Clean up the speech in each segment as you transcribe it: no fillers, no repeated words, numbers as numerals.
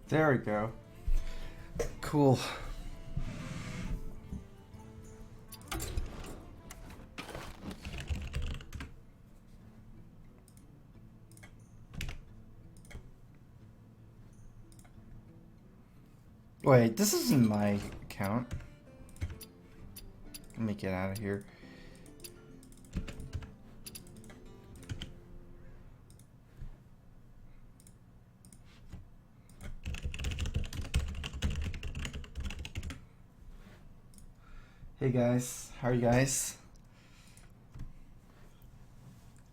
There we go. Cool. Wait, this isn't my account. Let me get out of here. Hey guys, how are you guys?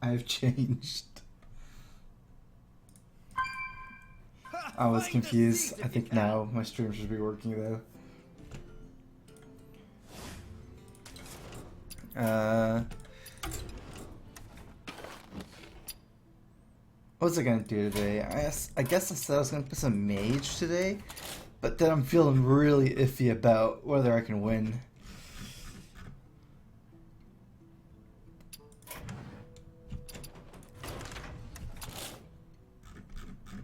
I've changed. I was confused. I think now my stream should be working though. What was I gonna do today? I guess I said I was gonna put some mage today, but then I'm feeling really iffy about whether I can win.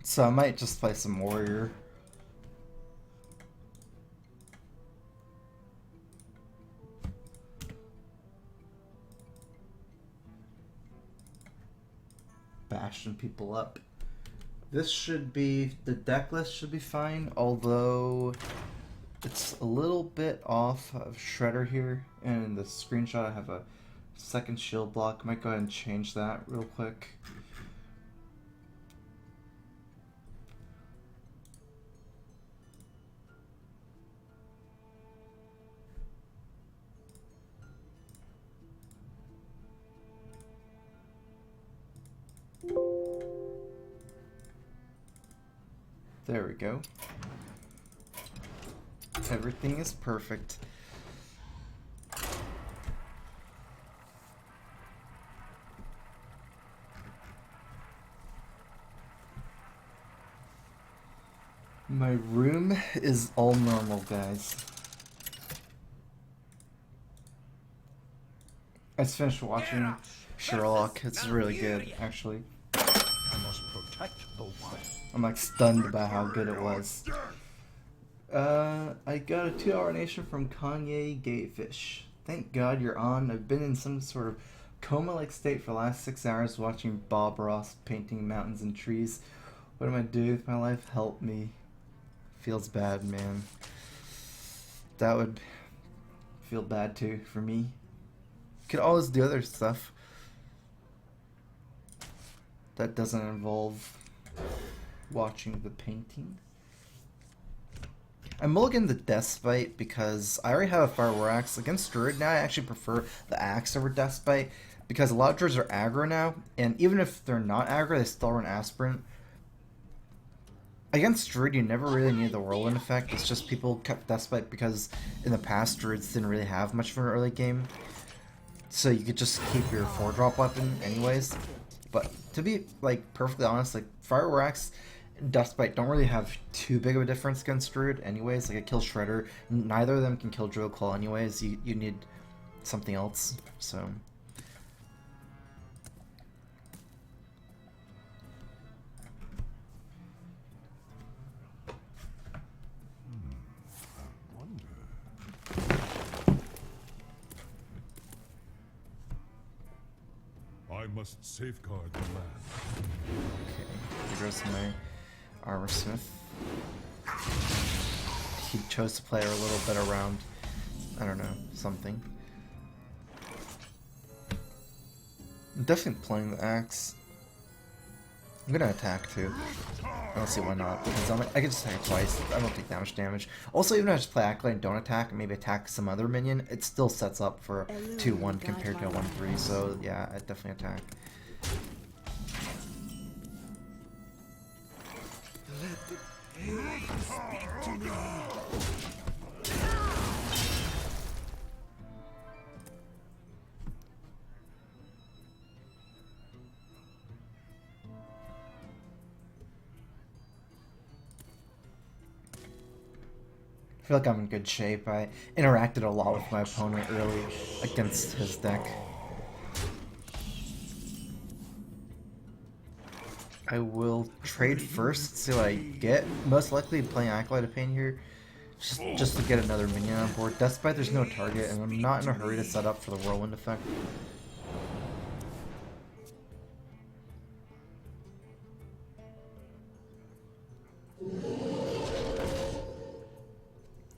So I might just play some warrior. Bashing people up. This should be, the deck list should be fine, although it's a little bit off of Shredder here. And in the screenshot I have a second shield block. Might go ahead and change that real quick. There we go. Everything is perfect. My room is all normal, guys. I just finished watching Sherlock. It's really good, actually. I must protect the one. I'm like stunned by how good it was. I got a 2-hour donation from Kanye Gatefish. Thank God you're on. I've been in some sort of coma-like state for the last 6 hours watching Bob Ross painting mountains and trees. What am I doing with my life? Help me. Feels bad, man. That would feel bad too for me. Could always do other stuff that doesn't involve watching the painting. I mulligan the Deathbite because I already have a Fire War Axe. Against Druid now I actually prefer the Axe over Deathbite because a lot of Druids are aggro now, and even if they're not aggro, they still run Aspirant. Against Druid you never really need the Whirlwind effect, it's just people kept Deathbite because in the past Druids didn't really have much of an early game. So you could just keep your 4-drop weapon anyways. But to be like perfectly honest, like Fire War Axe and Dustbite don't really have too big of a difference against Druid anyways. Like it kills Shredder. Neither of them can kill Druid Claw anyways. You need something else. So I must safeguard the land. okay, here goes my Armor Smith. He chose to play a little bit around, I don't know, something. I'm definitely playing the axe. I'm gonna attack too. I don't see why not, because I can just attack twice. I don't take that much damage. Also, even if I just play Acolyte and don't attack, and maybe attack some other minion, it still sets up for a 2-1 compared to a 1-3, so yeah, I definitely attack. Speak to me. I feel like I'm in good shape. I interacted a lot with my opponent early against his deck. I will trade first, see what I get. Most likely playing Acolyte of Pain here, just to get another minion on board. Despite there's no target, and I'm not in a hurry to set up for the whirlwind effect.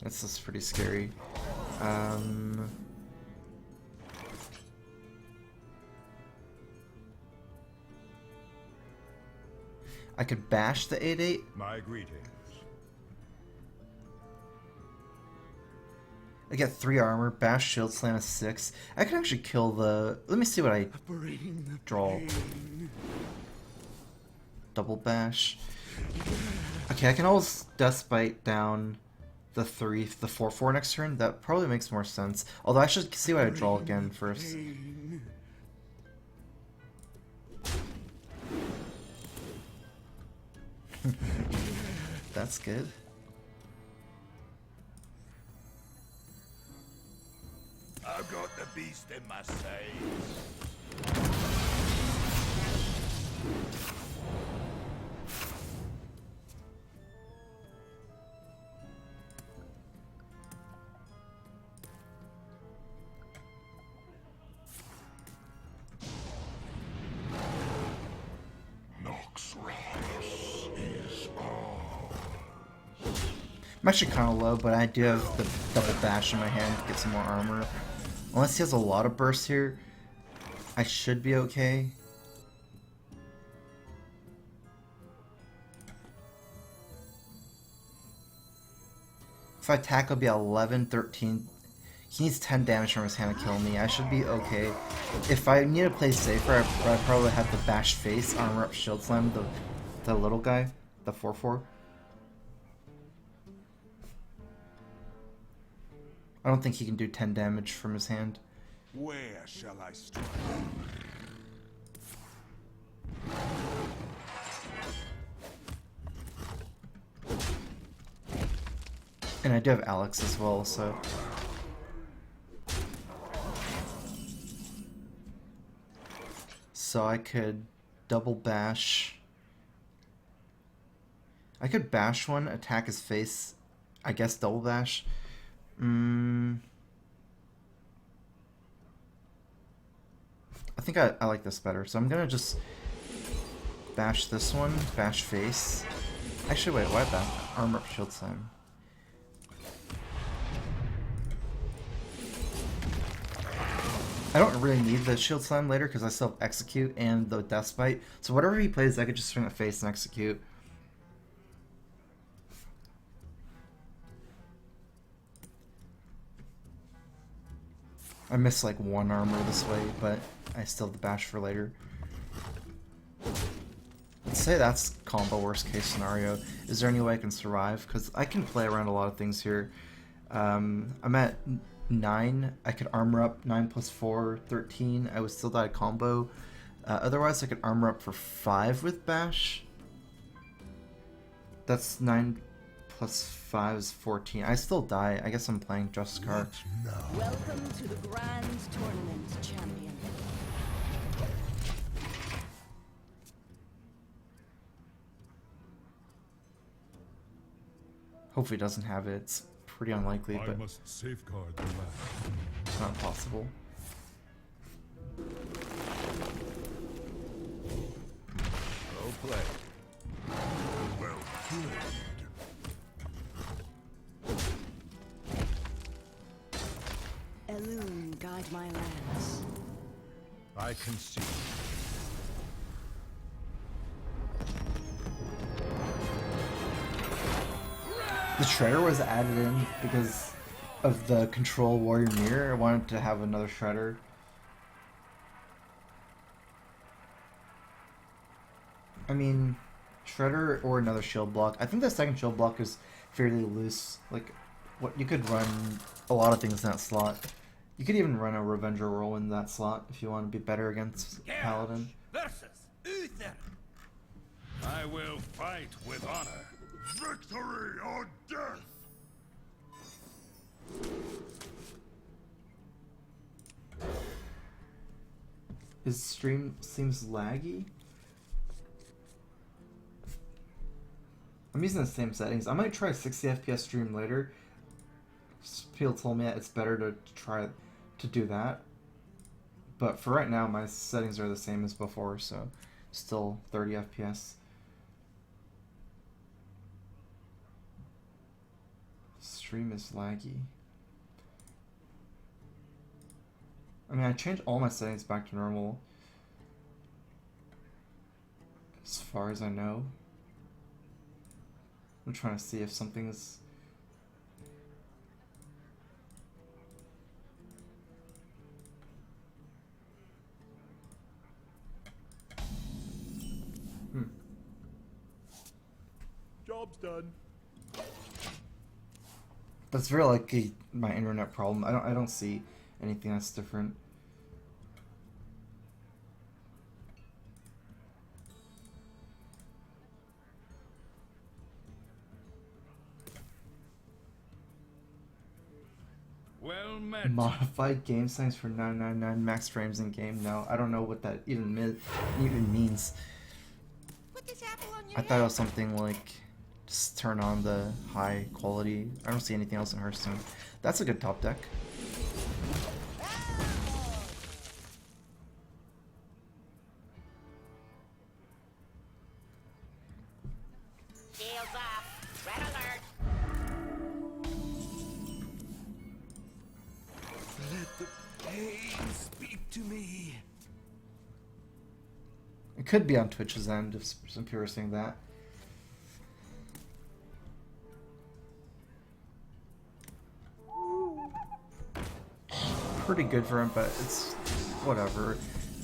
This is pretty scary. I could bash the 8/8. My greetings. I get 3 armor, bash, shield slam is 6. I can actually kill the... Let me see what I draw. Double bash. Okay, I can always Deathbite down the 4/4 next turn. That probably makes more sense. Although I should see what I draw again first. That's good. I've got the beast in my sights. I'm actually kind of low, but I do have the double bash in my hand to get some more armor. Unless he has a lot of bursts here, I should be okay. If I attack, it'll be 11, 13. He needs 10 damage from his hand to kill me. I should be okay. If I need to play safer, I probably have the bash face, armor up, shield slam, the little guy, the 4/4. I don't think he can do 10 damage from his hand. Where shall I strike? And I do have Alex as well, so... So I could double bash. I could bash one, attack his face. I guess double bash. I think I like this better, so I'm gonna just bash this one, bash face. Actually, wait, why back? Armor up, shield slam. I don't really need the shield slam later because I still have execute and the death spite. So whatever he plays, I could just swing at face and execute. I missed like 1 armor this way, but I still have the bash for later. Let's say that's combo worst case scenario. Is there any way I can survive? Because I can play around a lot of things here. I'm at 9. I could armor up 9 plus 4, 13. I would still die combo. Otherwise, I could armor up for 5 with bash. That's 9 plus 5 is 14. I still die. I guess I'm playing Just Car. Welcome to the Grand Tournament, champion. Hopefully it doesn't have it. It's pretty unlikely, I but must safeguard the land. it's not impossible. Well played. Well played. Elune, guide my lands. I concede. The Shredder was added in because of the Control Warrior Mirror. I wanted to have another Shredder. I mean, Shredder or another shield block. I think the second shield block is fairly loose. Like, what you could run a lot of things in that slot. You could even run a Revenger roll in that slot if you want to be better against Paladin. Versus Uther. I will fight with honor. Victory or death! His stream seems laggy. I'm using the same settings. I might try a 60 FPS stream later. People told me that it's better to try to do that. But for right now, my settings are the same as before, so still 30 FPS. Stream is laggy. I mean, I changed all my settings back to normal. As far as I know. I'm trying to see if something is... Job's done. That's very likely my internet problem. I don't see anything that's different. Well met. Modified game settings for 999 max frames in game. No, I don't know what that even means. Put this apple on your I thought it was something like just turn on the high quality. I don't see anything else in Hearthstone. That's a good top deck. Shields off. Red alert. Let the pain speak to me. It could be on Twitch's end if some people are saying that. Pretty good for him, but it's whatever.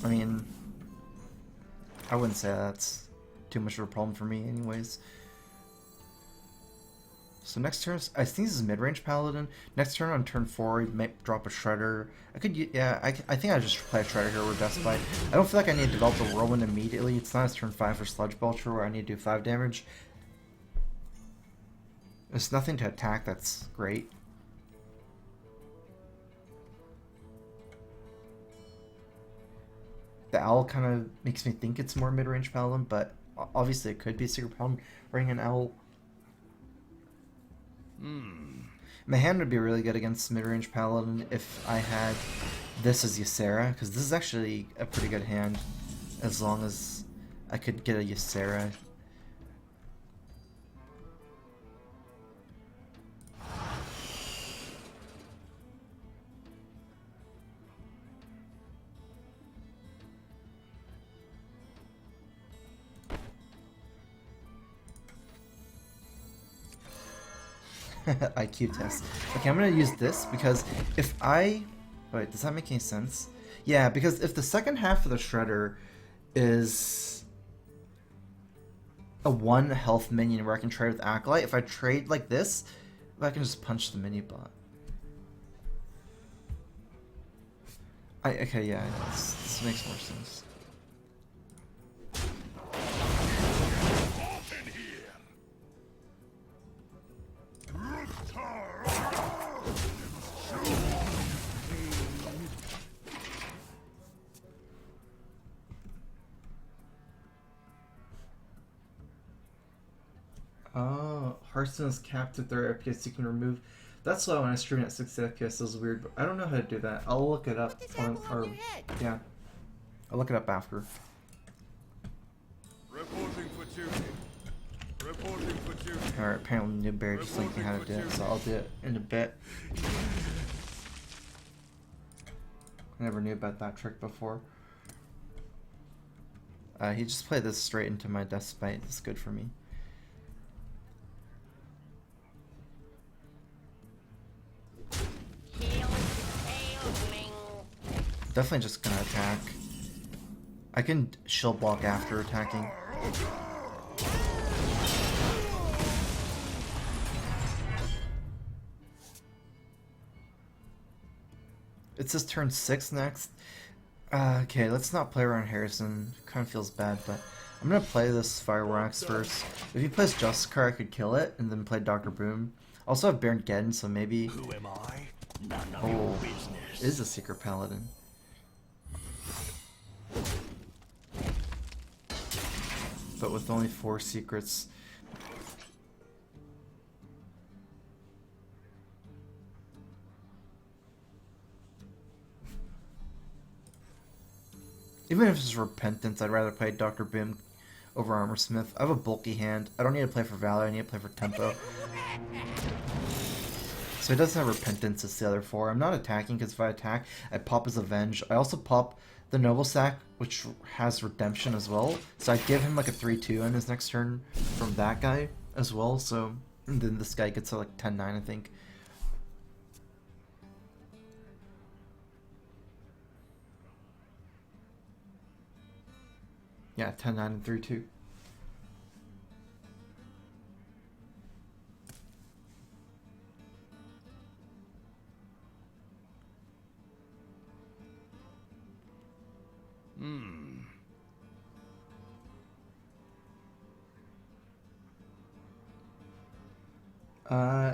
I mean, I wouldn't say that's too much of a problem for me anyways. So next turn, I think this is mid-range paladin. Next turn on turn 4, he might drop a shredder. I could, yeah, I think I just play a shredder here with Death Bite. I don't feel like I need to develop the whirlwind immediately. It's not as turn 5 for Sludge Belcher where I need to do 5 damage. There's nothing to attack that's great. The owl kind of makes me think it's more mid-range paladin, but obviously it could be a secret paladin running an owl. My hand would be really good against mid-range paladin if I had this as Ysera, because this is actually a pretty good hand as long as I could get a Ysera. IQ test. Okay, I'm gonna use this because if I... Wait, does that make any sense? Yeah, because if the second half of the Shredder is a 1 health minion where I can trade with Acolyte, if I trade like this, I can just punch the mini bot. Okay, yeah, this makes more sense. Oh, Hearthstone is capped at 30 FPS you can remove. That's why when I stream at 60 FPS it was weird, but I don't know how to do that. I'll look it up. Put this apple on your head. Yeah. I'll look it up after. Reporting for duty. Reporting for duty. Alright, apparently Newberry just thinking how to do it, so I'll do it in a bit. I never knew about that trick before. He just played this straight into my Death Spite. It's good for me. Definitely just gonna attack. I can shield block after attacking. It says turn 6 next. Okay, let's not play around Harrison. Kind of feels bad, but I'm gonna play this Fireworks first. If he plays Justicar, I could kill it, and then play Dr. Boom. Also have Baron Geddon, so maybe... Who am I? None of your business. It is a Secret Paladin. But with only 4 secrets. Even if it's Repentance, I'd rather play Dr. Boom over Armor Smith. I have a bulky hand. I don't need to play for Valor, I need to play for Tempo. So he doesn't have Repentance as the other 4. I'm not attacking because if I attack, I pop his Avenge. I also pop the Noble Sack, which has Redemption as well. So I give him like a 3-2 on his next turn from that guy as well. So and then this guy gets like 10-9, I think. Yeah, 10-9 and 3-2.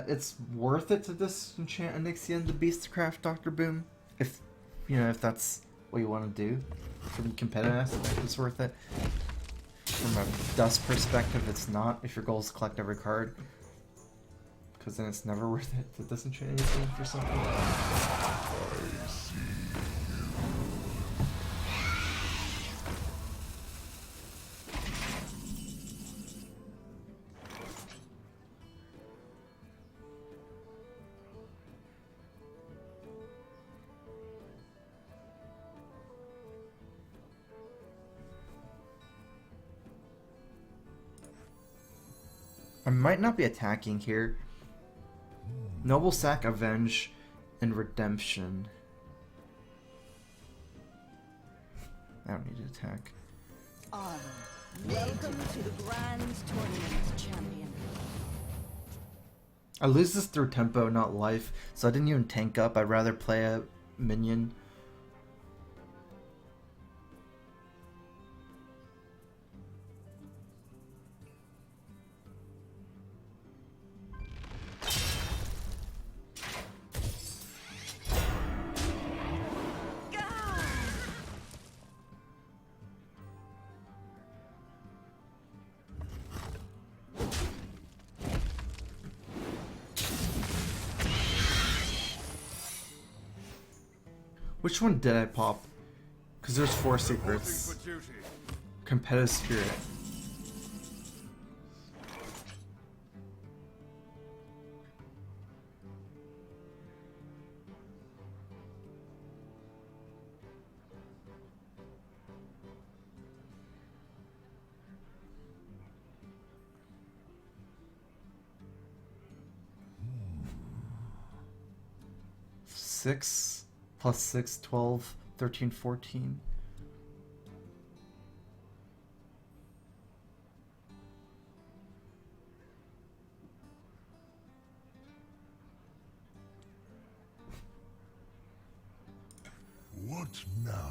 It's worth it to disenchant Onyxian the Beastcraft Dr. Boom. If if that's what you want to do. From the competitive aspect, it's worth it. From a dust perspective, it's not. If your goal is to collect every card, because then it's never worth it to disenchant anything for something. I might not be attacking here. Noble Sack, Avenge, and Redemption. I don't need to attack. Welcome to the Grand Tournament, champion. I lose this through tempo, not life, so I didn't even tank up. I'd rather play a minion. Which one did I pop? Because there's 4 secrets. Competitive Spirit. Six plus 6, 12, 13, 14. What now?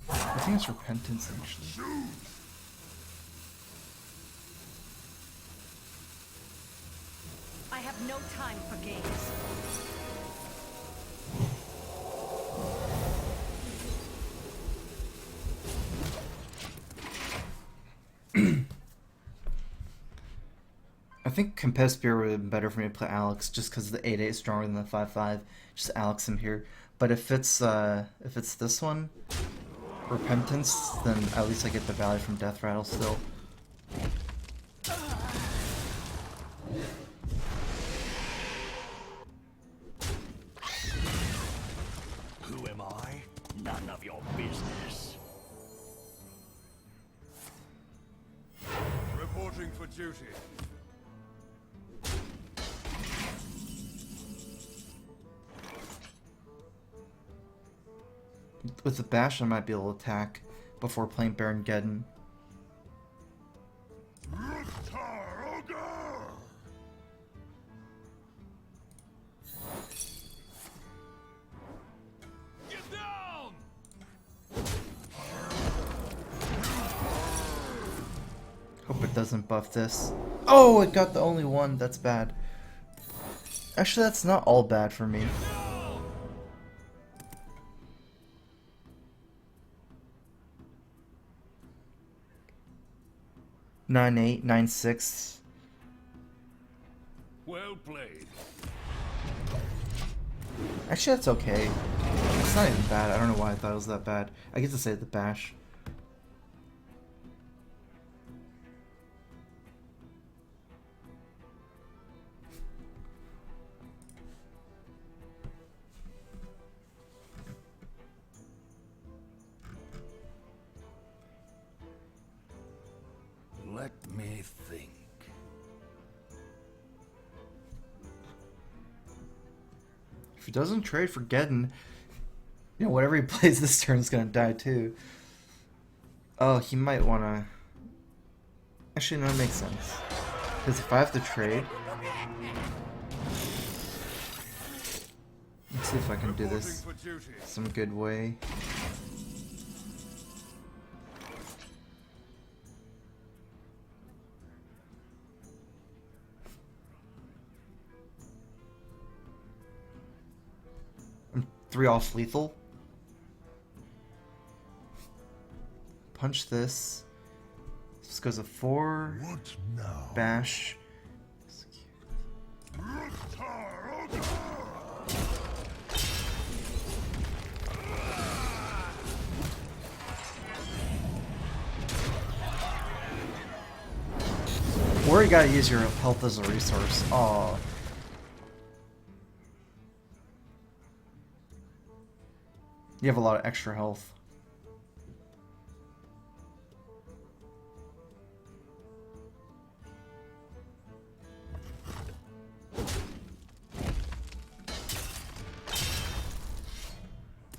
I think it's Repentance, actually. I have no time for games. I think Competitive Spirit would have been better for me to play Alex, just because the 8-8 is stronger than the 5-5. Just Alex him here. But if it's this one, Repentance, then at least I get the value from Death Rattle still. Who am I? None of your business. Reporting for duty. With the Bash, I might be able to attack before playing Baron Geddon. Get down! Hope it doesn't buff this. Oh, it got the only one. That's bad. Actually, that's not all bad for me. 9-8, 9-6. Well played. Actually, that's okay. It's not even bad. I don't know why I thought it was that bad. I get to say the bash. Let me think. If he doesn't trade for Geddon, you know, whatever he plays this turn is gonna die too. Oh, he might wanna... Actually, no, it makes sense. Because if I have to trade... Let's see if I can do this some good way. I'm 3 off lethal. Punch this. This goes a 4. What now? Bash. Or you gotta use your health as a resource. Aw. You have a lot of extra health.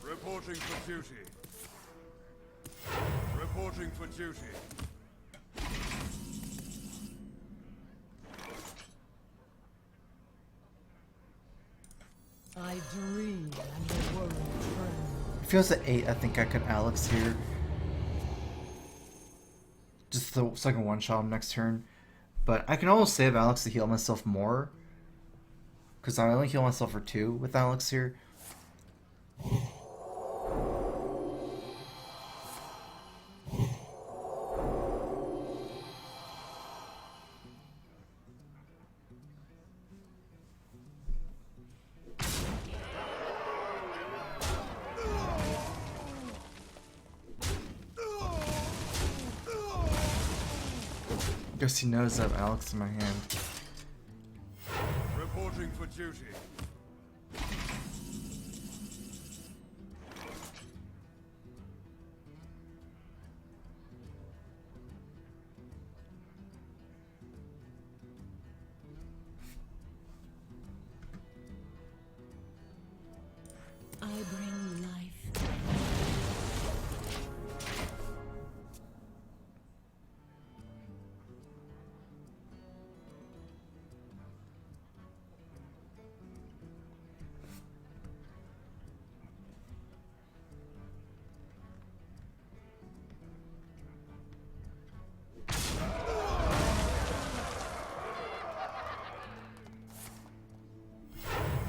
Reporting for duty. Reporting for duty. I dream and the world trembles. If he was at 8, I think I could Alex here. Just so I can one-shot him next turn. But I can almost save Alex to heal myself more. Because I only heal myself for 2 with Alex here. Guess he knows I have Alex in my hand. Reporting for duty. I bring life.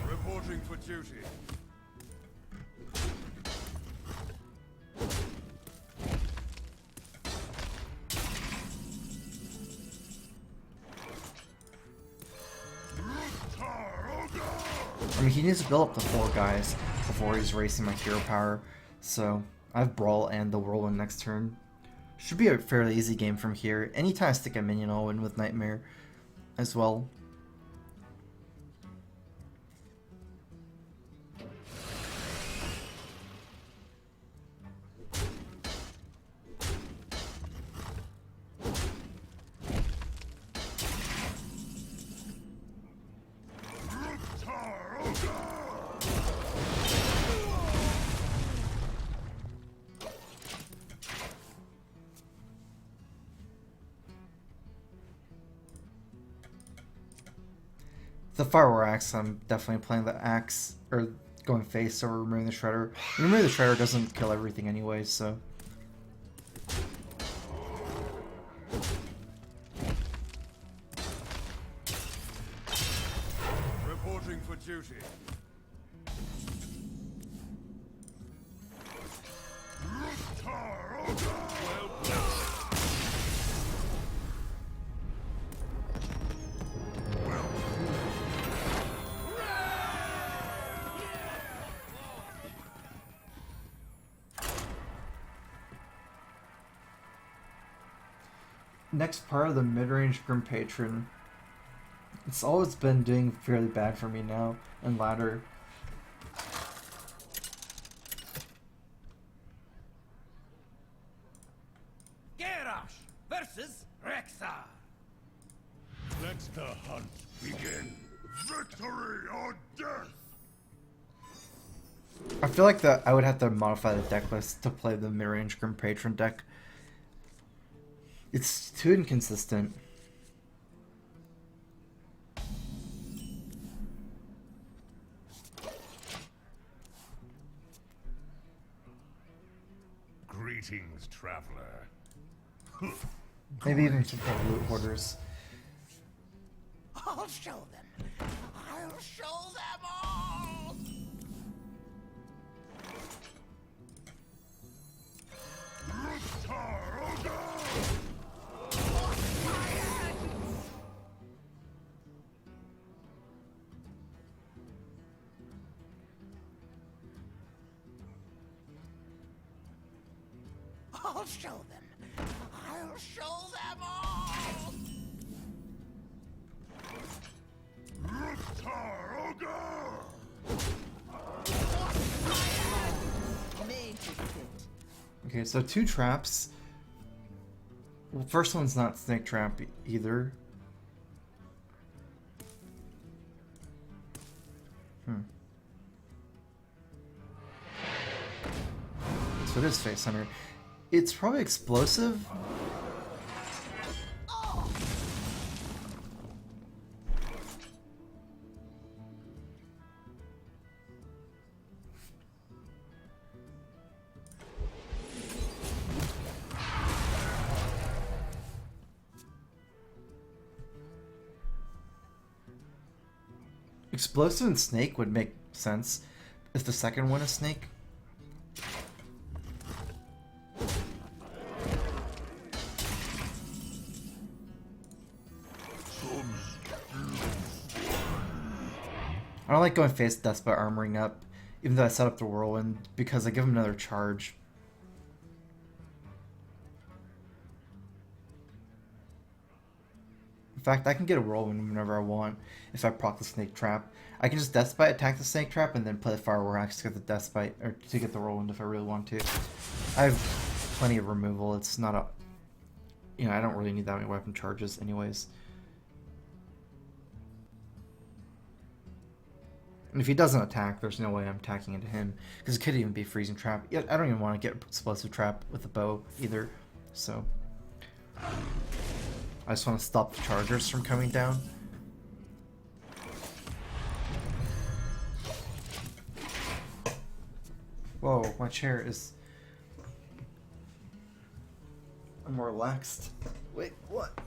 Reporting for duty. I mean, he needs to build up to 4 guys before he's racing my hero power. So, I have Brawl and the Whirlwind next turn. Should be a fairly easy game from here. Anytime I stick a minion, I'll win with Nightmare as well. The Firewar Axe, I'm definitely playing the Axe, or going face over removing the Shredder. Removing the Shredder doesn't kill everything anyway, so... Reporting for duty. Well played. next part of the mid-range Grim Patron. It's always been doing fairly bad for me now in ladder. Garrosh versus Rexar. Let the hunt begin. Victory or death! I feel like that I would have to modify the deck list to play the mid-range Grim Patron deck. It's too inconsistent. Greetings, traveler. Maybe even some loot hoarders. I'll show them. I'll show them all. I'll show them. I'll show them all. Okay, so 2 traps. Well, first one's not snake trap either. So it is face hunter. It's probably explosive. Explosive and snake would make sense if the second one is snake. I don't like going face death by armoring up, even though I set up the whirlwind, because I give him another charge. In fact, I can get a whirlwind whenever I want if I proc the snake trap. I can just death bite, attack the snake trap, and then play the fire axe to get the death bite or to get the whirlwind if I really want to. I have plenty of removal. It's not a, I don't really need that many weapon charges, anyways. And if he doesn't attack, there's no way I'm attacking into him, because it could even be freezing trap. Yet I don't even want to get explosive trap with the bow either. So I just want to stop the chargers from coming down. Whoa, my chair is... I'm more relaxed. Wait, what?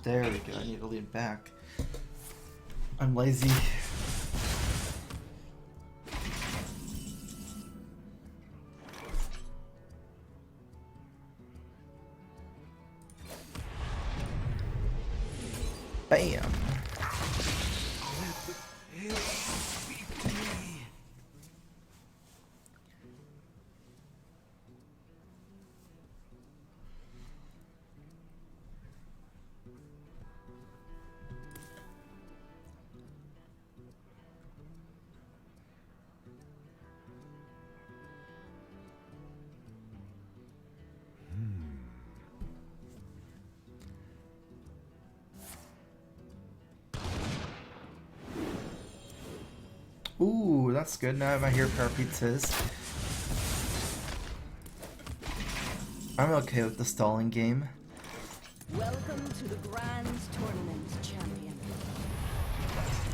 There we go, I need to lean back. I'm lazy. Bam! Ooh, that's good. Now I have my hero power pizzas. I'm okay with the stalling game. Welcome to the Grand Tournament, champion.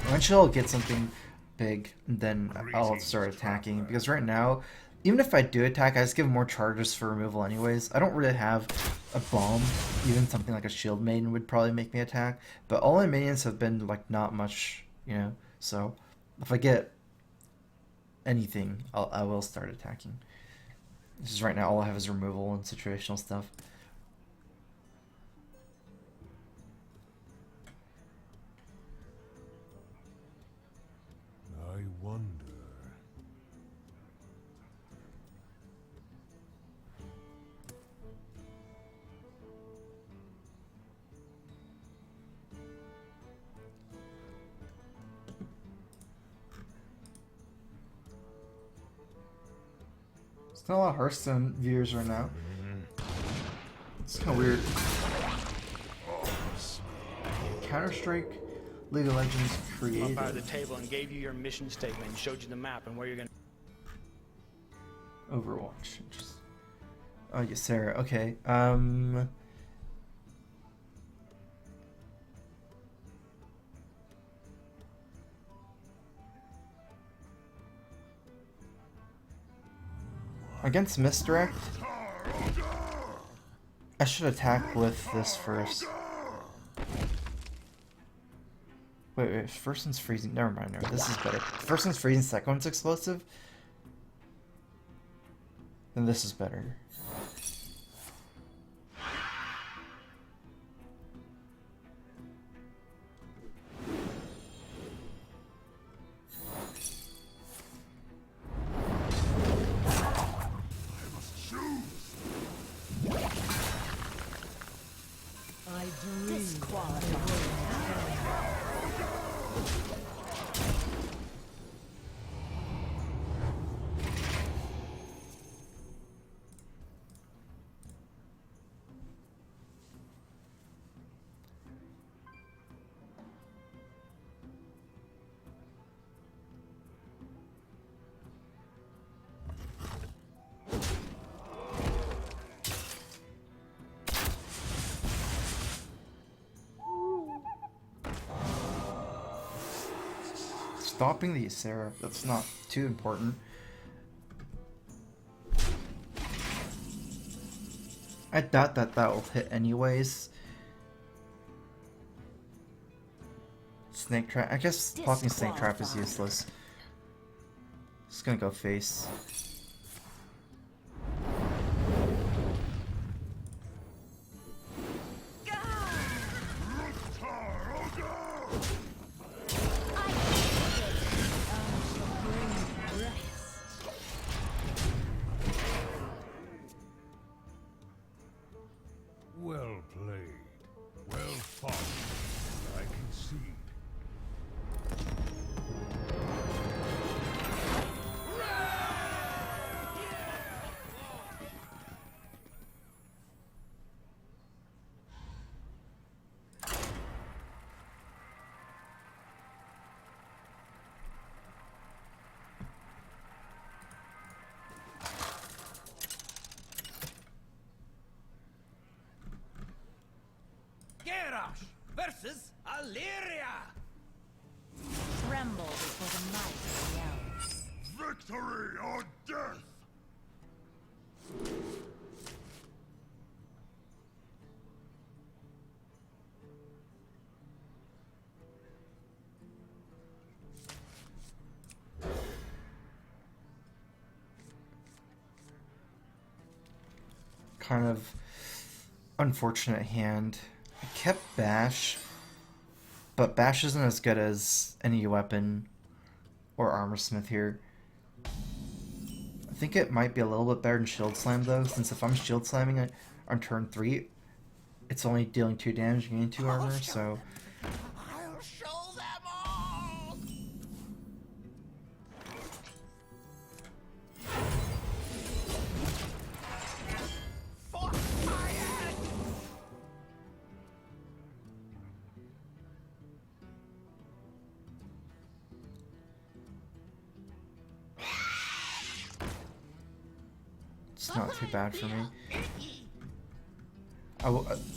Eventually I'll get something big, and then I'll start attacking. Because right now, even if I do attack, I just give more charges for removal anyways. I don't really have a bomb. Even something like a shield maiden would probably make me attack. But all my minions have been like not much, so if I get anything, I will start attacking. This is right now all I have is removal and situational stuff. I wonder. Not a lot of Hearthstone viewers right now. It's kind of weird. Counter-Strike, League of Legends created. Up out of the table and gave you your mission statement and showed you the map and where you're gonna. Overwatch. Oh, yes, Sarah. Okay. Against Misdirect, I should attack with this first. Wait, first one's freezing. Never mind, this is better. First one's freezing, second one's explosive. Then this is better. Stopping the Sarah, that's not too important. I doubt that will hit anyways. Snake Trap, I guess blocking Snake Trap is useless. Just gonna go face. Well played. Well fought. I concede. Garrosh versus Illyria. Tremble before the might of the elves. Victory or death! Kind of unfortunate hand. I kept Bash, but Bash isn't as good as any weapon or armor smith here. I think it might be a little bit better than Shield Slam though, since if I'm Shield Slamming on turn 3, it's only dealing 2 damage and getting 2 armor, so... I'll show them all. For fire! It's not too bad for me.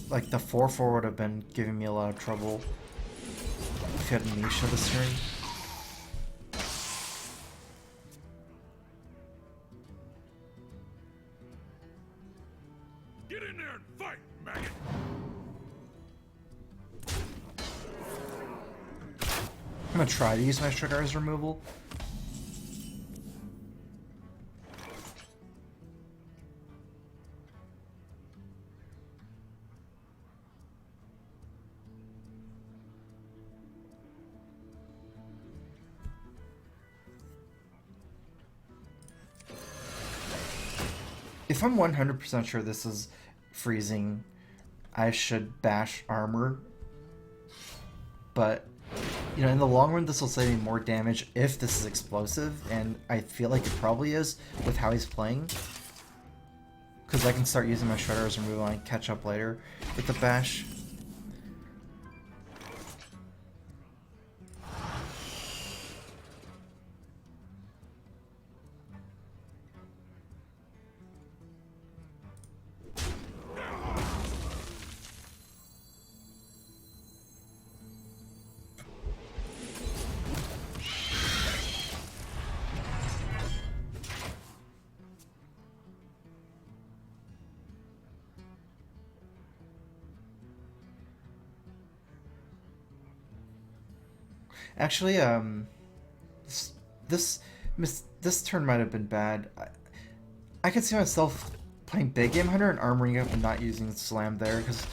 Like the 4-4 would have been giving me a lot of trouble if you had Misha this turn. Get in there and fight, maggot! I'm gonna try to use my Sugar's removal. If I'm 100% sure this is freezing, I should bash armor. But, you know, in the long run this will save me more damage if this is explosive, and I feel like it probably is with how he's playing. Because I can start using my shredders and move on and catch up later with the bash. Actually, this turn might have been bad. I could see myself playing big game hunter and armoring up and not using slam there, because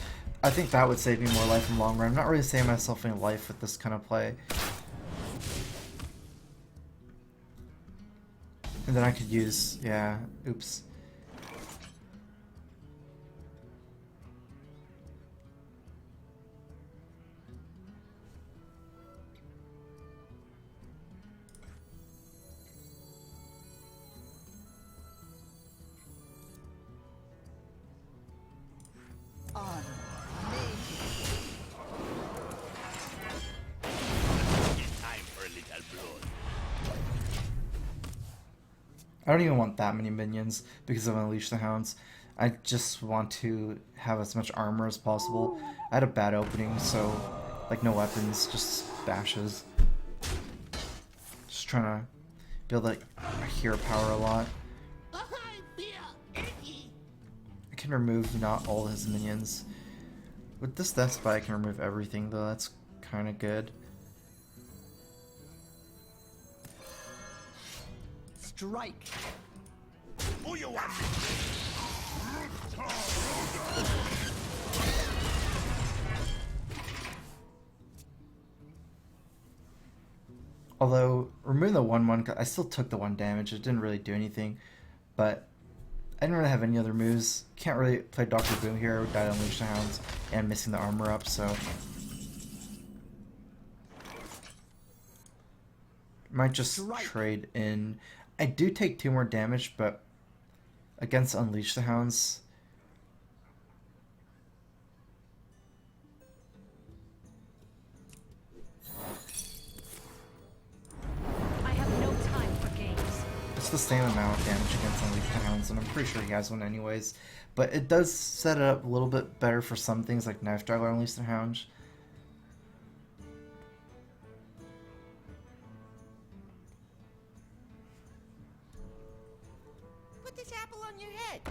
I think that would save me more life in the long run. I'm not really saving myself any life with this kind of play. And then I could use, yeah, oops. I don't even want that many minions because of Unleash the Hounds. I just want to have as much armor as possible. I had a bad opening, so like no weapons, just bashes. Just trying to build like hero power a lot. I can remove not all his minions. With this Death Spy I can remove everything though, that's kind of good. Strike. Although, removing the 1/1, I still took the 1 damage, it didn't really do anything, but I didn't really have any other moves. Can't really play Dr. Boom here, died on Unleash the Hounds, and missing the armor up, so... Might just trade in. I do take 2 more damage, but against Unleash the Hounds... I have no time for games. It's the same amount of damage against Unleash the Hounds, and I'm pretty sure he has one anyways. But it does set it up a little bit better for some things like Knife Juggler Unleash the Hounds. Put this apple on your head.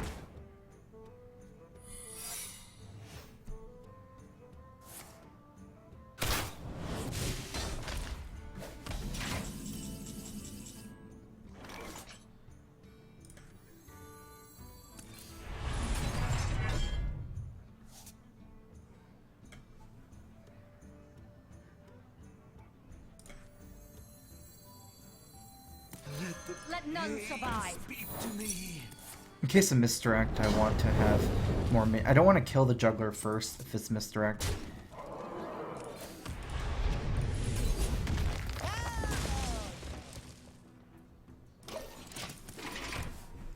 Let none survive. Speak to me. In case of misdirect, I want to have more I don't want to kill the juggler first if it's misdirect.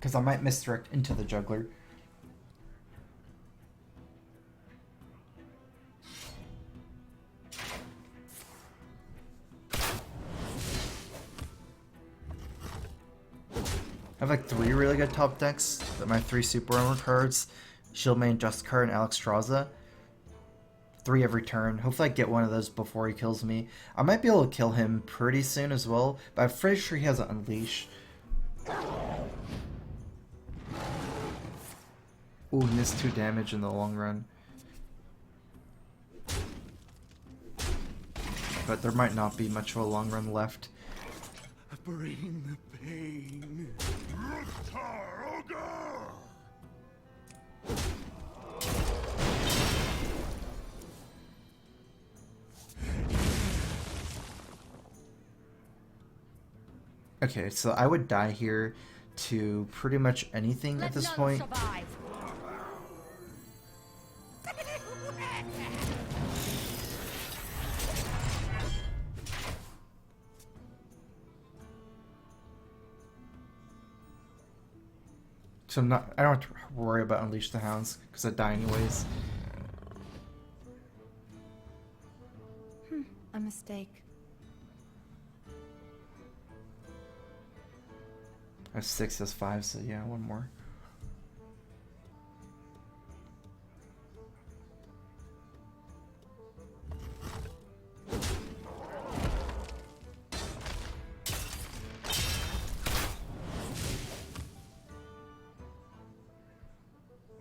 Because I might misdirect into the juggler. I have like 3 really good top decks. My 3 super armor cards, Shield Main, Justicar, and Alexstrasza. 3 every turn. Hopefully I get one of those before he kills me. I might be able to kill him pretty soon as well, but I'm pretty sure he has an Unleash. Ooh, missed 2 damage in the long run. But there might not be much of a long run left. Bring the pain. Okay, so I would die here to pretty much anything at this point. Survive. So I don't have to worry about Unleash the Hounds because I die anyways. A mistake. I have 6 as 5, so yeah, one more.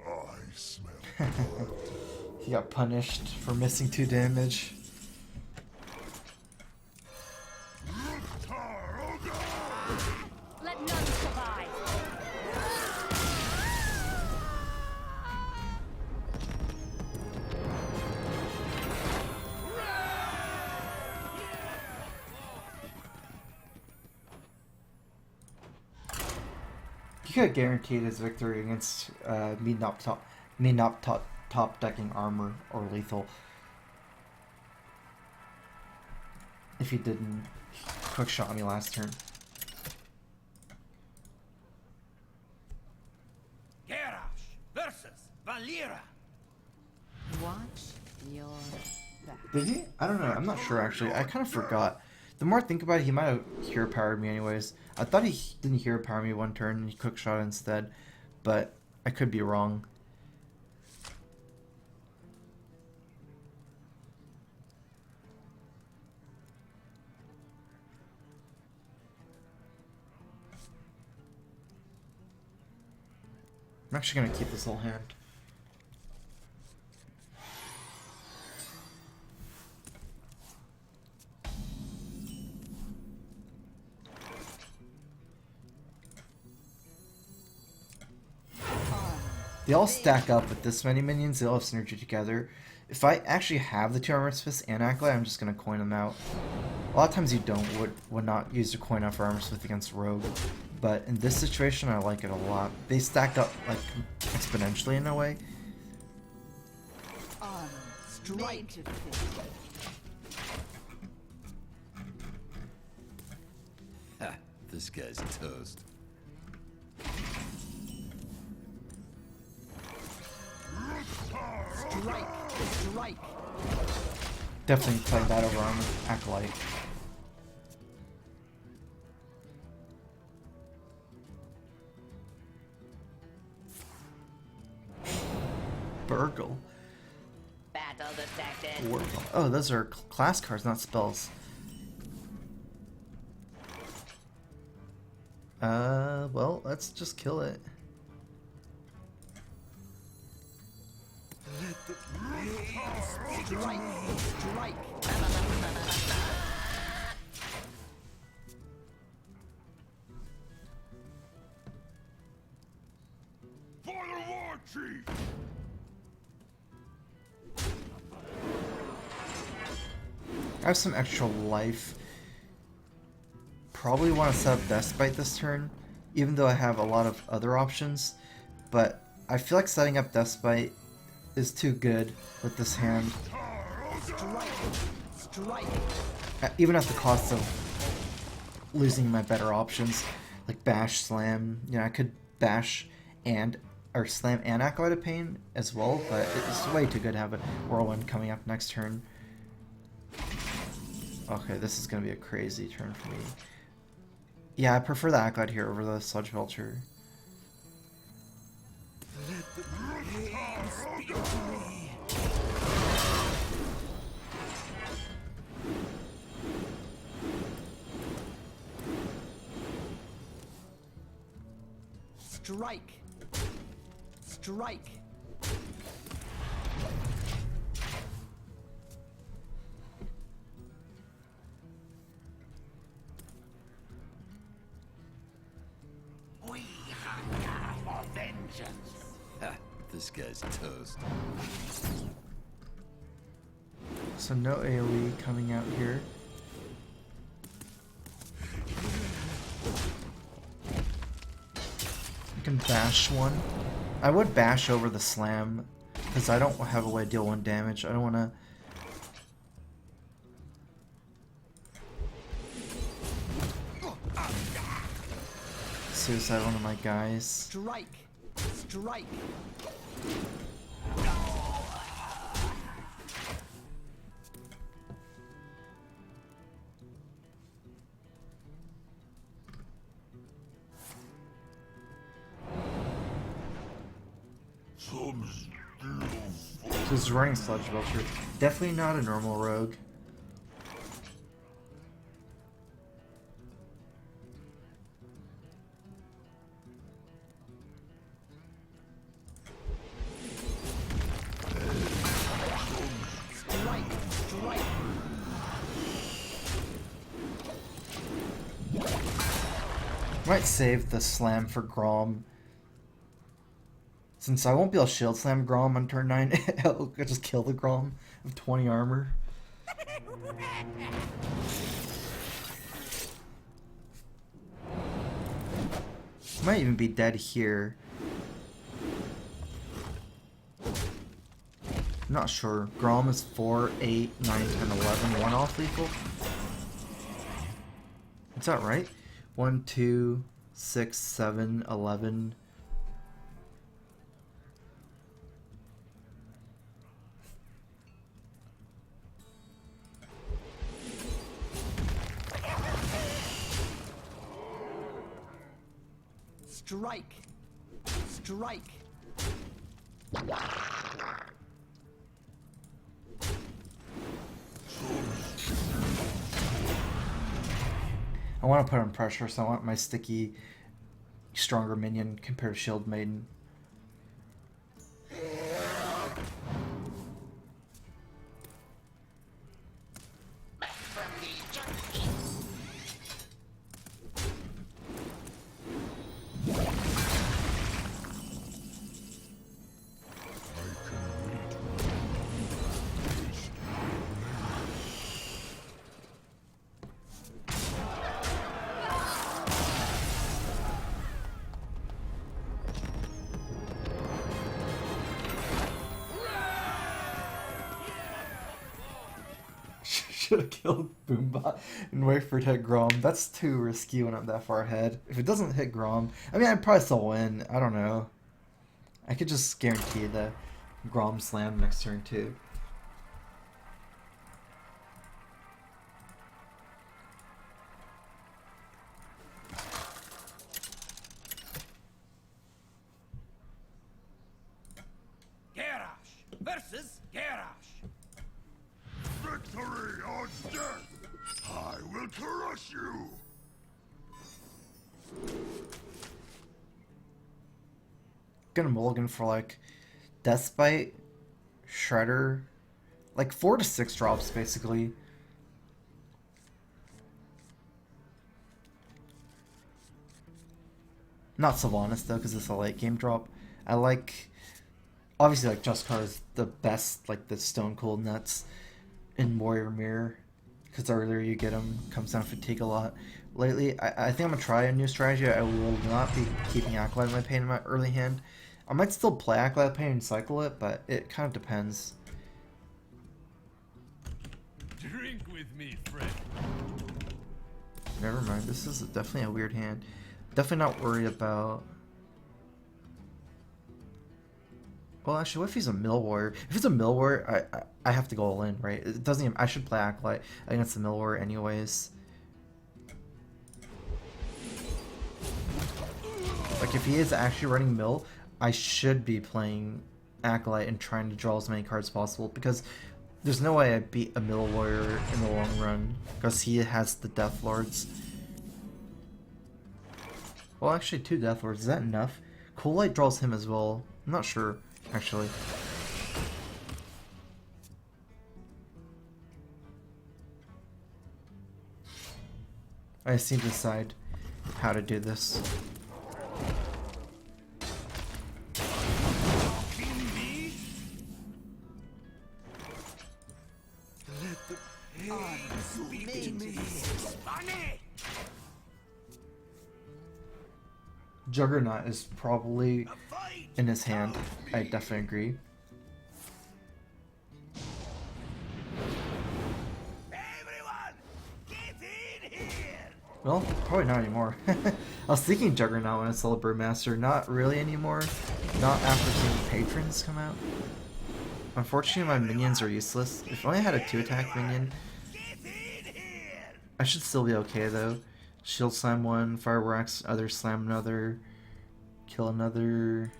I smell. He got punished for missing 2 damage. Let none survive. He could have guaranteed his victory against me not top decking armor or lethal if he didn't quick shot me last turn. Garrosh versus Valera. Watch your back. Did he? I don't know. I'm not sure actually. I kind of forgot. The more I think about it, he might have hero powered me anyways. I thought he didn't hero power me one turn and he quick shot instead, but I could be wrong. I'm actually gonna keep this whole hand. They all stack up with this many minions, they all have synergy together. If I actually have the 2 Armor Smiths and Acolyte, I'm just gonna coin them out. A lot of times you would not use your coin out for Armor Smith against Rogue. But in this situation I like it a lot. They stack up like exponentially in a way. Strike. Ha, this guy's toast. Strike. Definitely play that over Armor Acolyte. Burgle. Battle detected. Wargle. Oh, those are class cards, not spells. Well, let's just kill it. Strike. For the war chief. I have some extra life. Probably want to set up Despite this turn, even though I have a lot of other options. But I feel like setting up Despite is too good with this hand. Strike. Even at the cost of losing my better options, like Bash, Slam. You know, I could Bash or Slam and Acolyte of Pain as well, but it's way too good to have a Whirlwind coming up next turn. Okay, this is gonna be a crazy turn for me. Yeah, I prefer the Acolyte here over the Sludge Belcher. Strike. We hunger for vengeance. Ha, this guy's toast. So no AoE coming out here. I can bash one. I would bash over the Slam because I don't have a way to deal 1 damage. I don't want to. Suicide one of my guys. Strike. Strike. So he's running Sludge Belcher. Definitely not a normal rogue. Strike. Strike. Might save the slam for Grom. Since I won't be able to shield slam Grom on turn 9, I'll just kill the Grom with 20 armor. Might even be dead here. I'm not sure. Grom is 4, 8, 9, 10, 11. 1 off lethal? Is that right? 1, 2, 6, 7, 11. Strike. Strike. I want to put on pressure, so I want my sticky, stronger minion compared to Shield Maiden. Should have killed Boombot and wait for it to hit Grom. That's too risky when I'm that far ahead. If it doesn't hit Grom, I mean, I'd probably still win. I don't know. I could just guarantee the Grom slam next turn too. Garrosh versus Garrosh. Victory or death! I will crush you! Gonna mulligan for like Deathbite, Shredder, like 4 to 6 drops basically. Not Sylvanas though, because it's a late game drop. I like, obviously like Juskar is the best, like the Stone Cold Nuts in Warrior Mirror, because the earlier you get them, comes down fatigue a lot. Lately, I think I'm gonna try a new strategy. I will not be keeping Acolyte in my Pain in my early hand. I might still play Acolyte Pain and cycle it, but it kind of depends. Drink with me, friend. Never mind, this is definitely a weird hand. Definitely not worried about... Well, actually, what if he's a Mill Warrior? If it's a Mill Warrior, I have to go all in, right? It doesn't even... I should play Acolyte against the Mill Warrior anyways. Like, if he is actually running Mill, I should be playing Acolyte and trying to draw as many cards as possible, because there's no way I beat a Mill Warrior in the long run, because he has the Death Lords. Well, actually, 2 Death Lords, is that enough? Cool Light draws him as well. I'm not sure, actually. I just need to decide how to do this. Juggernaut is probably in his hand. I definitely agree. Everyone, get in here! Well, probably not anymore. I was thinking Juggernaut when I saw the Brewmaster. Not really anymore. Not after seeing Patrons come out. Unfortunately, my minions are useless. If only I had a 2-attack minion, I should still be okay though. Shield slam one, fireworks, other slam another, kill another.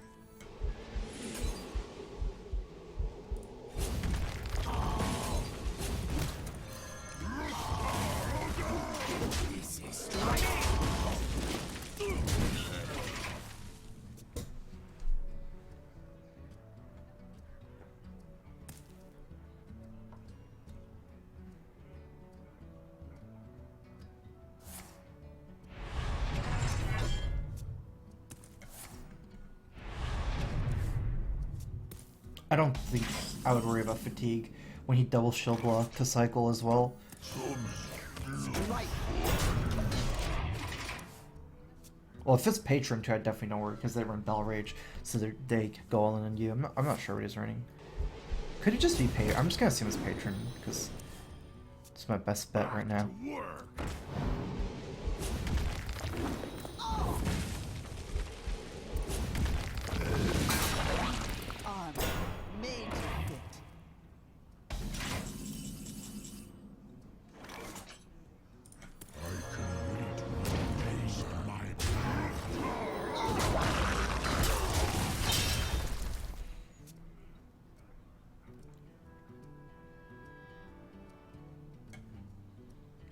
I don't think I would worry about fatigue when he double shield block to cycle as well. Well, if it's Patron too, I definitely don't worry because they run Bell Rage, so they go all in on you. I'm not sure what he's running. Could it just be Patron? I'm just gonna assume it's Patron because it's my best bet right now.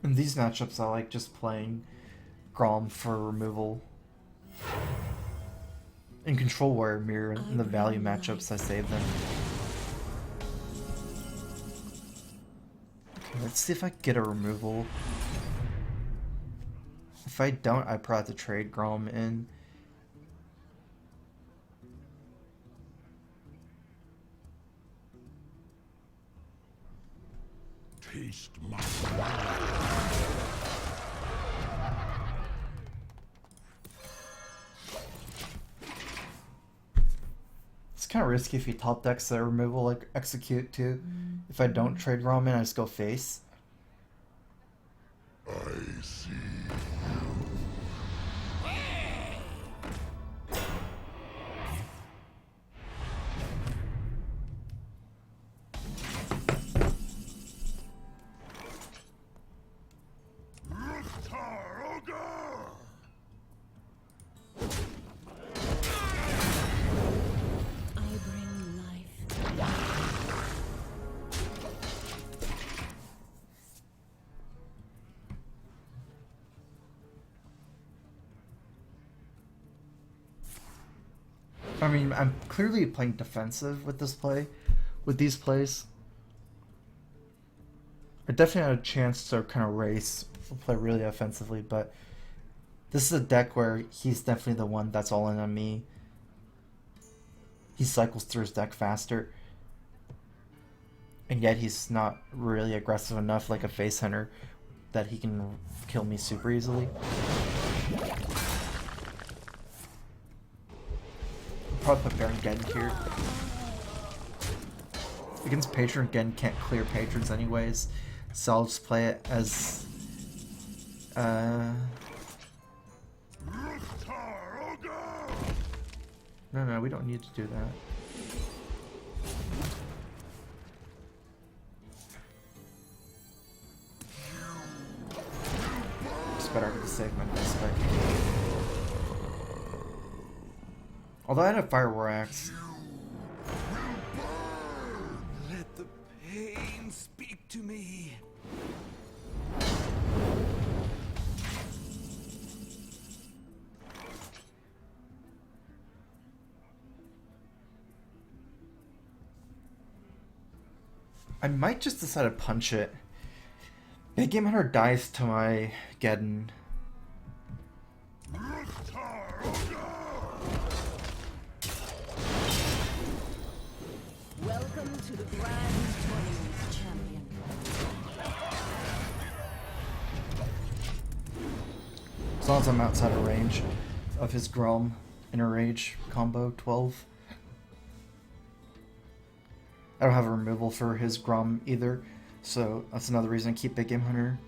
In these matchups, I like just playing Grom for removal. In Control Warrior Mirror, in the value matchups, I save them. Okay, let's see if I can get a removal. If I don't, I probably have to trade Grom in. Taste my It's kind of risky if he top decks the removal, like execute too. If I don't trade Grom in, I just go face. I see. I bring life. I mean, I'm clearly playing defensive with this play, with these plays. I definitely had a chance to kind of race, play really offensively, but this is a deck where he's definitely the one that's all in on me. He cycles through his deck faster, and yet he's not really aggressive enough like a face hunter that he can kill me super easily. Probably put Baron Gen here. Against Patron, Gen can't clear Patrons anyways, so I'll just play it as... No, we don't need to do that. Just better to save my best spec. Although I had a Fire War Axe. Let the pain speak to me. I might just decide to punch it. Big Game Hunter dies to my Geddon. Welcome to the Grand Tournament, champion. As long as I'm outside of range of his Grom Inner Rage combo 12. I don't have a removal for his Grom either, so that's another reason I keep Big Game Hunter.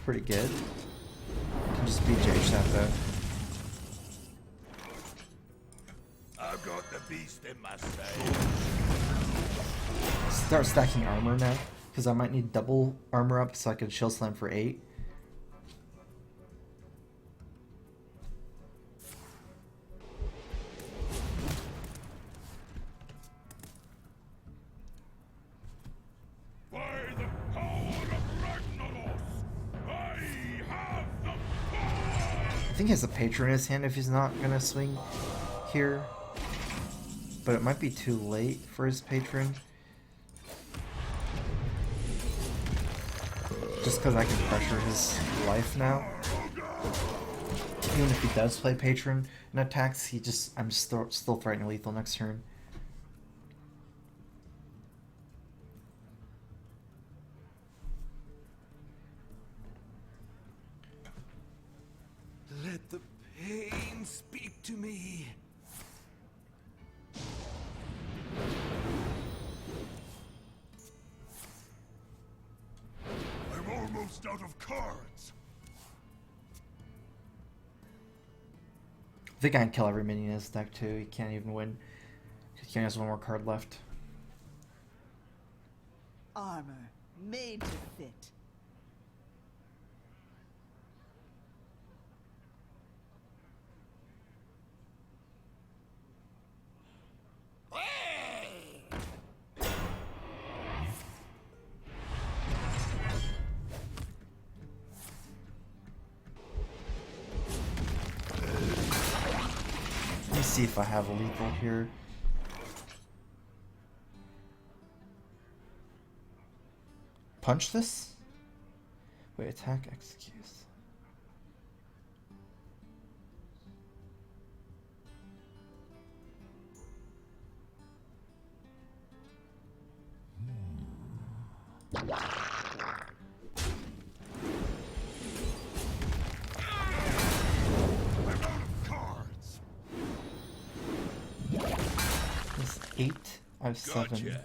pretty good. Can just be J-Shat though. I've got the beast in my sight. Start stacking armor now, because I might need double armor up so I can shield slam for 8. By the power of Ragnaros, I have the power! I think he has a patron in his hand if he's not gonna swing here. But it might be too late for his patron. Just because I can pressure his life now. Even if he does play patron and attacks, I'm just still threatening lethal next turn. Let the pain speak to me. I'm almost out of cards. I think I can kill every minion in his deck too. He can't even win. He only has one more card left. Armor made to fit. Let me see if I have a lethal here. Punch this? Wait, attack, execute. Cards. That's 8. I have 7. Gotcha.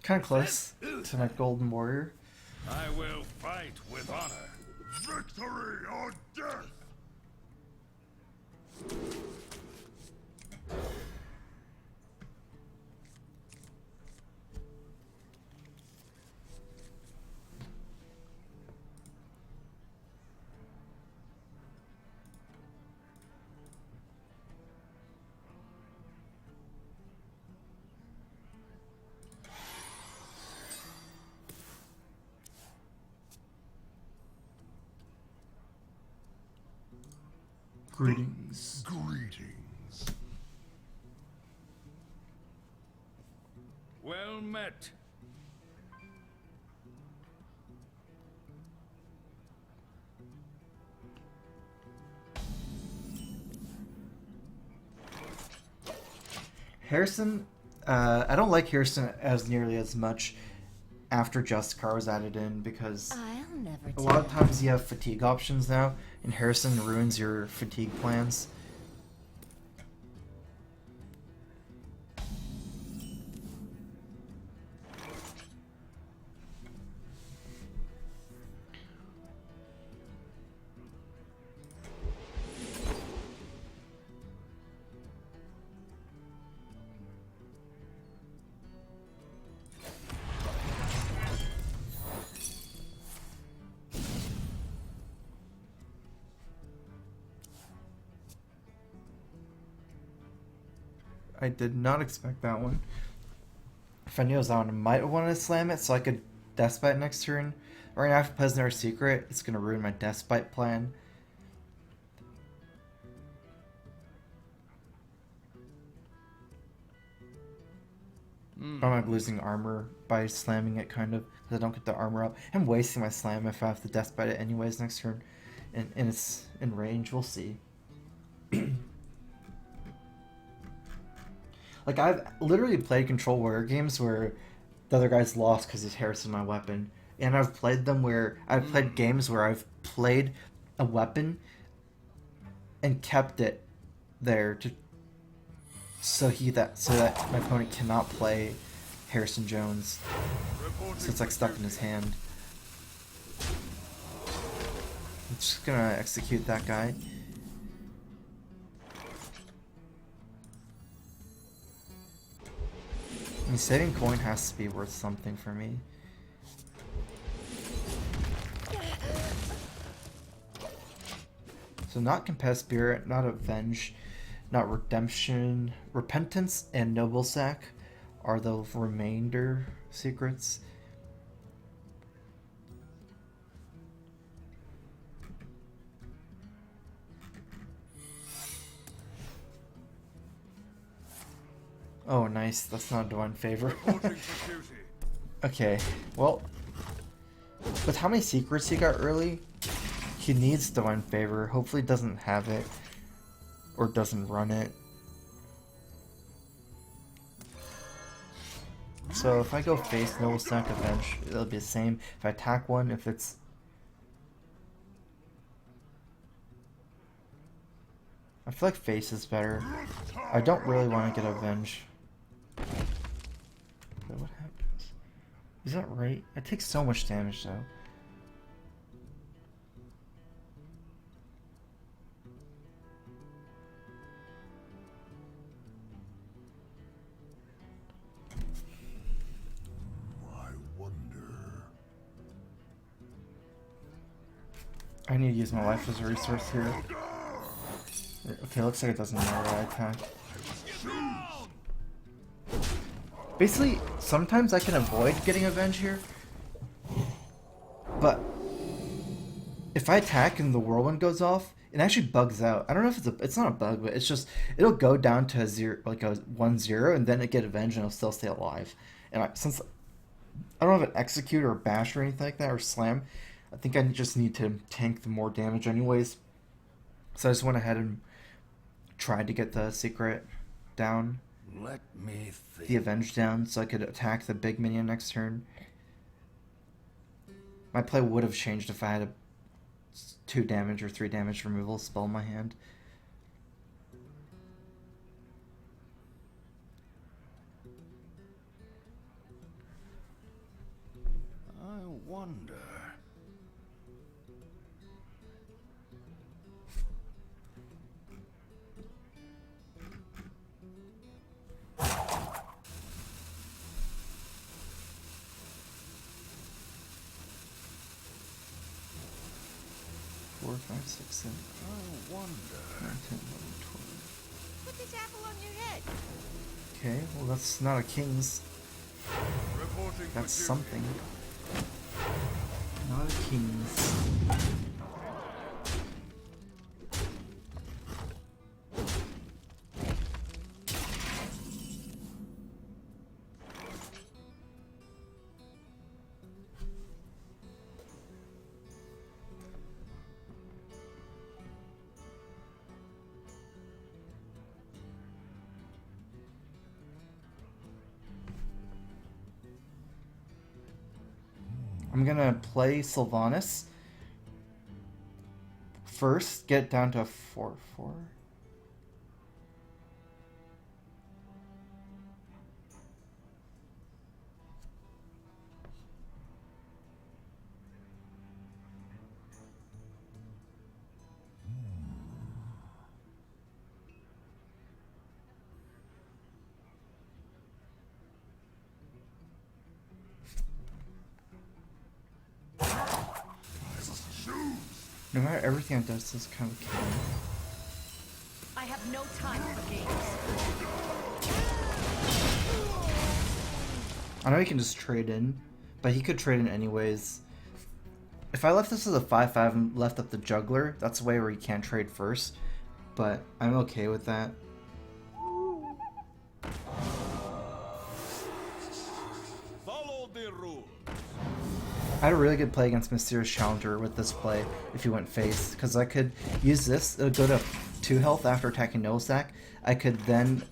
Kind of close to my golden warrior. I will fight with honor. Victory or death! Greetings. Greetings. Well met. Harrison, I don't like Harrison as nearly as much after Justicar was added in because I'll never a tell. lot of times you have fatigue options now, and Harrison ruins your fatigue plans. I did not expect that one. If I knew it was that one, I might have wanted to slam it so I could Deathbite next turn. Right now, if Peasant or Secret, it's going to ruin my Deathbite plan. But I'm like losing armor by slamming it, kind of, because I don't get the armor up. I'm wasting my slam if I have to death bite it anyways next turn, and it's in range. We'll see. Like, I've literally played Control Warrior games where the other guy's lost because his hair's in my weapon, and I've played them where I've played games where I've played a weapon and kept it there to so that my opponent cannot play Harrison Jones, so it's like stuck in his hand. I'm just gonna execute that guy. I mean, saving coin has to be worth something for me. So not Competitive Spirit, not Avenge, not Redemption. Repentance and Noble Sack are the remainder secrets. Oh, nice. That's not Divine Favor. Okay, well, with how many secrets he got early, he needs Divine Favor. Hopefully he doesn't have it, or doesn't run it. So if I go face Noble Stack Avenge, it'll be the same. If I attack one, if it's... I feel like face is better. I don't really want to get Avenge. Wait, what happens? Is that right? It takes so much damage though. I need to use my life as a resource here. Okay, looks like it doesn't matter what I attack. Basically, sometimes I can avoid getting Avenge here, but if I attack and the Whirlwind goes off, it actually bugs out. I don't know if it's not a bug, but it's just, it'll go down to a 0, like a 1-0, and then it get Avenge and it'll still stay alive. And since I don't have an Execute or a Bash or anything like that, or Slam, I think I just need to tank the more damage anyways. So I just went ahead and tried to get the secret down. Let me think. The Avenge down so I could attack the big minion next turn. My play would have changed if I had a 2 damage or 3 damage removal spell in my hand. I wonder. I wonder. 9, 10, 11, 12. Put this apple on your head. Okay, well that's not a king's. Reporting for That's duty. something. Not a king's. I'm gonna play Sylvanas first, get down to a 4-4. No matter everything it does, this kind of killing. I have no time for games. I know he can just trade in, but he could trade in anyways. If I left this as a 5-5 and left up the juggler, that's a way where he can't trade first, but I'm okay with that. I had a really good play against Mysterious Challenger with this play if you went face, because I could use this, it would go to 2 health after attacking no stack. I could then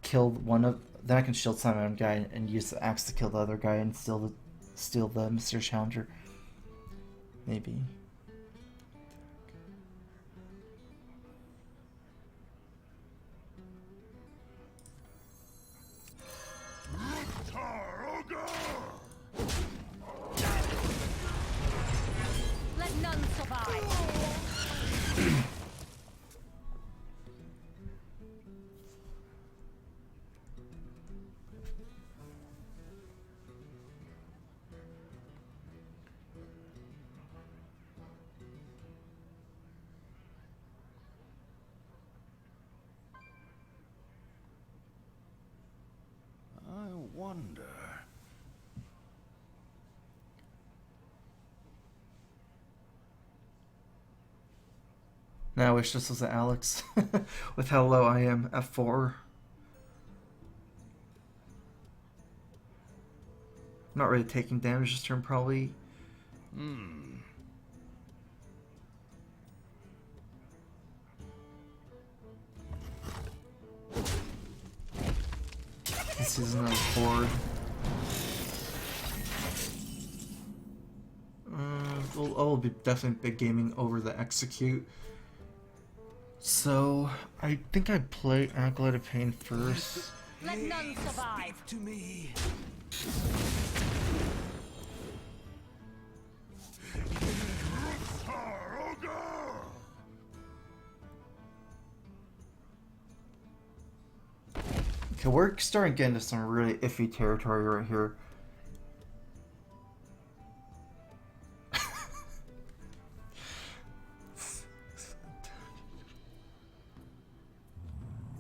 kill then I can shield summon my own guy and use the axe to kill the other guy and steal the Mysterious Challenger. Maybe. Let none survive. I wonder. Now I wish this was an Alex with how low I am at 4. Not really taking damage this turn, probably. This is another board. I'll be definitely big gaming over the execute. So I think I'd play Acolyte of Pain first. Let none survive. Speak to me. Okay, we're starting to get into some really iffy territory right here.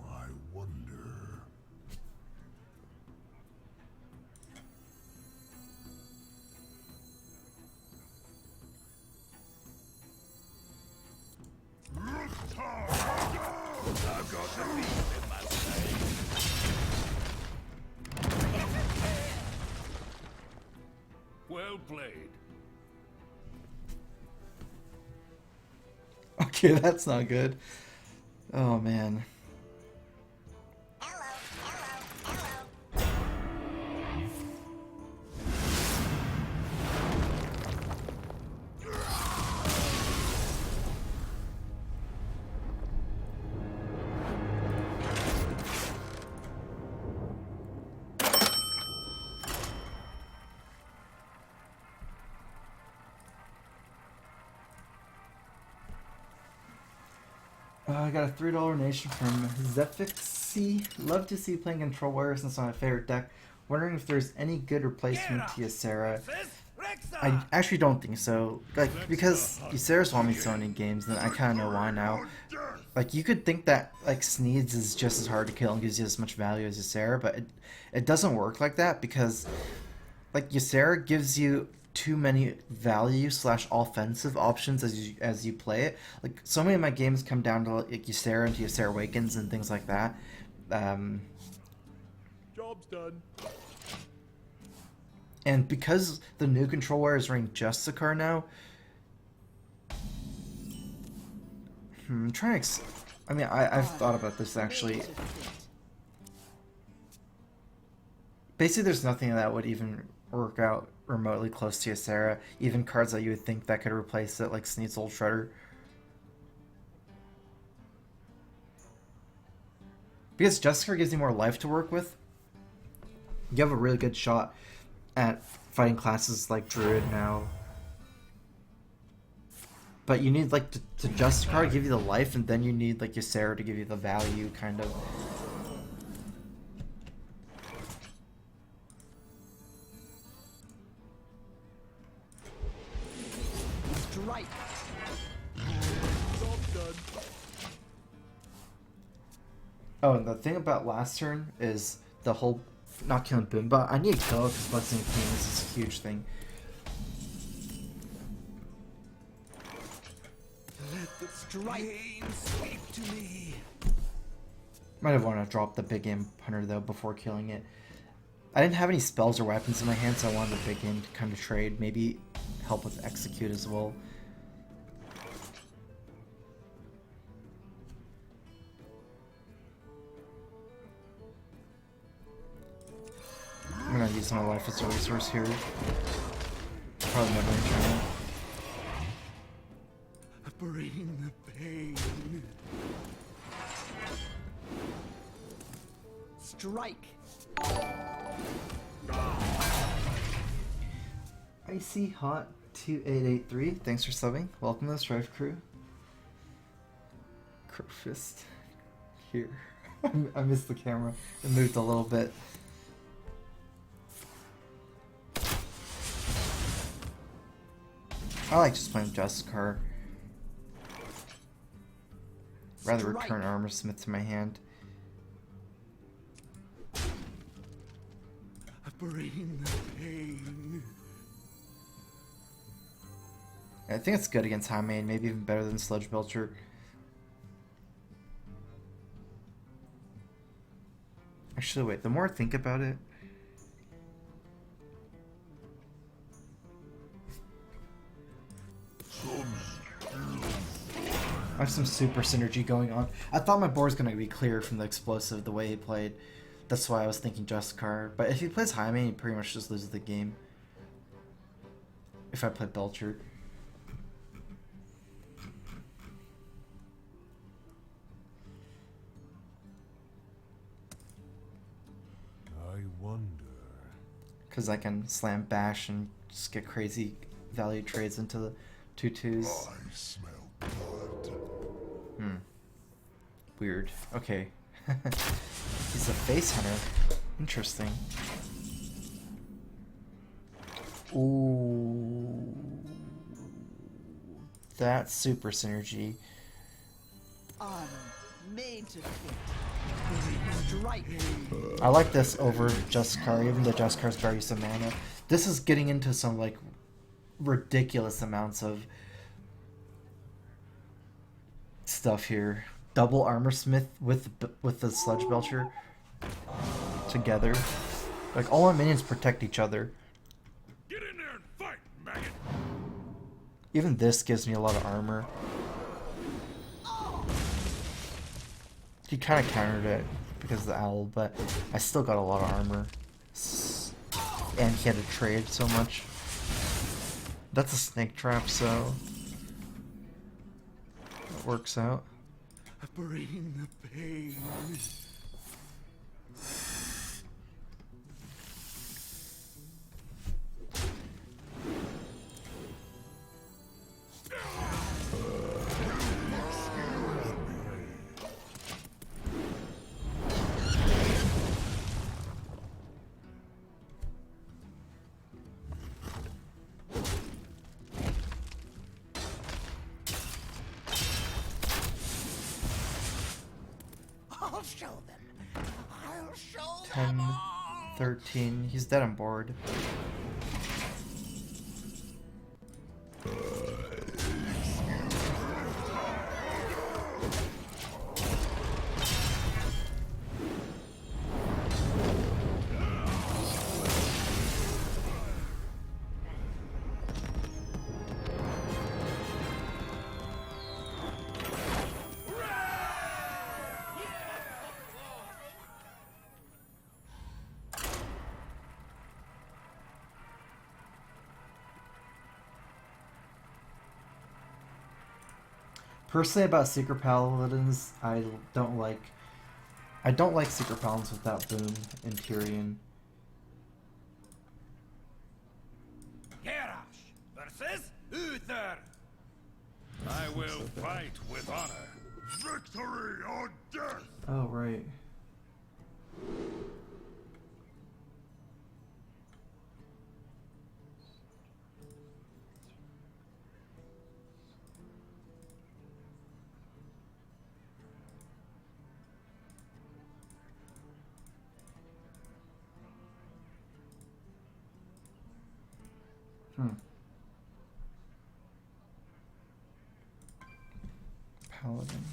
I wonder. I've got the beast in my sight. Well played. Okay, that's not good. Oh man. I got a $3 donation from Zephyxy. Love to see you playing Control Warrior since my favorite deck. Wondering if there's any good replacement to Ysera. I actually don't think so. Like, because Ysera's won me so many games, then I kind of know why now. Like, you could think that, like, Sneeds is just as hard to kill and gives you as much value as Ysera, but it doesn't work like that because, like, Ysera gives you too many value / offensive options as you play it. Like, so many of my games come down to like Ysera and Ysera Awakens and things like that. Job's done. And because the new Control Warrior is ranked Justicar now, I'm trying to. I mean, I've thought about this actually. Basically, there's nothing that would even work out remotely close to Ysera. Even cards that you would think that could replace it, like Sneed's Old Shredder. Because Justicar gives you more life to work with, you have a really good shot at fighting classes like Druid now. But you need like to Justicar to give you the life, and then you need like Ysera to give you the value, kind of. Right. Oh, and the thing about last turn is the whole not killing Boomba. I need to kill it because Blessing of Kings is a huge thing. Pain, speak to me. Might have wanted to drop the big game hunter though before killing it. I didn't have any spells or weapons in my hand, so I wanted a big game to kind of trade. Maybe help with execute as well. I'm gonna use my life as a resource here. Probably never return. Bring the pain. Strike. Icy Hot 2883, thanks for subbing. Welcome to the StrifeCro. Crowfist. Here. I missed the camera. It moved a little bit. I like just playing Justicar. Rather return Armor Smith to my hand. Bring the pain. I think it's good against High Main, maybe even better than Sludge Belcher. Actually, wait, the more I think about it... I have some super synergy going on. I thought my board was going to be clear from the explosive, the way he played. That's why I was thinking Justicar. But if he plays High Main, he pretty much just loses the game. If I play Belcher. I wonder. Because I can slam bash and just get crazy value trades into the 2/2s. I smell blood. Weird. Okay. He's a face hunter. Interesting. Ooh. That's super synergy. Armor made to fit. Strike. I like this over Justicar, even though Justicar's barely some mana. This is getting into some like ridiculous amounts of stuff here. Double Armor Smith with the Sludge Belcher together. Like all our minions protect each other. Get in there and fight, maggot! Even this gives me a lot of armor. He kind of countered it because of the owl, but I still got a lot of armor. And he had to trade so much. That's a snake trap, so it works out. Bring the pain. I'll show them. I'll show 10, 13. He's dead on board. Personally, about Secret Paladins, I don't like Secret Paladins without Boom and Tyrion. Garrosh versus Uther! I will fight with honor. Victory or death. Oh, right. Paladin.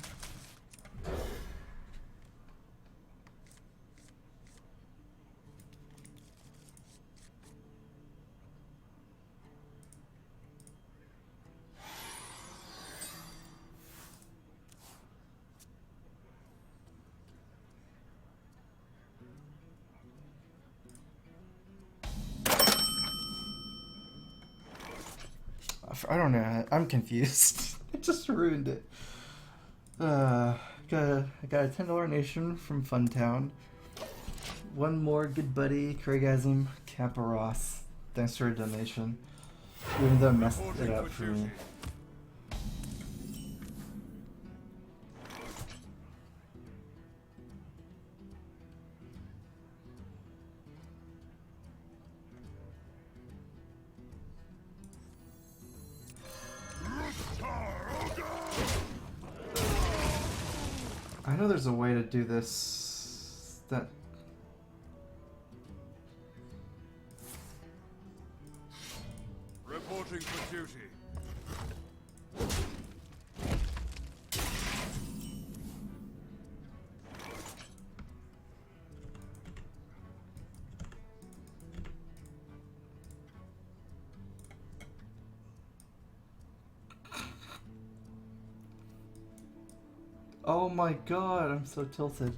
I don't know. I'm confused. I just ruined it. I got a $10 donation from Funtown. One more good buddy, Craigasm Kappa Ross. Thanks for a donation. Even though I messed it up for me. I know there's a way to do this that Reporting for duty. oh my god, I'm so tilted.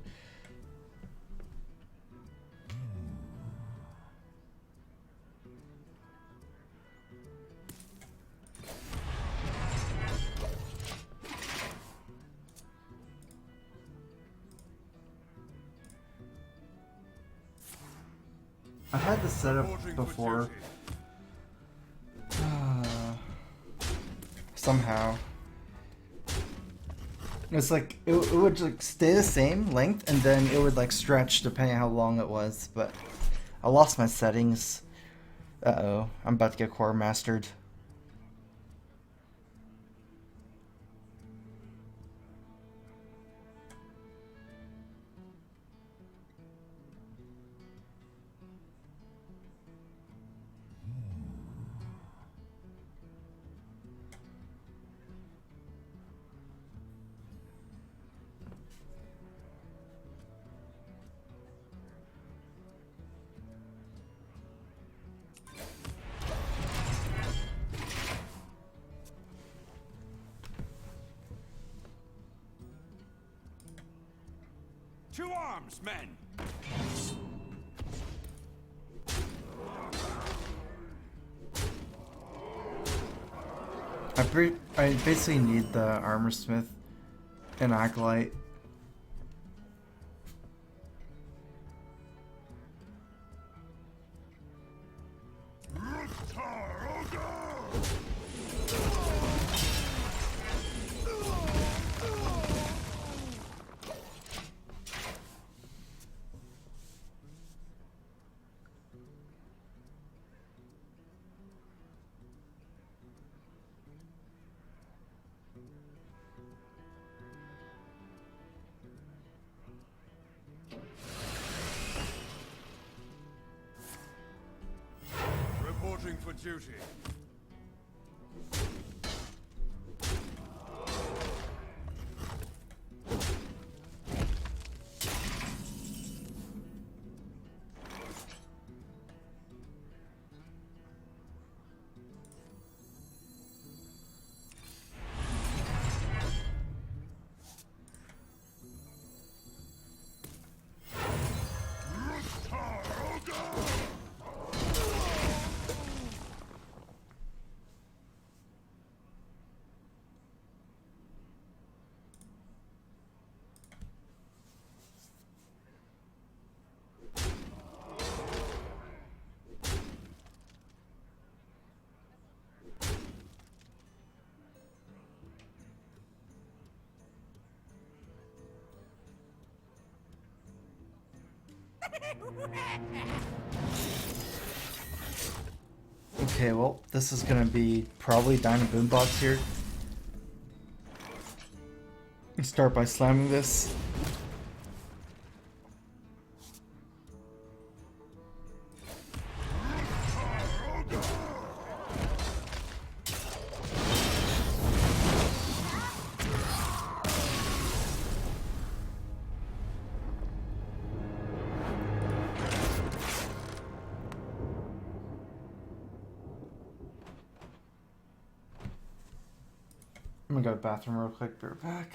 I had this set up before. Somehow. It's like, it would like stay the same length and then it would like stretch depending on how long it was, but I lost my settings. Uh-oh, I'm about to get core mastered. To arms, men! I basically need the armor smith and acolyte. Reporting for duty. Okay, well, this is gonna be probably Dyna Boombox here. Start by slamming this. I'm gonna go to the bathroom real quick, be right back.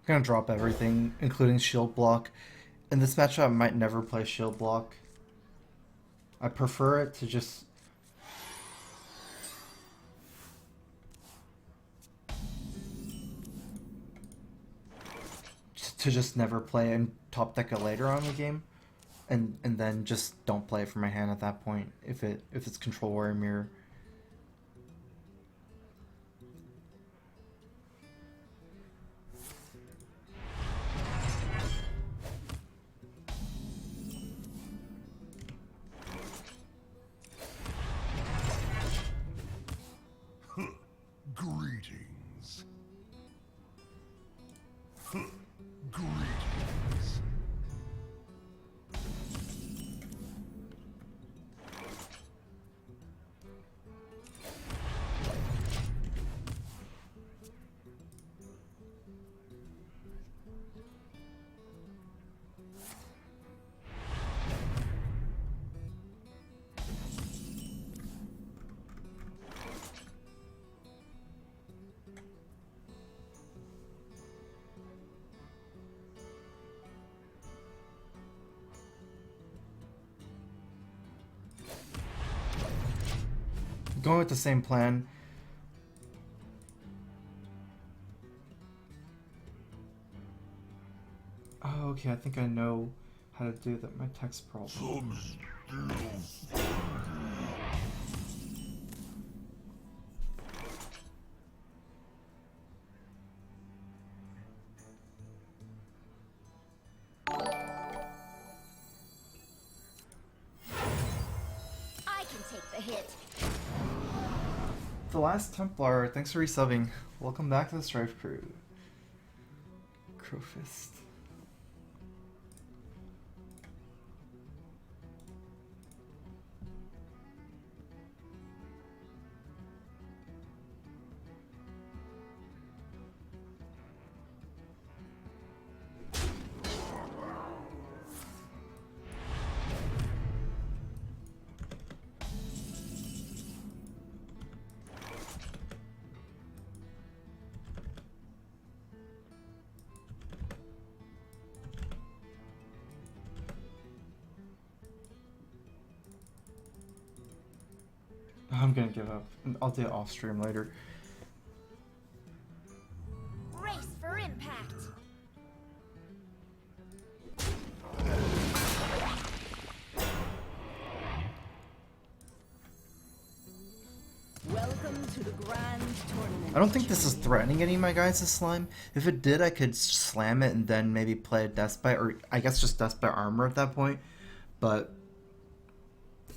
gonna drop everything, including shield block. In this matchup, I might never play shield block. I prefer it to just... to just never play and top deck it later on in the game. And then just don't play it for my hand at that point if it's Control Warrior Mirror. Greetings. Greetings. Going with the same plan. Oh, okay, I think I know how to do that. My text problem. I can take the hit. The Last Templar, thanks for resubbing. Welcome back to the StrifeCro. Crowfist. I'm gonna give up. I'll do it off stream later. Race for impact. Welcome to the grand tournament. I don't think this is threatening any of my guys' slime. If it did, I could slam it and then maybe play a Deathbite, or I guess just Deathbite armor at that point. But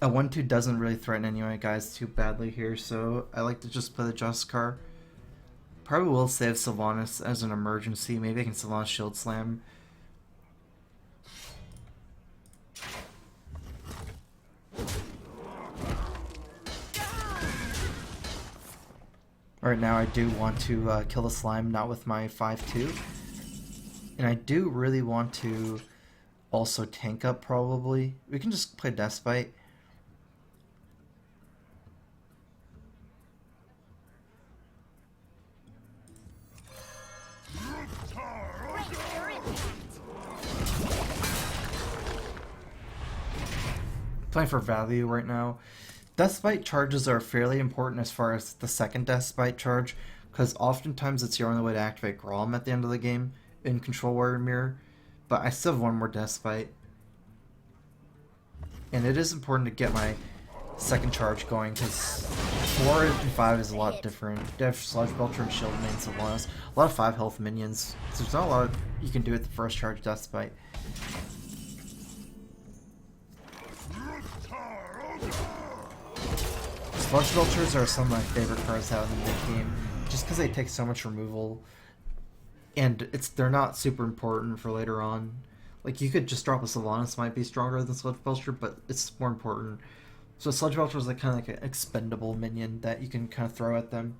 a 1-2 doesn't really threaten any of my guys too badly here, so I like to just play the Justicar. Probably will save Sylvanas as an emergency. Maybe I can Sylvanas Shield Slam. Right now I do want to kill the slime, not with my 5-2. And I do really want to also tank up probably. We can just play Deathbite. Race for impact. Playing for value right now. Deathbite charges are fairly important as far as the second Deathbite charge, because oftentimes it's your only way to activate Grom at the end of the game in Control Warrior Mirror, but I still have one more Deathbite. And it is important to get my second charge going, because 4 and 5 is a lot different. They have Sludge Belcher and Shield Main Sylvanas. A lot of 5 health minions, so there's not a lot you can do with the first charge Deathbite. Sludge Belchers are some of my favorite cards out in the mid-game, just because they take so much removal, and they're not super important for later on. Like, you could just drop a Sylvanas, might be stronger than Sludge Belcher, but it's more important. So Sludge Belcher is like kind of like an expendable minion that you can kind of throw at them.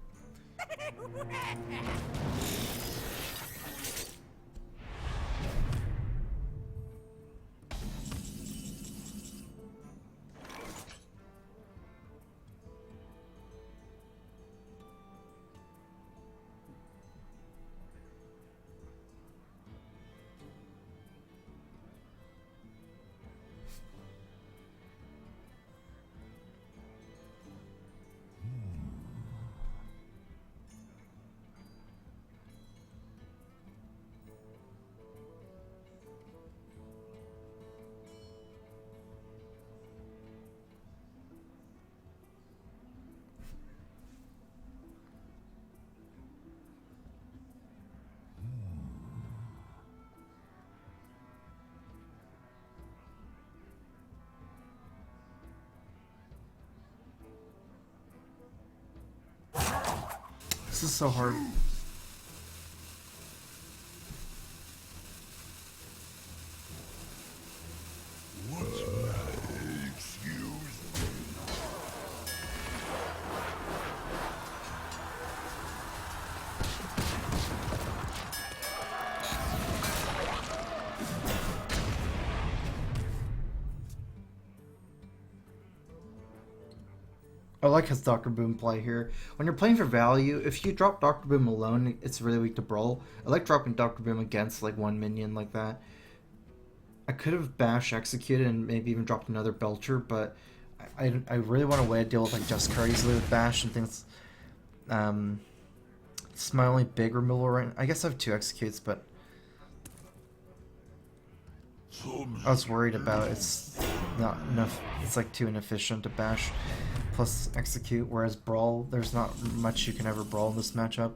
This is so hard. I like his Dr. Boom play here. When you're playing for value, if you drop Dr. Boom alone, it's really weak to Brawl. I like dropping Dr. Boom against like one minion like that. I could have Bash executed and maybe even dropped another Belcher, but I really want a way to deal with like Justicar easily with Bash and things. It's my only big removal right now. I guess I have 2 executes, but I was worried about it's not enough. It's like too inefficient to Bash plus execute, whereas Brawl, there's not much you can ever Brawl in this matchup.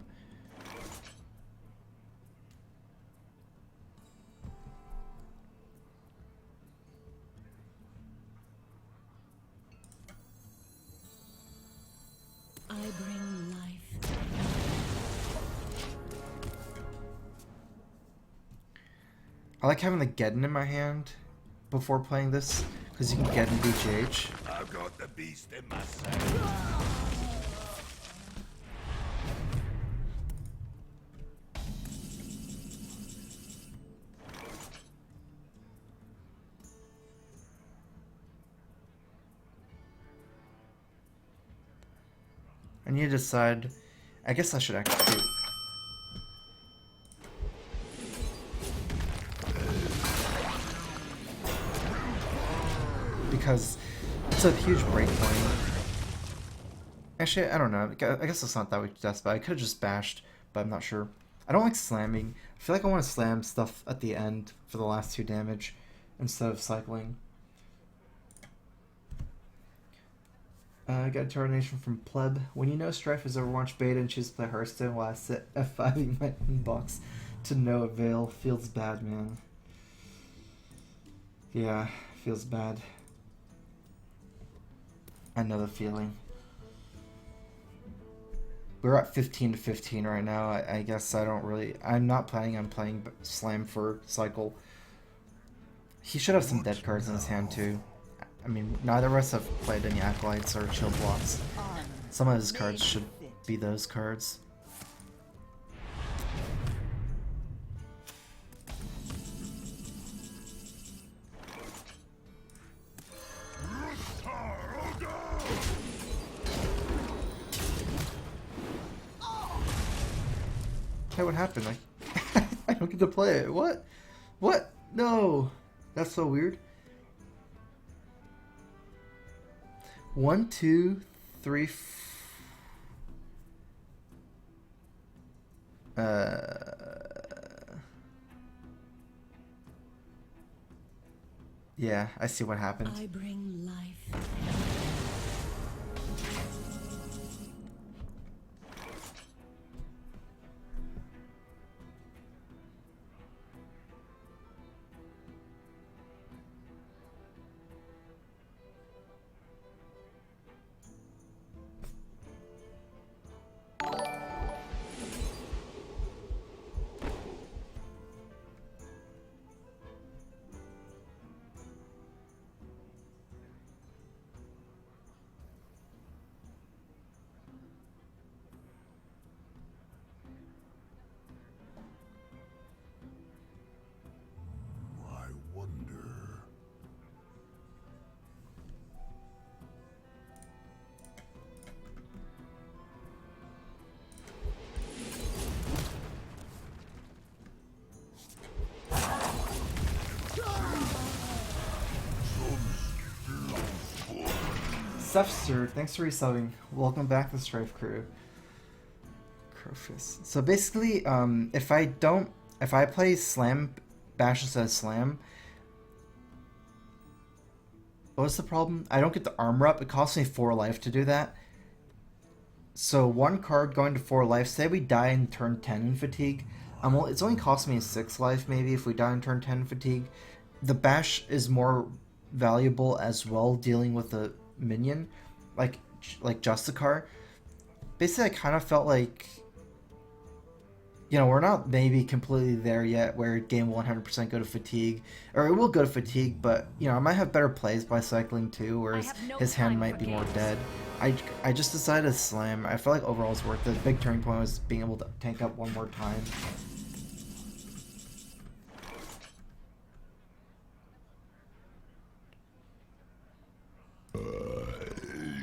I bring life. I like having the Geddon in my hand before playing this, because you can Geddon BGH. I've got the beast in my saddle. I need to decide. I guess I should execute. Because it's a huge breakpoint. Actually, I don't know. I guess it's not that weak to death, but I could have just bashed, but I'm not sure. I don't like slamming. I feel like I want to slam stuff at the end for the last 2 damage instead of cycling. I got a termination from Pleb. When you know Strife is Overwatch beta and choose to play Hearthstone while I sit F5ing my inbox to no avail, feels bad, man. Yeah, feels bad. I know the feeling. We're at 15 to 15 right now. I guess I don't really... I'm not planning on playing Slam for Cycle. He should have some dead cards in his hand too. I mean, neither of us have played any Acolytes or Shield Blocks. Some of his cards should be those cards. Hey, what happened? I don't get to play it. What? What? No! That's so weird. 1, 2, 3. Yeah, I see what happened. I bring life. I wonder. Sefster, thanks for resubbing. Welcome back to StrifeCro. Crowfist. So basically, if I play Slam, Bash instead of Slam, what's the problem? I don't get the armor up. It costs me 4 life to do that. So 1 card going to 4 life. Say we die in turn 10 in Fatigue. It's only costing me 6 life maybe if we die in turn 10 in Fatigue. The Bash is more valuable as well dealing with the minion, like Justicar. Basically, I kind of felt like you know, we're not maybe completely there yet where game will 100% go to fatigue, or it will go to fatigue, but you know, I might have better plays by cycling too, whereas have no his hand time might for be more games. dead. I just decided to slam. I feel like overall it's worth it. The big turning point was being able to tank up one more time.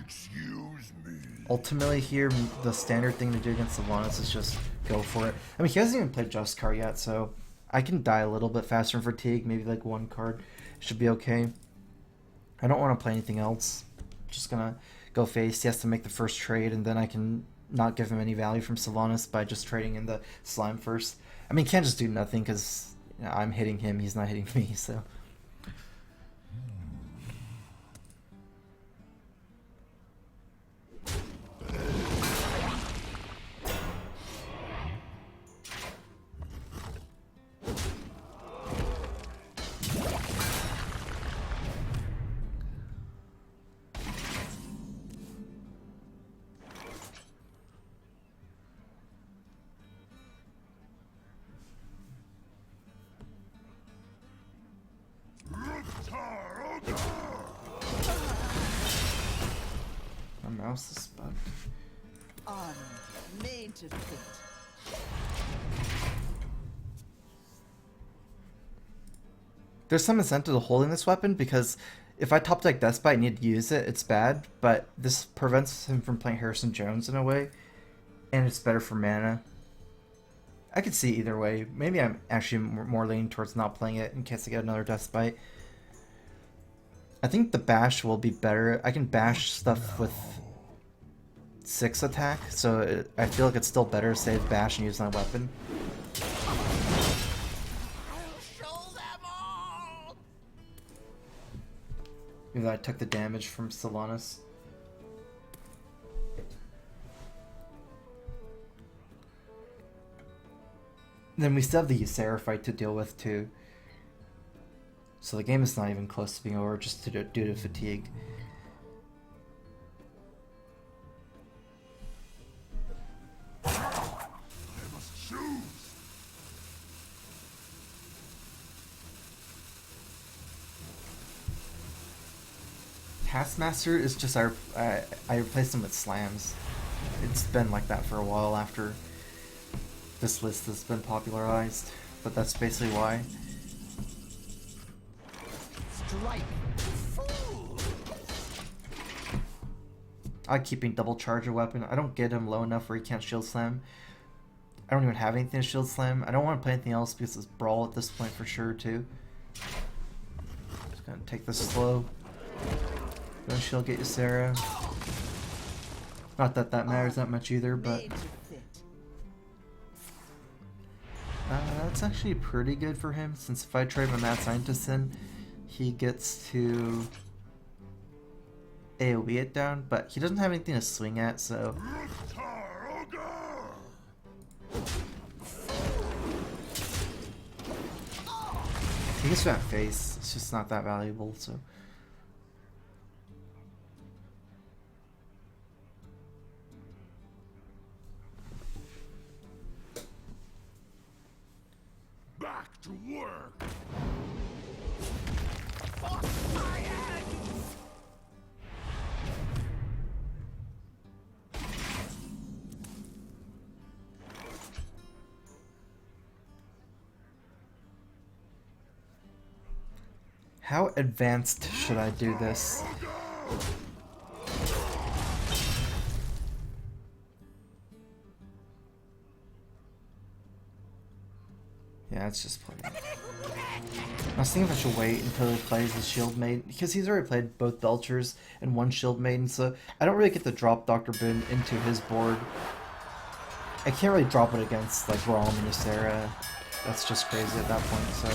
Excuse me. Ultimately here, the standard thing to do against Sylvanas is just go for it. I mean, he hasn't even played Just Card yet, so I can die a little bit faster in fatigue, maybe like one card. Should be okay. I don't want to play anything else. Just gonna go face. He has to make the first trade, and then I can not give him any value from Sylvanas by just trading in the slime first. I mean, can't just do nothing because you know, I'm hitting him, he's not hitting me, so... My mouse is bugged. Armor made to fit. There's some incentive to holding this weapon because if I top deck Deathbite and need to use it, it's bad, but this prevents him from playing Harrison Jones in a way, and it's better for mana. I could see either way. Maybe I'm actually more leaning towards not playing it in case I get another Deathbite. I think the bash will be better. I can bash stuff with 6 attack, so I feel like it's still better to save bash and use my weapon. Even though I took the damage from Sylvanas. Then we still have the Ysera fight to deal with too. So the game is not even close to being over just due to fatigue. I must choose. Taskmaster is just I replaced him with slams. It's been like that for a while after this list has been popularized, but that's basically why. Strike. I like keeping double charge a weapon. I don't get him low enough where he can't shield slam. I don't even have anything to shield slam. I don't want to play anything else because it's brawl at this point for sure too. Just gonna take this slow. Then she'll get Ysera. Not that that matters that much either, but Made to fit. that's actually pretty good for him, since if I trade my Mad Scientist in, he gets to AoE it down, but he doesn't have anything to swing at, so... He gets that face, it's just not that valuable, so... Back to work. How advanced should I do this? Yeah, it's just playing. I was thinking if I should wait until he plays the Shield Maiden, because he's already played both Belchers and one Shield Maiden, so I don't really get to drop Dr. Boone into his board. I can't really drop it against like Rom and Ysera. That's just crazy at that point, so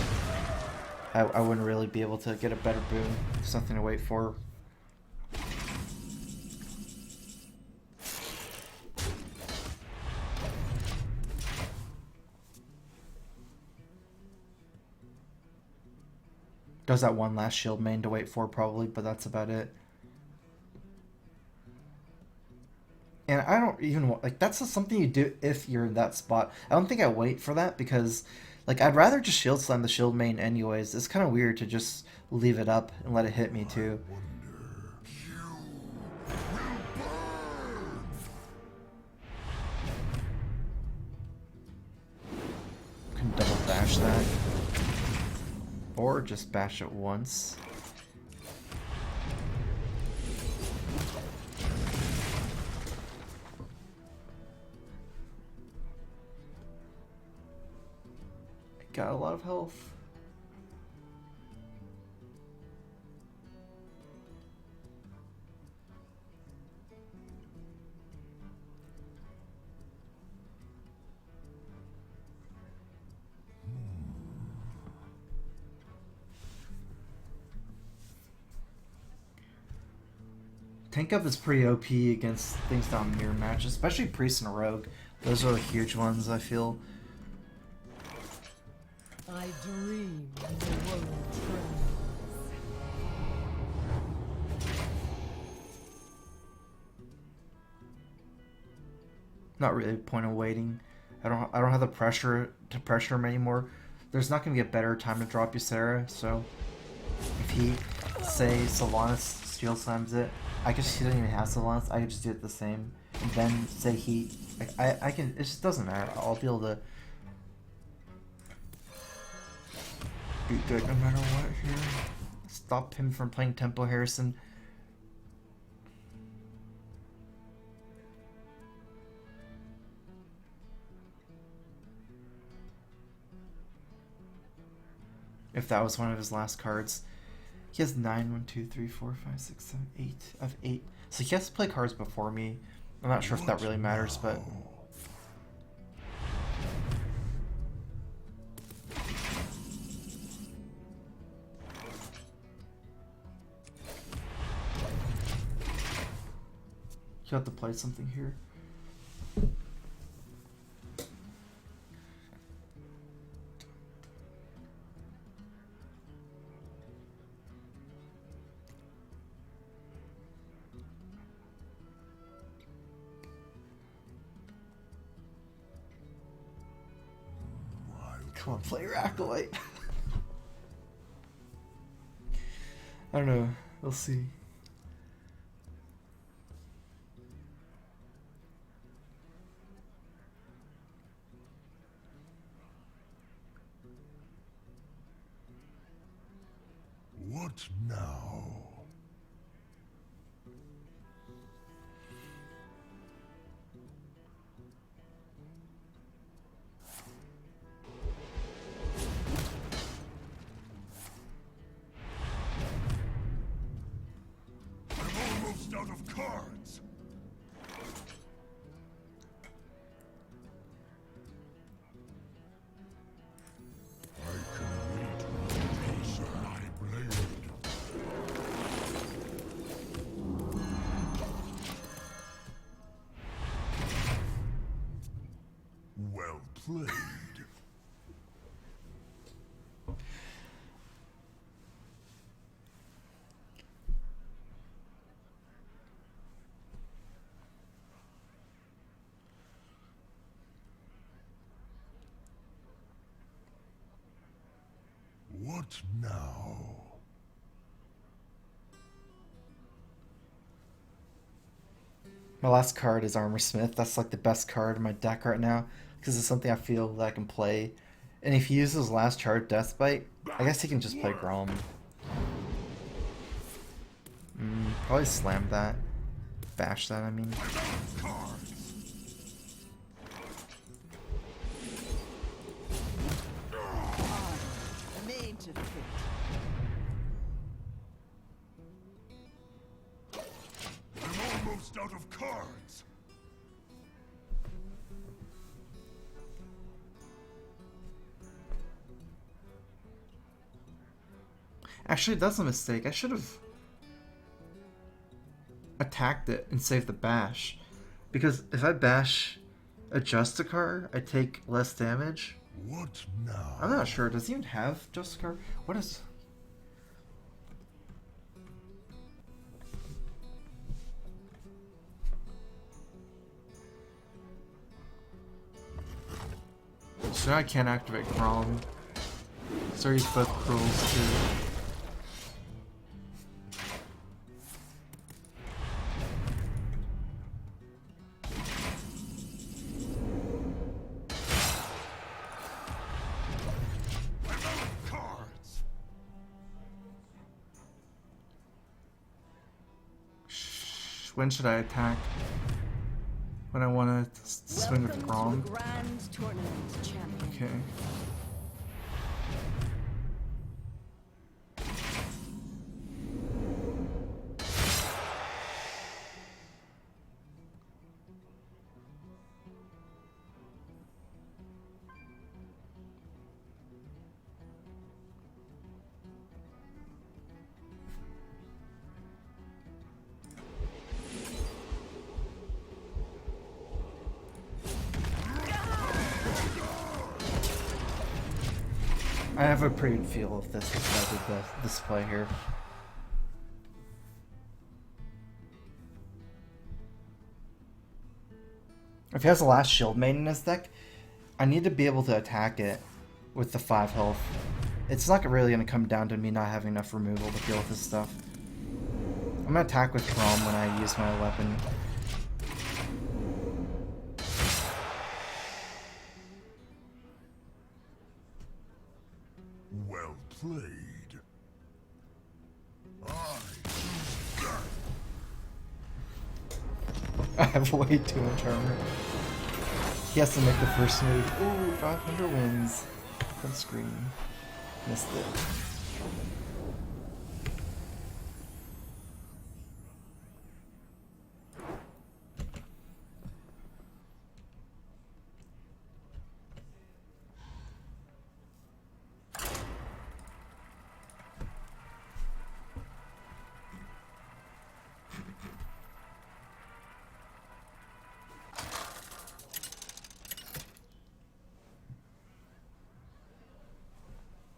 I wouldn't really be able to get a better boon. There's nothing to wait for. There's that one last shield main to wait for probably, but that's about it. And I don't even like that's just something you do if you're in that spot. I don't think I wait for that because like I'd rather just shield slam the shield main anyways. It's kind of weird to just leave it up and let it hit me too. Can double bash that. Or just bash it once. Got a lot of health. Tank up is pretty OP against things down mirror matches, especially Priest and Rogue. Those are huge ones, I feel. I dream of the world trembles. Not really a point of waiting. I don't have the pressure to pressure him anymore. There's not gonna be a better time to drop Ysera, so if he say Sylvanas Steel Slams it, I guess he doesn't even have Sylvanas, I could just do it the same. And then say he like I can it just doesn't matter. I'll be able to be good no matter what here. Stop him from playing Tempo Harrison. If that was one of his last cards. He has 9, 1, 2, 3, 4, 5, 6, 7, 8. I have 8. So he has to play cards before me. I'm not sure if that really matters, but you have to play something here. Come on, play your Acolyte. I don't know. We'll see. What now? I'm almost out of cards. I can wait with the piece of my blade. Well played. What now? My last card is Armor Smith. That's like the best card in my deck right now because it's something I feel that I can play. And if he uses his last charge, Deathbite, I guess he can just play Grom. Probably slam that. Bash that, I mean. Made to fit. I'm almost out of cards. Actually, that's a mistake. I should have attacked it and saved the bash. Because if I bash a Justicar, I take less damage. What now? I'm not sure. Does he even have Justicar? What is... So now I can't activate Grom. So I use both Cruels too. Cards. When should I attack? When I want to swing with Grom? Grand Tournament Champion. Okay. I have a pretty good feel of this if I did this play here. If he has a last shield main in his deck, I need to be able to attack it with the 5 health. It's not really going to come down to me not having enough removal to deal with this stuff. I'm going to attack with Grom when I use my weapon. Well played. I have way too much armor. He has to make the first move. Ooh, 500 wins. Front screen. Missed it.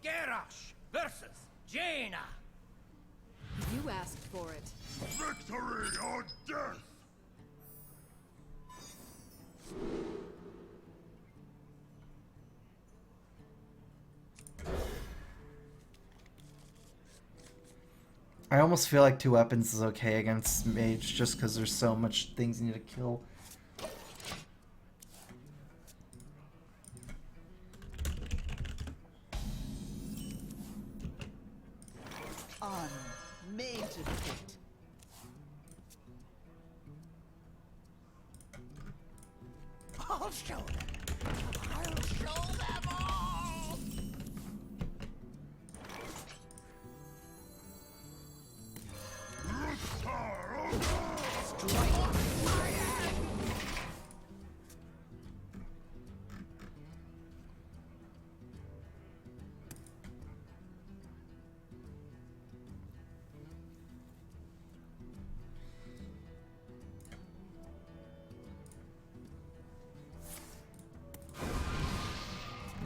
Garrosh versus Jaina. You asked for it. Victory or death! I almost feel like 2 weapons is okay against Mage just because there's so much things you need to kill. Made to fit. I'll show them. I'll show them all.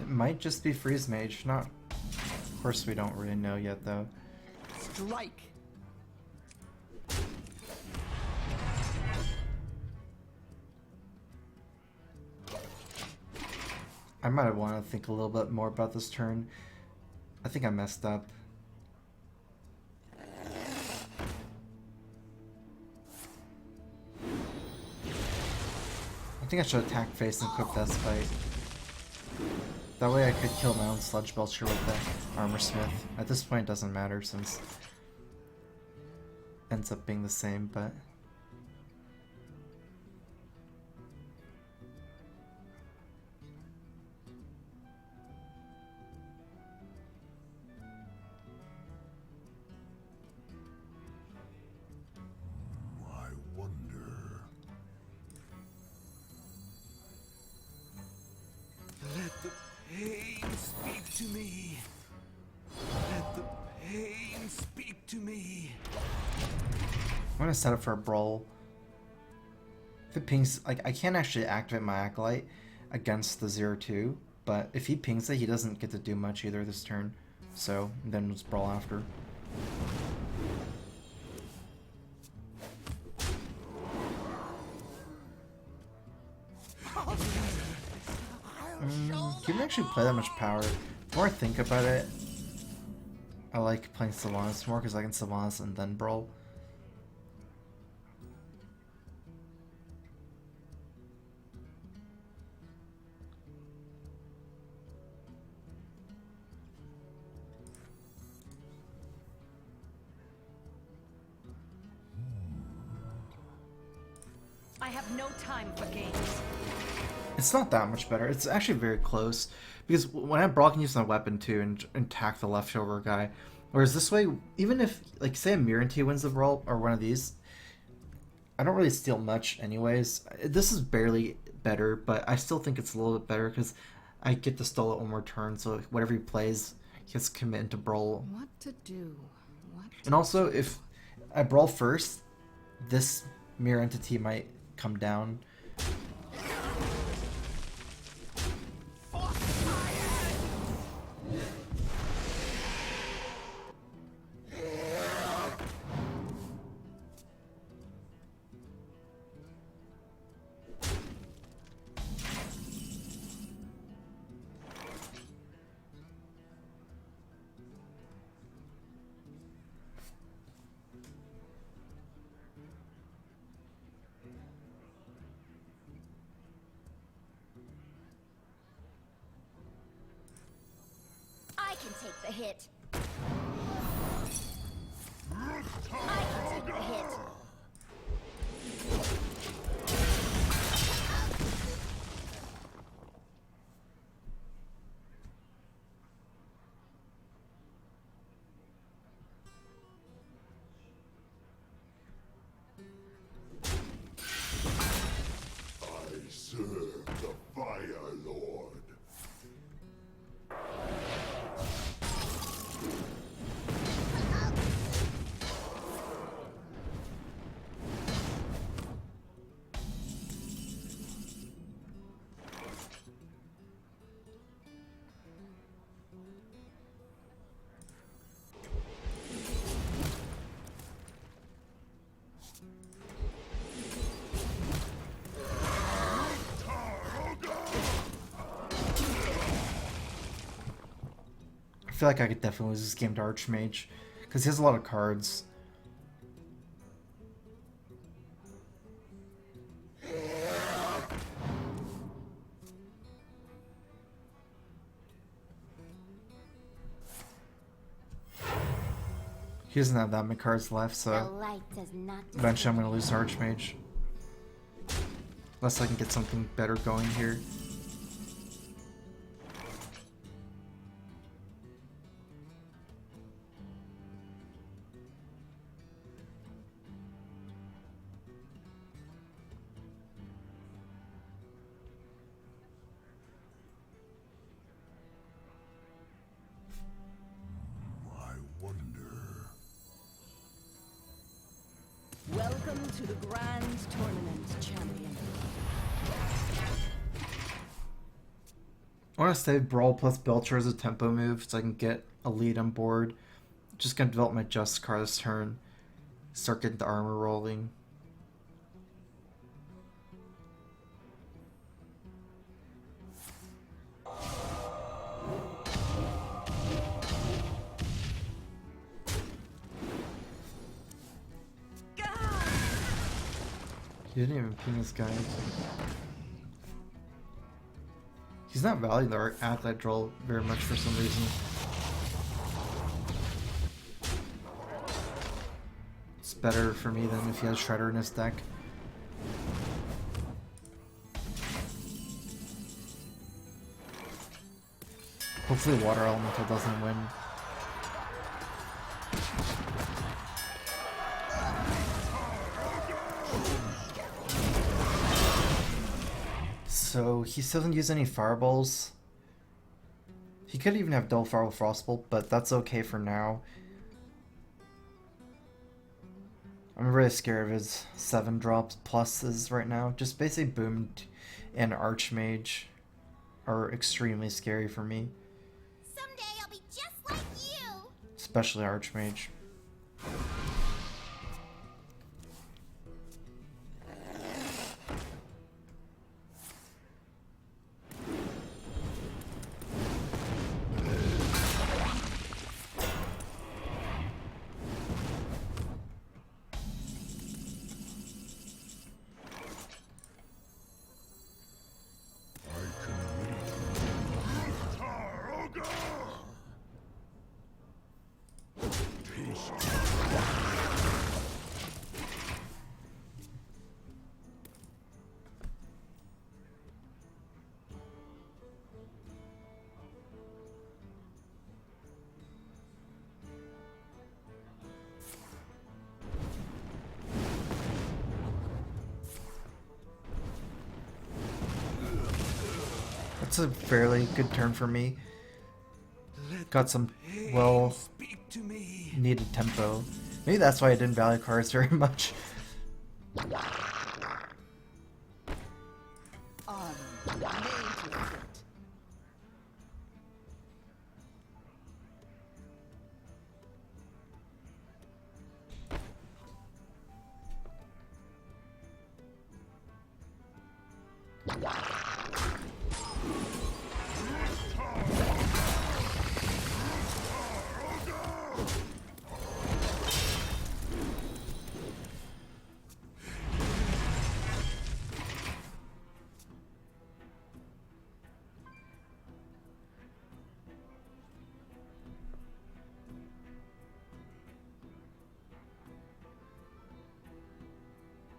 It might just be Freeze Mage, not... Of course we don't really know yet though. Strike. I might want to think a little bit more about this turn. I think I messed up. I think I should attack face and equip Death Spite. That way I could kill my own Sludge Belcher with the Armor Smith. At this point it doesn't matter since it ends up being the same, but... I wonder. Let the pain speak to me. Let the pain speak to me. I'm gonna set up for a Brawl. If it pings, like, I can't actually activate my Acolyte against the 0-2, but if he pings it, he doesn't get to do much either this turn. So, then let's Brawl after. I'll show He didn't actually play that much power. The more I think about it, I like playing Sylvanas more because I can Sylvanas and then Brawl. I have no time for games. It's not that much better. It's actually very close. Because when I Brawl, I can use my weapon too and attack the leftover guy. Whereas this way, even if, like, say a Mirante wins the Brawl, or one of these, I don't really steal much anyways. This is barely better, but I still think it's a little bit better because I get to stall it one more turn, so whatever he plays, he has to commit into Brawl. What to do? And also, if I Brawl first, this mirror entity might come down. I can take the hit. I can take the hit. I serve the Fire Lord. I feel like I could definitely lose this game to Archmage, because he has a lot of cards. He doesn't have that many cards left, The so light does not eventually I'm going to lose to Archmage. Unless I can get something better going here. I wonder. Welcome to the Grand Tournament, champion. I want to stay Brawl plus Belcher as a tempo move so I can get a lead on board. Just going to develop my Just card this turn. Start getting the armor rolling. He didn't even ping this guy. He's not valuing the athlete draw very much for some reason. It's better for me than if he has Shredder in his deck. Hopefully Water Elemental doesn't win. So he still doesn't use any fireballs. He could even have double fireball frostbolt, but that's okay for now. I'm really scared of his 7 drops pluses right now. Just basically Boom and Archmage are extremely scary for me. Someday I'll be just like you. Especially Archmage. It's a fairly good turn for me. Let Got some pain well speak to me. needed tempo. Maybe that's why I didn't value cards very much. Honor made to fit.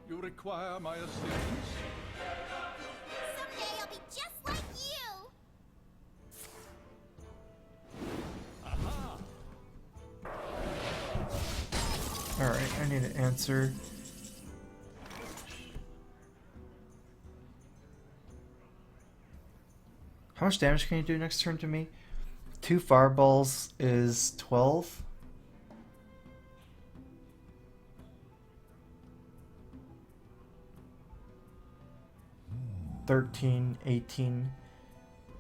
You require my assistance? Someday I'll be just like you. Alright, I need an answer. How much damage can you do next turn to me? 2 fireballs is 12. 13, 18.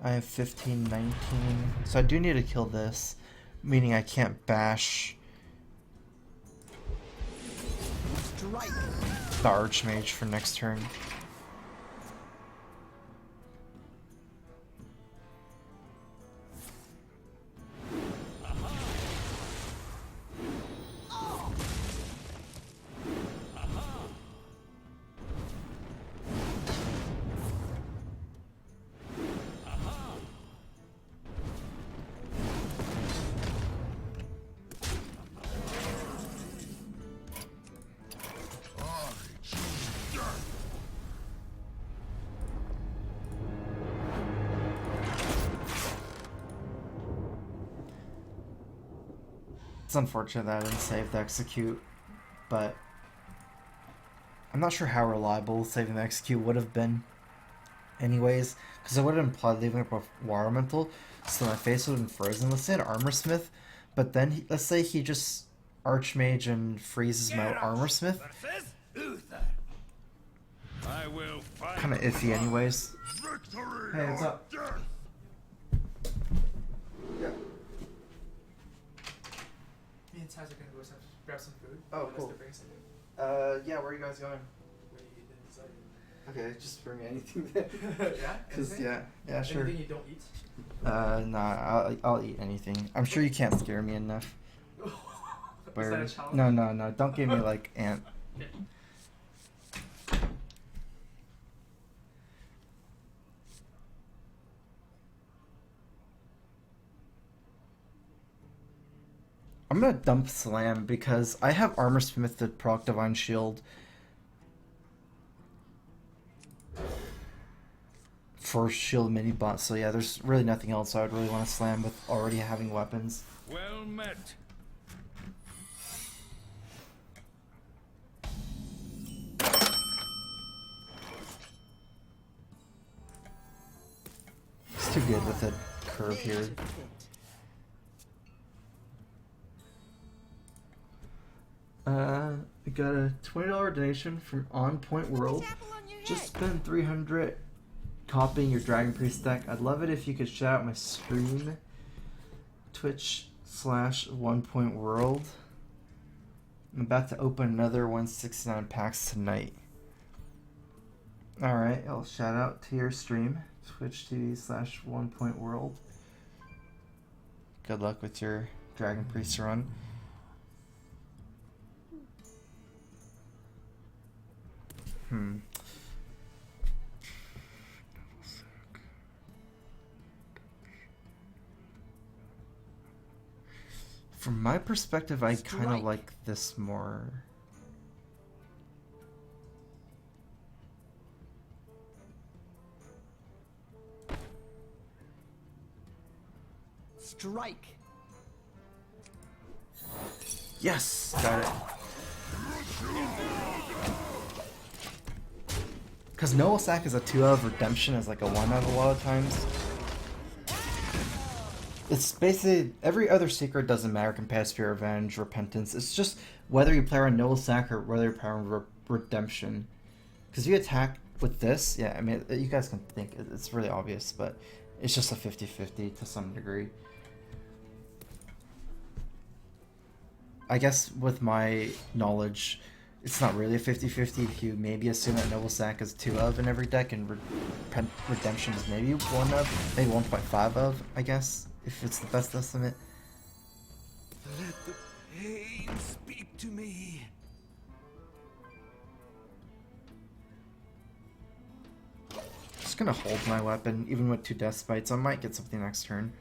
I have 15, 19. So I do need to kill this, meaning I can't bash Strike. the Archmage for next turn. It's unfortunate that I didn't save the execute, but I'm not sure how reliable saving the execute would have been anyways, because it would have implied leaving up a Water Elemental, so my face would have been frozen. Let's say an Armorsmith, but then let's say he just Archmage and freezes my Armorsmith. Versus Uther. I will fight. Kind of iffy anyways. Victory! Hey, what's or up? death! Yeah. Me and Taz are gonna go grab some food. Oh, Want us cool. to bring something? Yeah, where are you guys going? We didn't decide. Okay, just bring anything then. Yeah? Cause Anything? yeah, sure. Anything you don't eat? Nah, I'll eat anything. I'm sure you can't scare me enough. Is that a challenge? No, don't give me like ant. Okay. I'm gonna dump Slam because I have Armorsmith to proc Divine Shield for shield mini bot. So yeah, there's really nothing else I would really want to slam with already having weapons. Well met. It's too good with a curve here. Made to fit. I got a $20 donation from On Point World. Just spend 300 copying your Dragon Priest deck. I'd love it if you could shout out my stream. Twitch/OnePointWorld. I'm about to open another 169 packs tonight. Alright, I'll shout out to your stream. Twitch TV/OnePointWorld. Good luck with your Dragon Priest run. From my perspective, I kind of Strike. like this more. Strike. Yes! Got it. Because Noah Sack is a 2 out of Redemption is like a 1 out of a lot of times. It's basically every other secret doesn't matter compared to Revenge, Repentance. It's just whether you play on Noble Sack or whether you play on Redemption. Because you attack with this, yeah, I mean, you guys can think it's really obvious, but it's just a 50-50 to some degree. I guess with my knowledge, it's not really a 50-50 if you maybe assume that Noble Sack is 2 of in every deck and Redemption is maybe 1 of, maybe 1.5 of, I guess, if it's the best estimate. Let the pain speak to me. Just gonna hold my weapon, even with 2 Death Spites. I might get something next turn.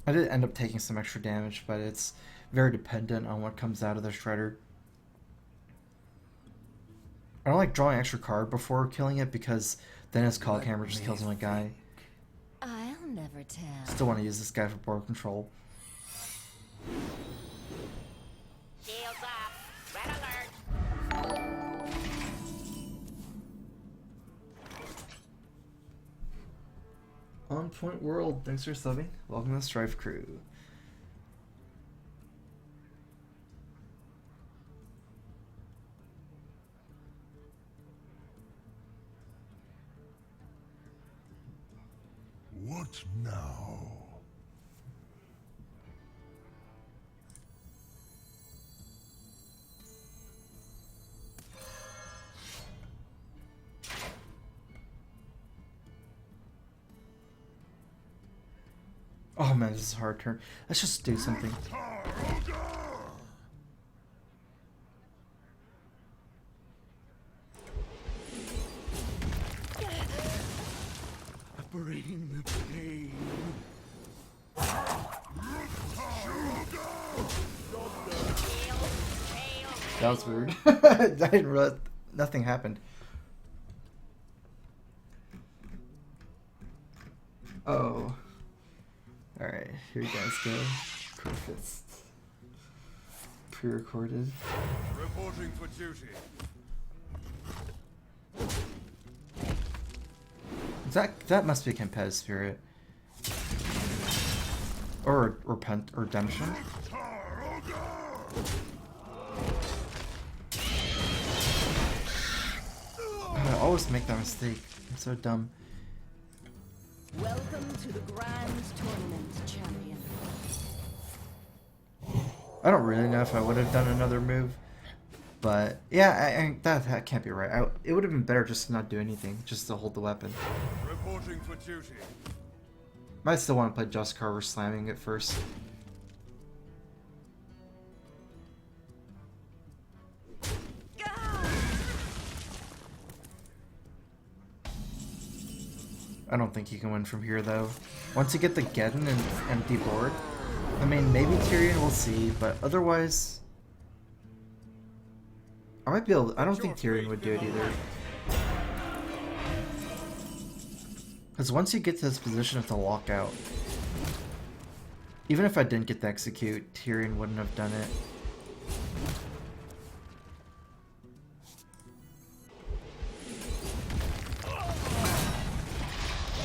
I did end up taking some extra damage, but it's very dependent on what comes out of the Shredder. I don't like drawing extra card before killing it because then his Cog Hammer just kills my guy. I'll never tell. Still want to use this guy for board control. Shields up. Red alert. On Point World, thanks for subbing. Welcome to StrifeCro. What now? Oh man, this is a hard turn. Let's just do something. Bring the pain. That was weird. I didn't realize nothing happened. Oh. Alright, here you guys go. Crowfist. Pre-recorded. Reporting for duty. That must be Competitive Spirit. Or Redemption. I always make that mistake. I'm so dumb. Welcome to the Grand Tournament, champion. I don't really know if I would have done another move. But, yeah, that can't be right. It would have been better just to not do anything, just to hold the weapon. Reporting for duty. Might still want to play Just Carver slamming it first. I don't think you can win from here, though. Once you get the Geddon and empty board, I mean, maybe Tyrion, we'll see, but otherwise... I might be able to, I don't think Tyrion would do it either. Because once you get to this position of the lockout, even if I didn't get to execute, Tyrion wouldn't have done it.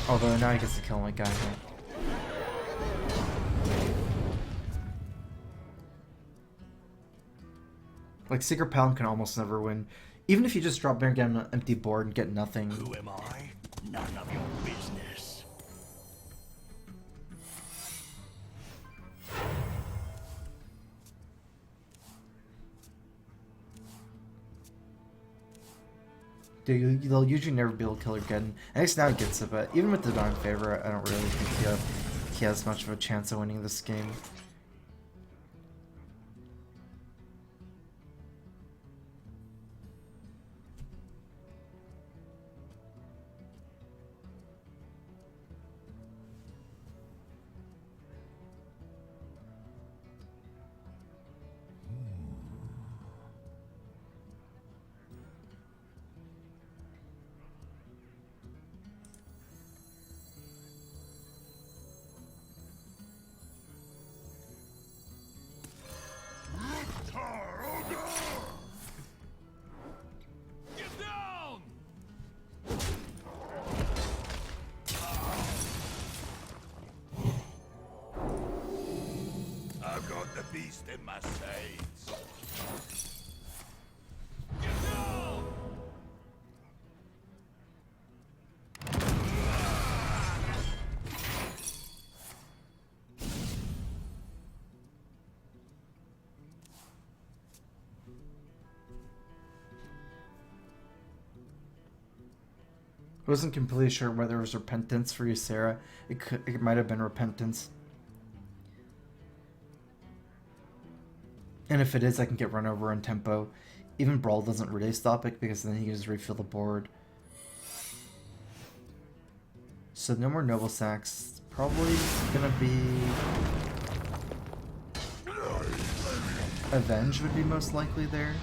Although now he gets to kill my guy. Like, Secret Paladin can almost never win. Even if you just drop there and get an empty board and get nothing. Who am I? None of your business. Dude, they'll usually never be able to kill Geddon. At least now he gets it, but even with the Divine Favor, I don't really think he has much of a chance of winning this game. Get down! I've got the beast in my sights. Get down! I wasn't completely sure whether it was repentance for Ysera. It might have been repentance. And if it is, I can get run over in tempo. Even Brawl doesn't really stop it because then he can just refill the board. So no more Noble Sacks. Probably gonna be... Avenge would be most likely there.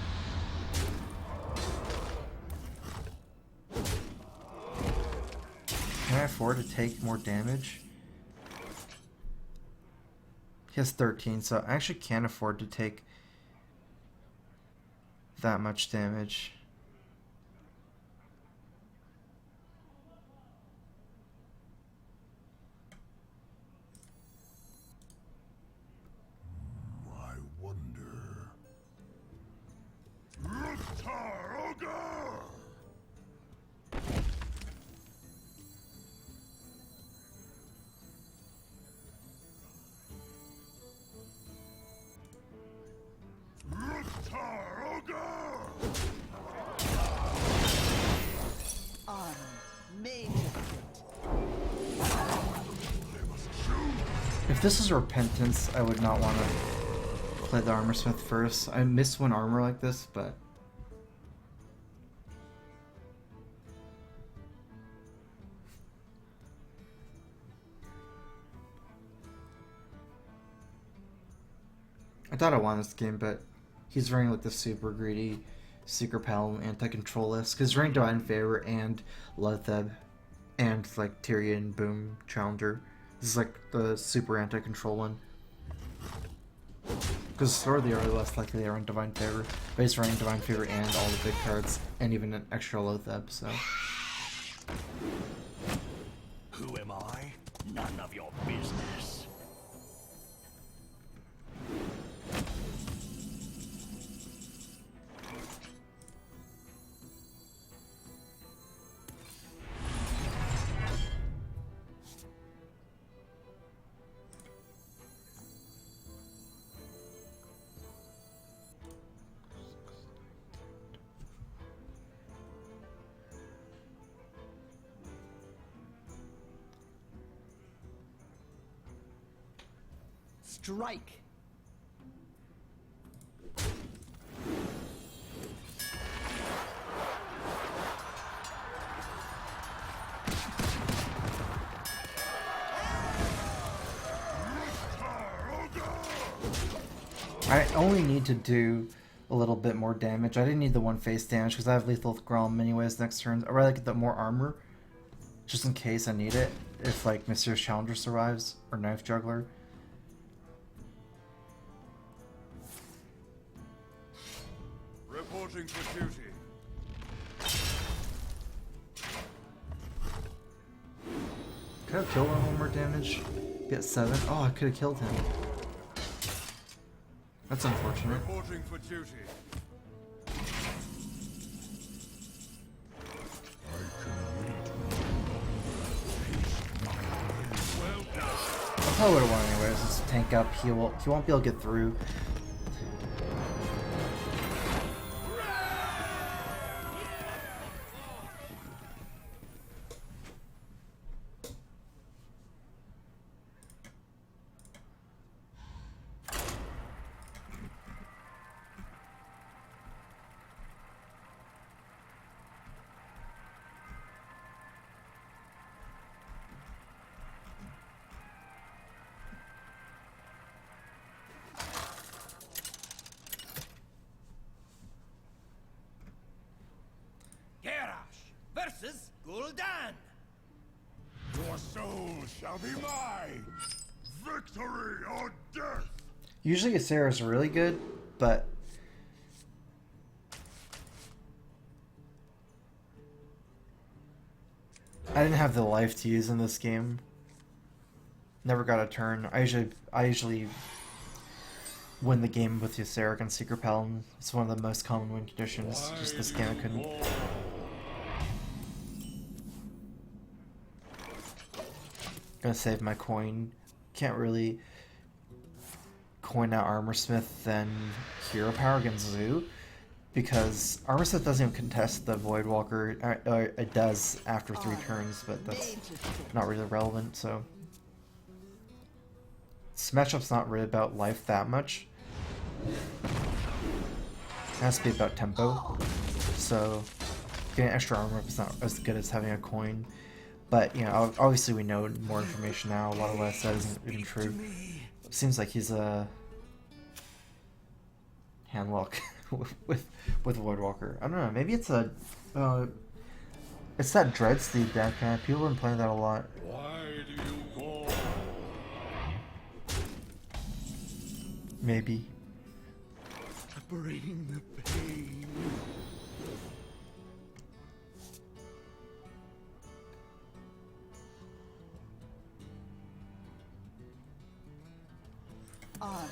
Can I afford to take more damage? He has 13, so I actually can't afford to take that much damage. I wonder. Ruktar Ogre! Ruktar Ogre! Armor made to fit. If this is repentance, I would not want to play the armor smith first. I miss one armor like this, but I thought I won this game, but he's running like the super greedy Secret Palm anti-control list because running Divine Favor and Letheb and like Tyrion Boom Challenger. This is like the super anti-control one. Because Sword the are less likely to run Divine Favor, but he's running Divine Favor and all the big cards and even an extra Lotheb, so. Who am I? None of your business. Strike. I only need to do a little bit more damage. I didn't need the one face damage because I have Lethal Grom anyways next turn. I'd rather get the more armor, just in case I need it, if like Mysterious Challenger survives, or Knife Juggler. Reporting for duty. Could I have killed him one more damage? Get 7? Oh, I could have killed him. That's unfortunate. Reporting for duty. Well done. I probably would have won anyways. Just tank up. He won't be able to get through. Gul'dan! Your soul shall be mine! Victory or death! Usually Ysera's really good, but I didn't have the life to use in this game. Never got a turn. I usually win the game with Ysera and Secret Paladin. It's one of the most common win conditions. Just this game I couldn't. Gonna save my coin. Can't really coin out Armorsmith than Hero Power against Zoo, because Armorsmith doesn't even contest the Voidwalker. It does after 3 turns, but that's not really relevant, so this matchup's not really about life that much. It has to be about tempo, so getting extra armor is not as good as having a coin. But, you know, obviously we know more information now. A lot of what I said isn't even true. It seems like he's a handlock with Voidwalker. I don't know, maybe it's a it's that Dreadsteed deck. People have been playing that a lot. Why do you call? Maybe. Bring the pain. Honor,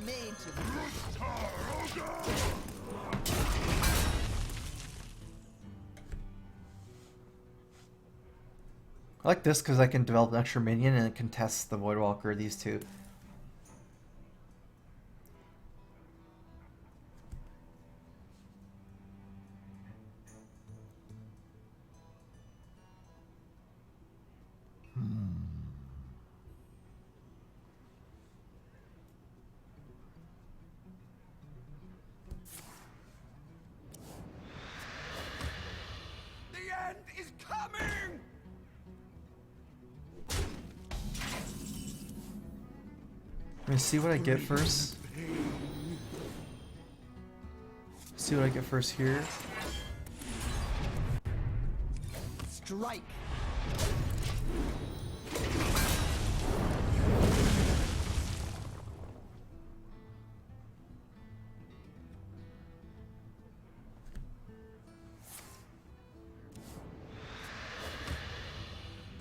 maintenance. I like this because I can develop an extra minion and it contests the Voidwalker, these two. The end is coming! Let me see what I get first. See what I get first here. Strike.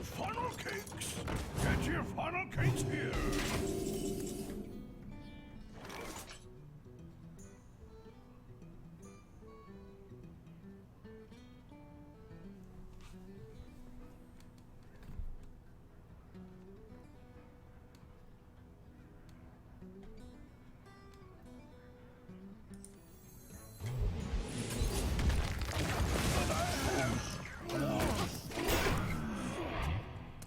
Funnel cakes! Get your funnel cakes here!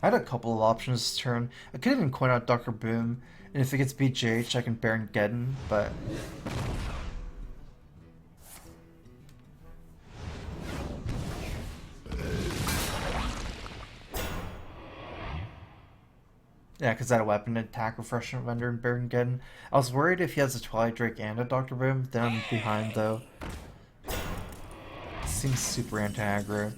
I had a couple of options this turn. I could even coin out Dr. Boom, and if it gets BJH, I can Baron Geddon, but yeah, because I had a weapon attack refreshment vendor in Baron Geddon. I was worried if he has a Twilight Drake and a Dr. Boom, then I'm behind though. Seems super anti-aggro.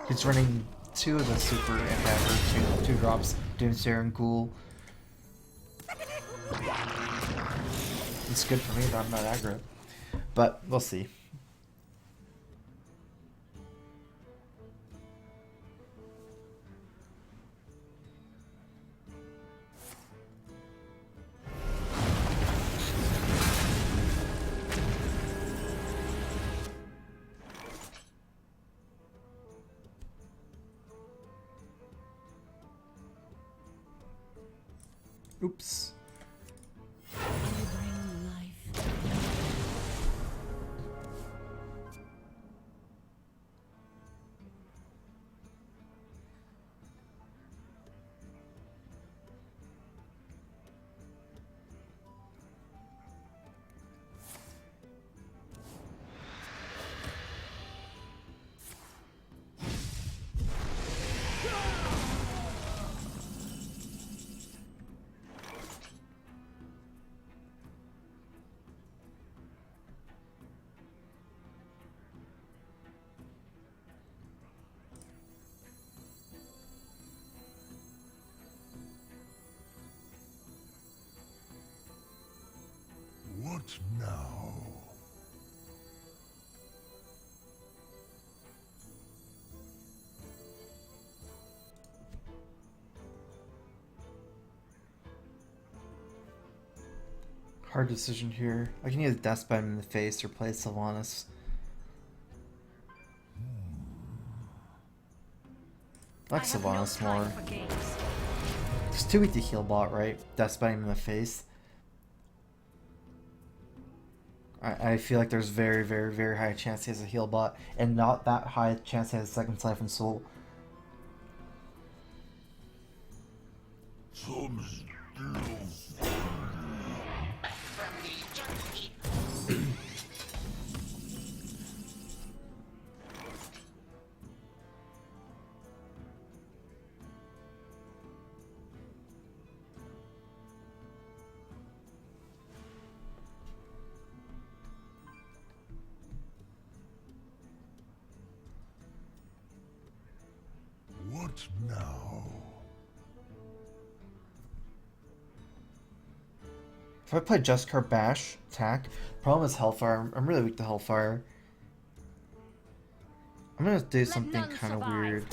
He's running 2 of the super anti-aggro, 2 drops, Doomsayer and Ghoul. It's good for me that I'm not aggro, but we'll see. Oops. You bring life. What now? Hard decision here. I can either death by him in the face or play Sylvanas. I like I have no Sylvanas time more. for games. It's too weak to heal bot, right? Death by him in the face. I feel like there's very, very, very high chance he has a heal bot, and not that high chance he has a second Siphon Soul. Some still From the junkie. What now? If I play Jeskar Bash, attack, problem is Hellfire. I'm really weak to Hellfire. I'm gonna do something none kind of survive. weird.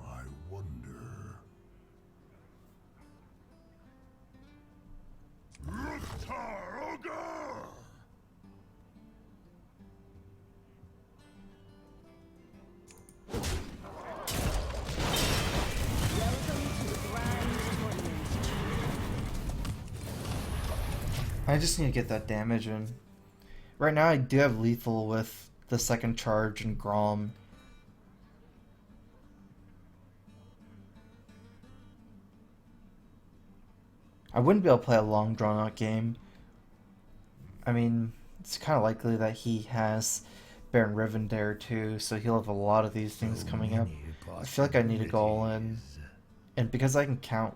I wonder. Ruktar Ogre! I just need to get that damage in. Right now I do have lethal with the second charge and Grom. I wouldn't be able to play a long drawn out game. I mean, it's kind of likely that he has Baron Rivendare too, so he'll have a lot of these things coming up. I feel like I need to go all in. And because I can count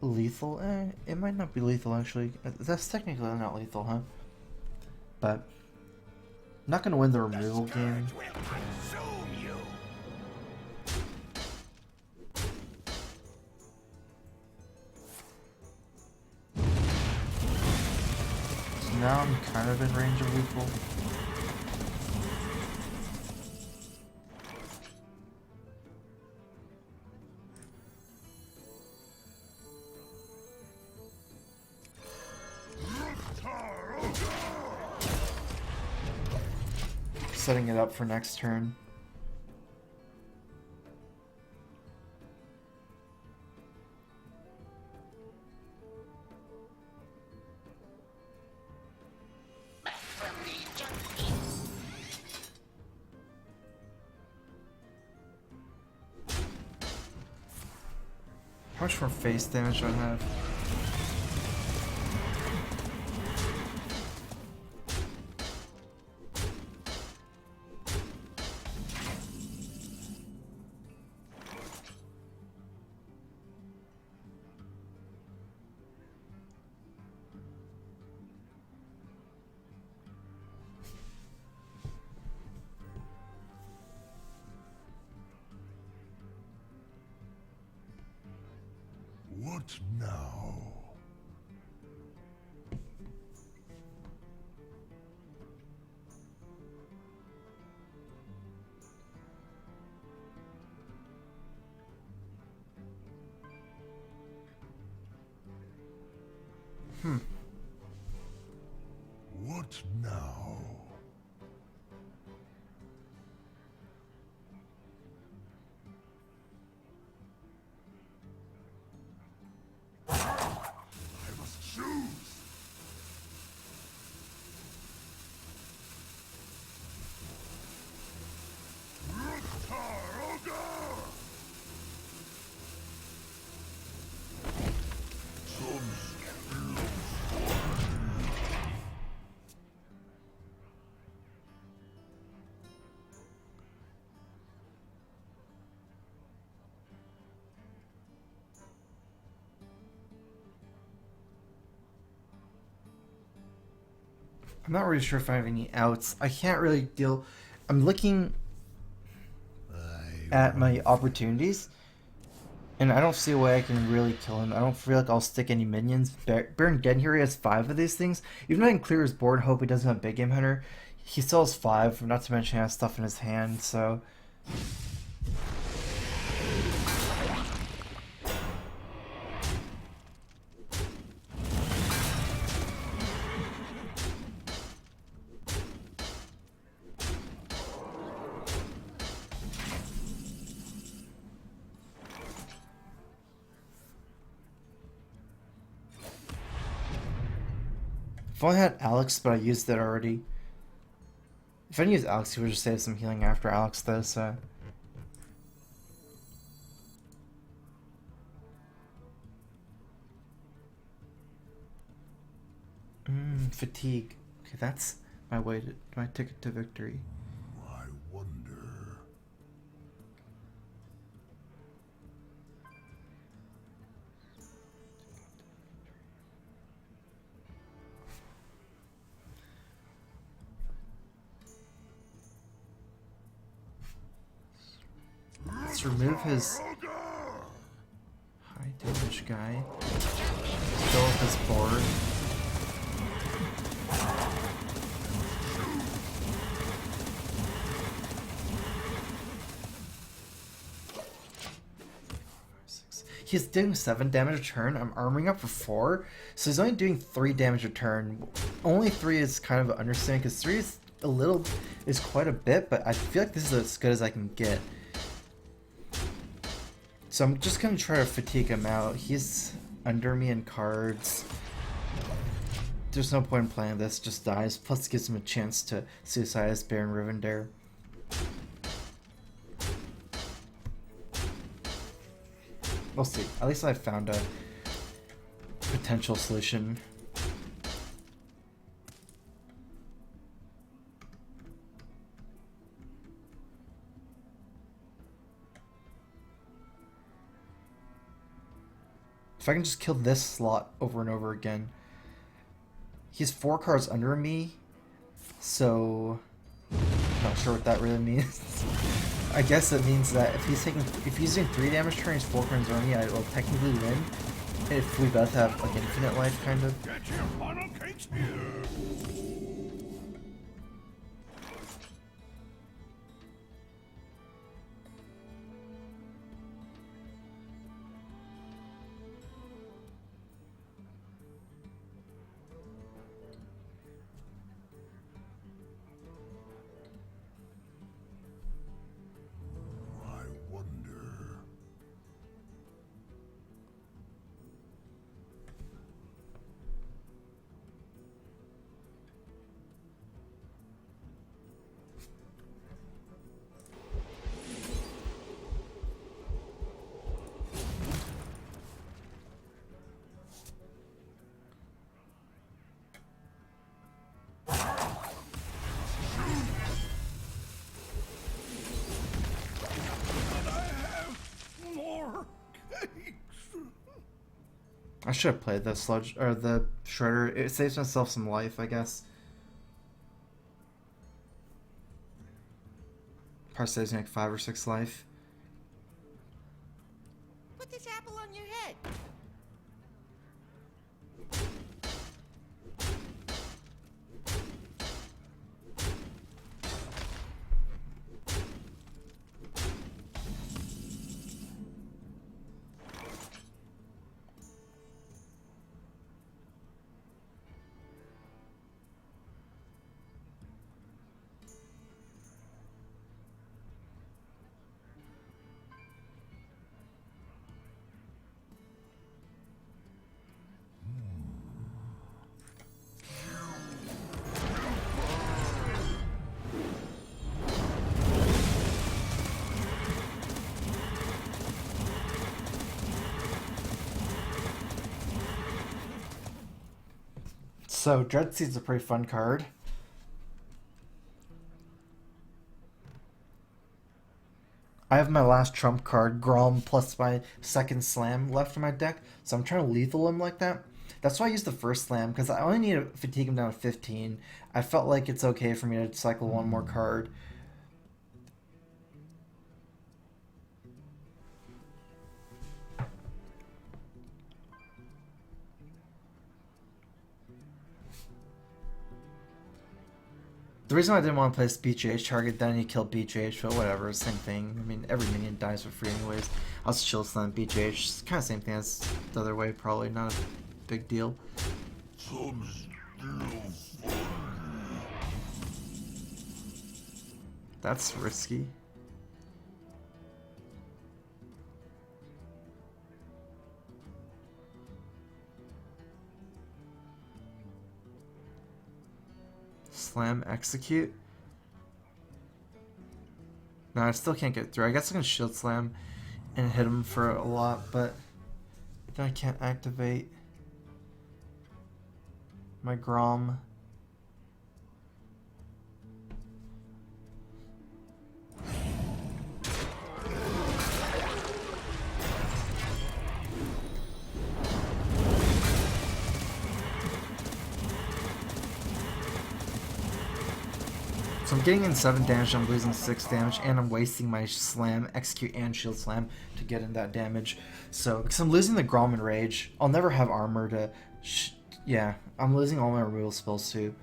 lethal, it might not be lethal actually. That's technically not lethal, huh? But I'm not gonna win the removal game. Will consume you. So now I'm kind of in range of lethal. Setting it up for next turn. From the junkie. How much more face damage do I have? What now? What now? I'm not really sure if I have any outs. I can't really deal. I'm looking at my opportunities, and I don't see a way I can really kill him. I don't feel like I'll stick any minions. Baron Gen here, he has 5 of these things. Even though I can clear his board, hope he doesn't have Big Game Hunter, he still has 5, not to mention he has stuff in his hand, so... If I only had Alex, but I used it already. If I didn't use Alex, he would just save some healing after Alex though, so... Fatigue. Okay, that's my way to my ticket to victory. I wonder. Let's remove his high damage guy. Fill up his board. He's doing 7 damage a turn. I'm armoring up for 4, so he's only doing 3 damage a turn. Only 3 is kind of understanding because 3 is quite a bit, but I feel like this is as good as I can get. So I'm just gonna try to fatigue him out. He's under me in cards. There's no point in playing this, just dies. Plus it gives him a chance to suicide as Baron Rivendare. We'll see. At least I found a potential solution. If I can just kill this slot over and over again. He's 4 cards under me, so not sure what that really means. I guess it means that if he's doing 3 damage turns, 4 turns on me, I will technically win. If we both have like infinite life, kind of. Get your funnel cakes here. I wonder. More cakes. I should have played the sludge or the shredder. It saves myself some life, I guess. Probably saves me like 5 or 6 life. Put this apple on your head. So Dreadseed's a pretty fun card. I have my last trump card, Grom, plus my second slam left in my deck, so I'm trying to lethal him like that. That's why I used the first slam, because I only need to fatigue him down to 15. I felt like it's okay for me to cycle one more card. The reason why I didn't want to play this BGH target, then he killed BGH, but whatever, same thing. I mean, every minion dies for free anyways. I'll just shield slam BGH. It's kind of same thing as the other way, probably not a big deal. That's risky. Slam, execute. No, I still can't get through. I guess I can shield slam and hit him for a lot, but then I can't activate my Grom. So I'm getting in 7 damage, I'm losing 6 damage, and I'm wasting my slam, execute, and shield slam to get in that damage. So, because I'm losing the Grom and Rage, I'll never have armor to... yeah, I'm losing all my removal spells too.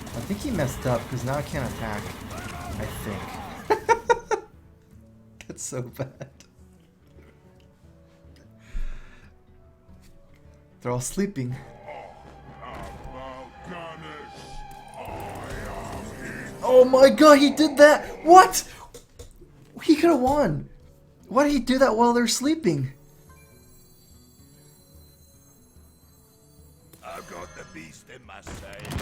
I think he messed up because now I can't attack. I think. That's so bad. They're all sleeping. Oh my god, he did that! What? He could have won. Why did he do that while they're sleeping? I've got the beast in my sight.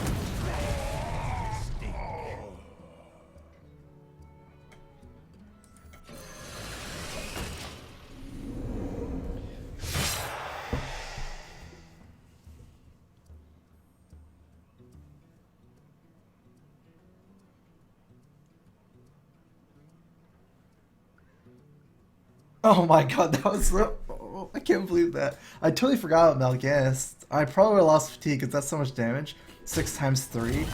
Oh my god, that was so... Oh, I can't believe that. I totally forgot about Mal'Ganis. I probably would have lost fatigue because that's so much damage. 6 times 3.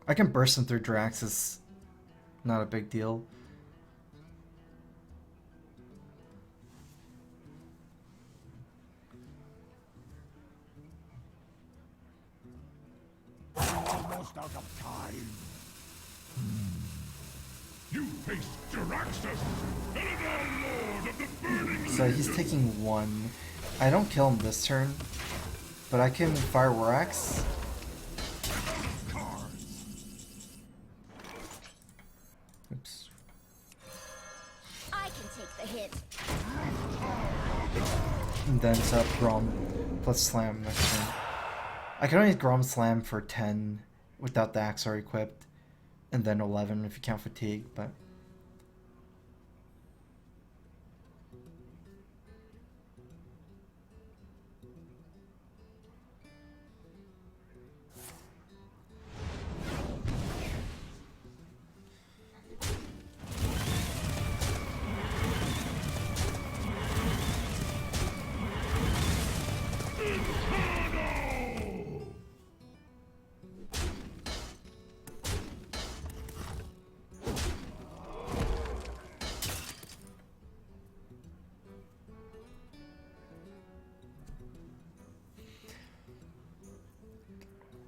I can burst him through Drax, it's not a big deal. Almost out of time. You face Jaraxxus, Eladon, Lord of the Burning. So he's taking 1. I don't kill him this turn, but I can fire Warax. Oops. I can take the hit. And then set up Grom plus Slam next turn. I can only Grom Slam for 10 without the Axar equipped, and then 11 if you count fatigue, but...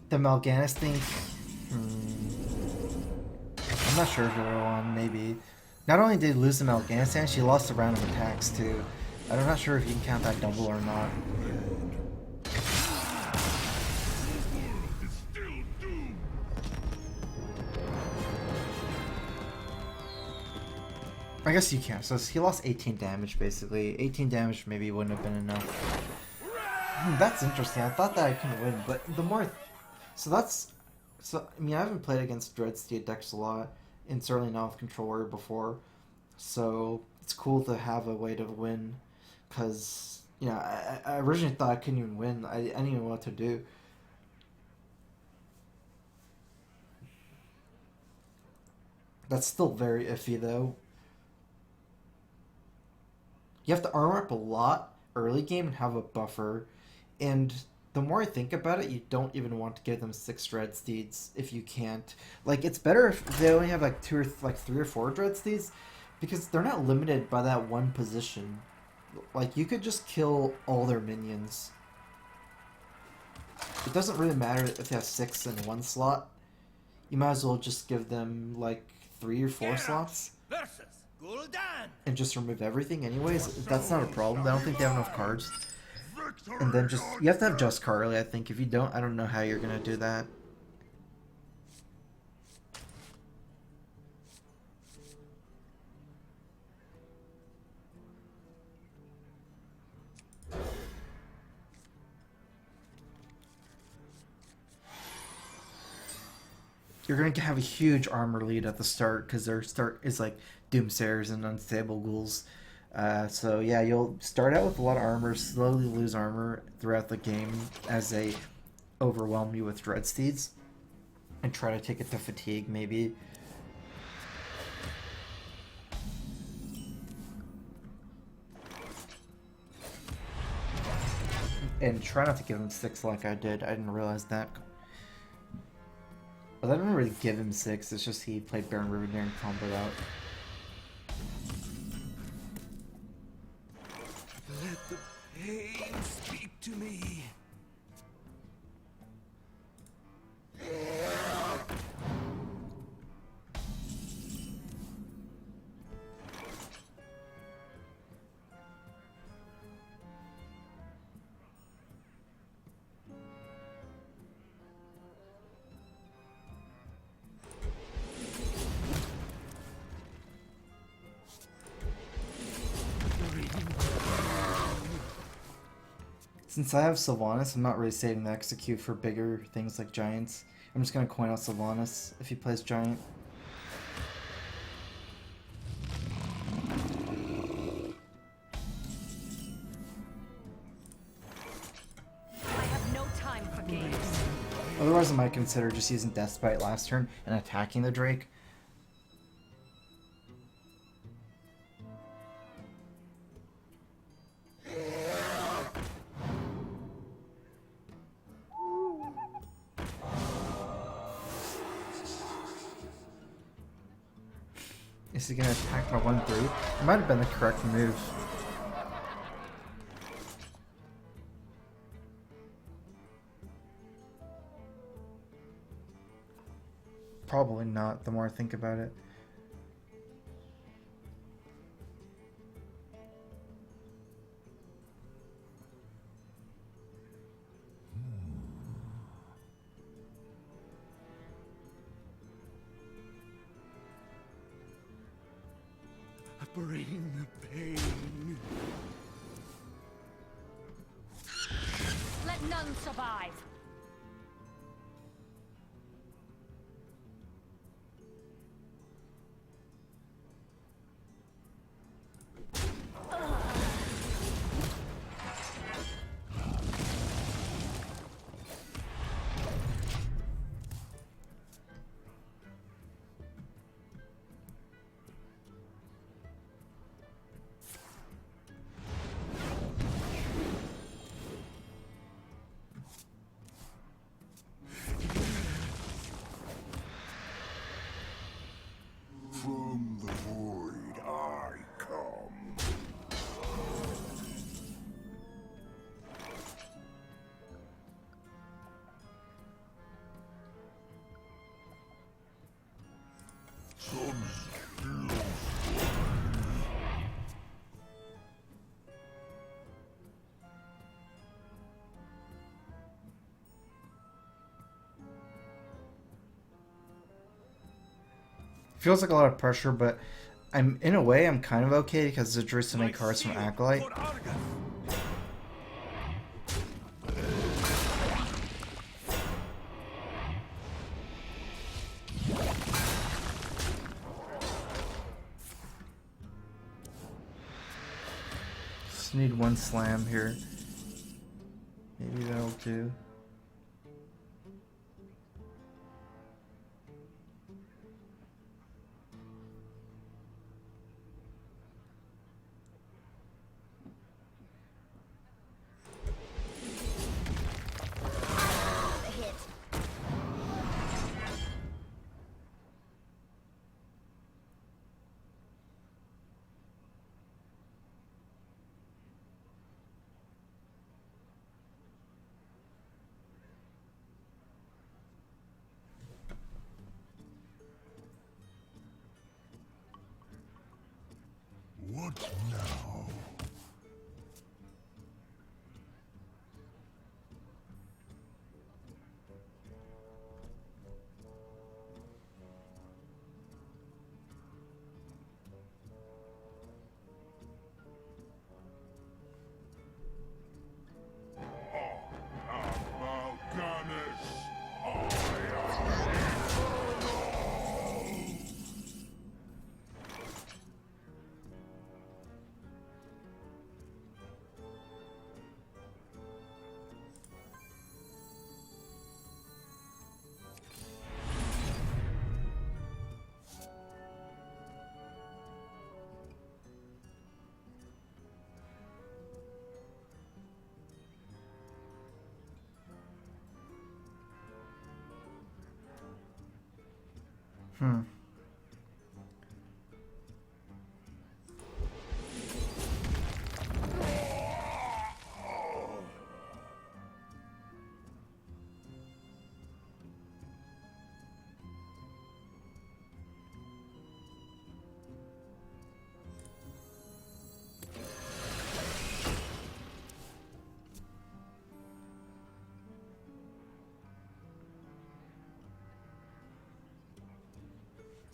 The Mal'Ganis thing, I'm not sure if it'll on, maybe. Not only did he lose in Afghanistan, she lost a round of attacks too. I'm not sure if you can count that double or not. I guess you can. So he lost 18 damage basically. 18 damage maybe wouldn't have been enough. That's interesting. I thought that I couldn't win, but the more... So I mean, I haven't played against Dreadsteed decks a lot, and certainly not with Controller before. So it's cool to have a way to win, because, you know, I originally thought I couldn't even win. I didn't even know what to do. That's still very iffy, though. You have to armor up a lot early game and have a buffer, and the more I think about it, you don't even want to give them 6 Dreadsteeds if you can't. Like, it's better if they only have like 3 or 4 Dreadsteeds, because they're not limited by that one position. Like, you could just kill all their minions. It doesn't really matter if they have 6 in one slot. You might as well just give them like 3 or 4 slots. And just remove everything anyways. That's not a problem. I don't think they have enough cards. And then just... You have to have just Carly, I think. If you don't, I don't know how you're gonna do that. You're going to have a huge armor lead at the start, because their start is like Doomsayers and Unstable Ghouls. So yeah, you'll start out with a lot of armor, slowly lose armor throughout the game as they overwhelm you with Dreadsteeds, and try to take it to fatigue maybe. And try not to give them 6 like I did. I didn't realize that. But I didn't really give him 6, it's just he played Baron Rivendare and comboed out. Let the pain speak to me. Since I have Sylvanas, I'm not really saving the execute for bigger things like Giants. I'm just going to coin out Sylvanas if he plays Giant. I have no time for games. Otherwise, I might consider just using Deathbite last turn and attacking the Drake. Is he gonna attack my 1-3? It might have been the correct move. Probably not, the more I think about it. Bring the pain. Let none survive. Feels like a lot of pressure, but I'm in a way I'm kind of okay because there's just so many cards from Acolyte. For Argus. Just need one slam here. Maybe that'll do. The hit. What now?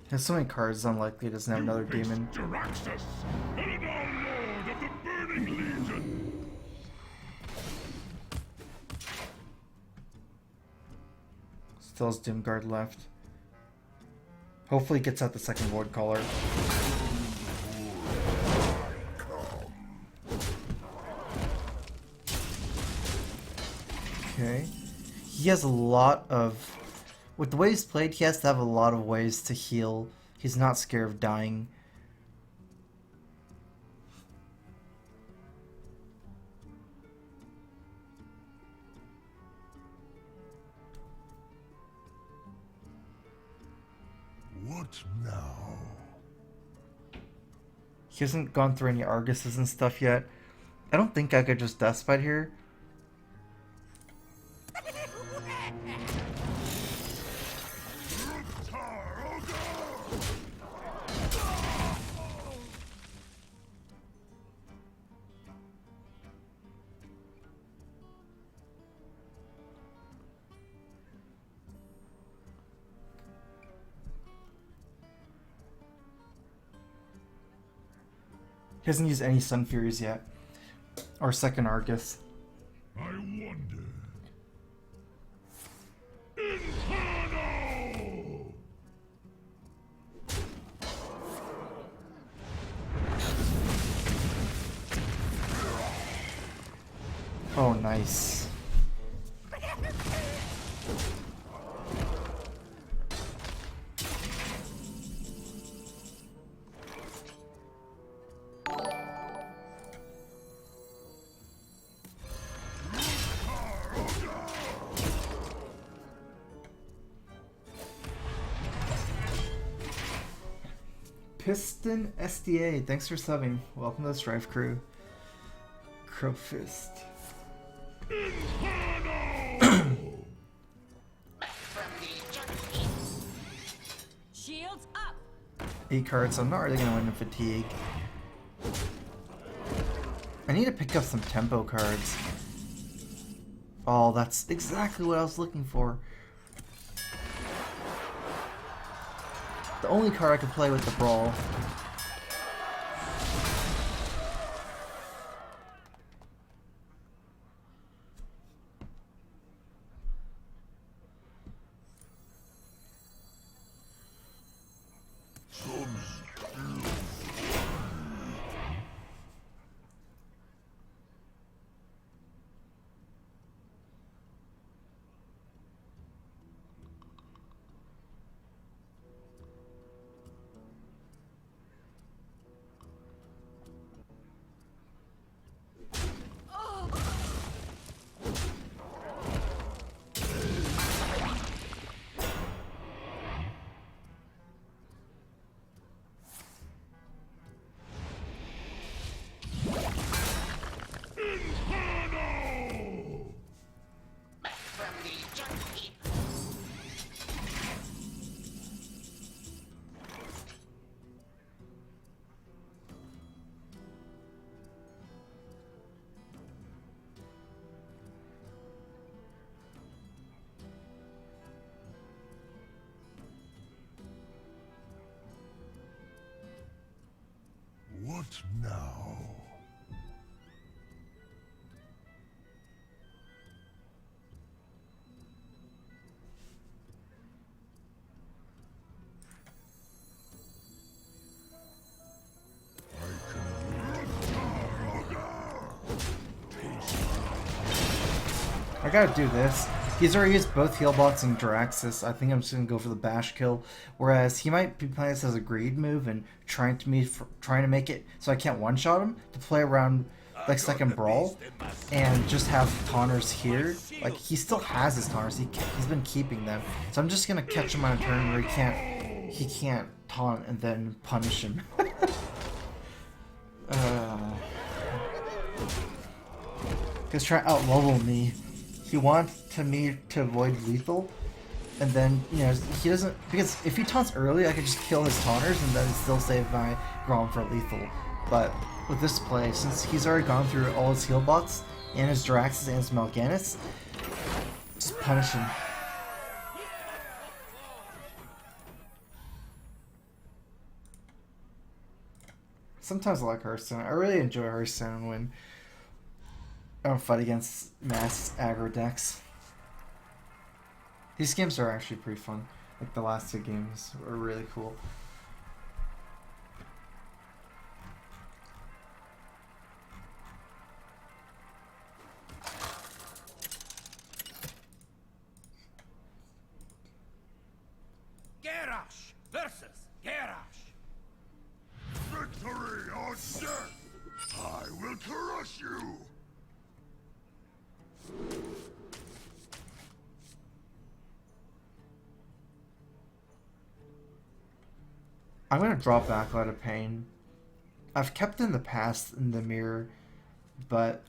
There's so many cards, it's unlikely it doesn't have another demon. Jaraxxus, Eladar Lord of the Burning Legion. Still has Doomguard left. Hopefully he gets out the second Void Caller. Okay. He has a lot of... With the way he's played, he has to have a lot of ways to heal. He's not scared of dying. What now? He hasn't gone through any Arguses and stuff yet. I don't think I could just Deathbite here. He hasn't used any Sun Furies yet. Or second Argus. I wonder. Inferno! Oh, nice. Piston SDA, thanks for subbing. Welcome to the StrifeCro. Crowfist. Shields up. 8 cards, so I'm not really gonna win in fatigue. I need to pick up some tempo cards. Oh, that's exactly what I was looking for. the only card I could play with the Brawl. What now? I gotta do this. He's already used both Healbots and Draxus. I think I'm just gonna go for the bash kill. Whereas he might be playing this as a greed move and trying to make it so I can't one-shot him to play around like second Brawl and just have taunters here. Like he still has his taunters. He's been keeping them. So I'm just gonna catch him on a turn where he can't taunt and then punish him. He's trying to out-level me. He wants me to avoid lethal, and then, you know, he doesn't, because if he taunts early, I could just kill his taunters and then still save my Grom for lethal. But with this play, since he's already gone through all his heal bots, and his Draxus and his Mal'Ganis, just punish him. Sometimes I like Hearthstone. I really enjoy Hearthstone when I don't fight against mass aggro decks. These games are actually pretty fun. Like the last two games were really cool. Garrosh versus Garrosh. Victory or death! I will crush you! I'm gonna drop back out of pain. I've kept in the past in the mirror, but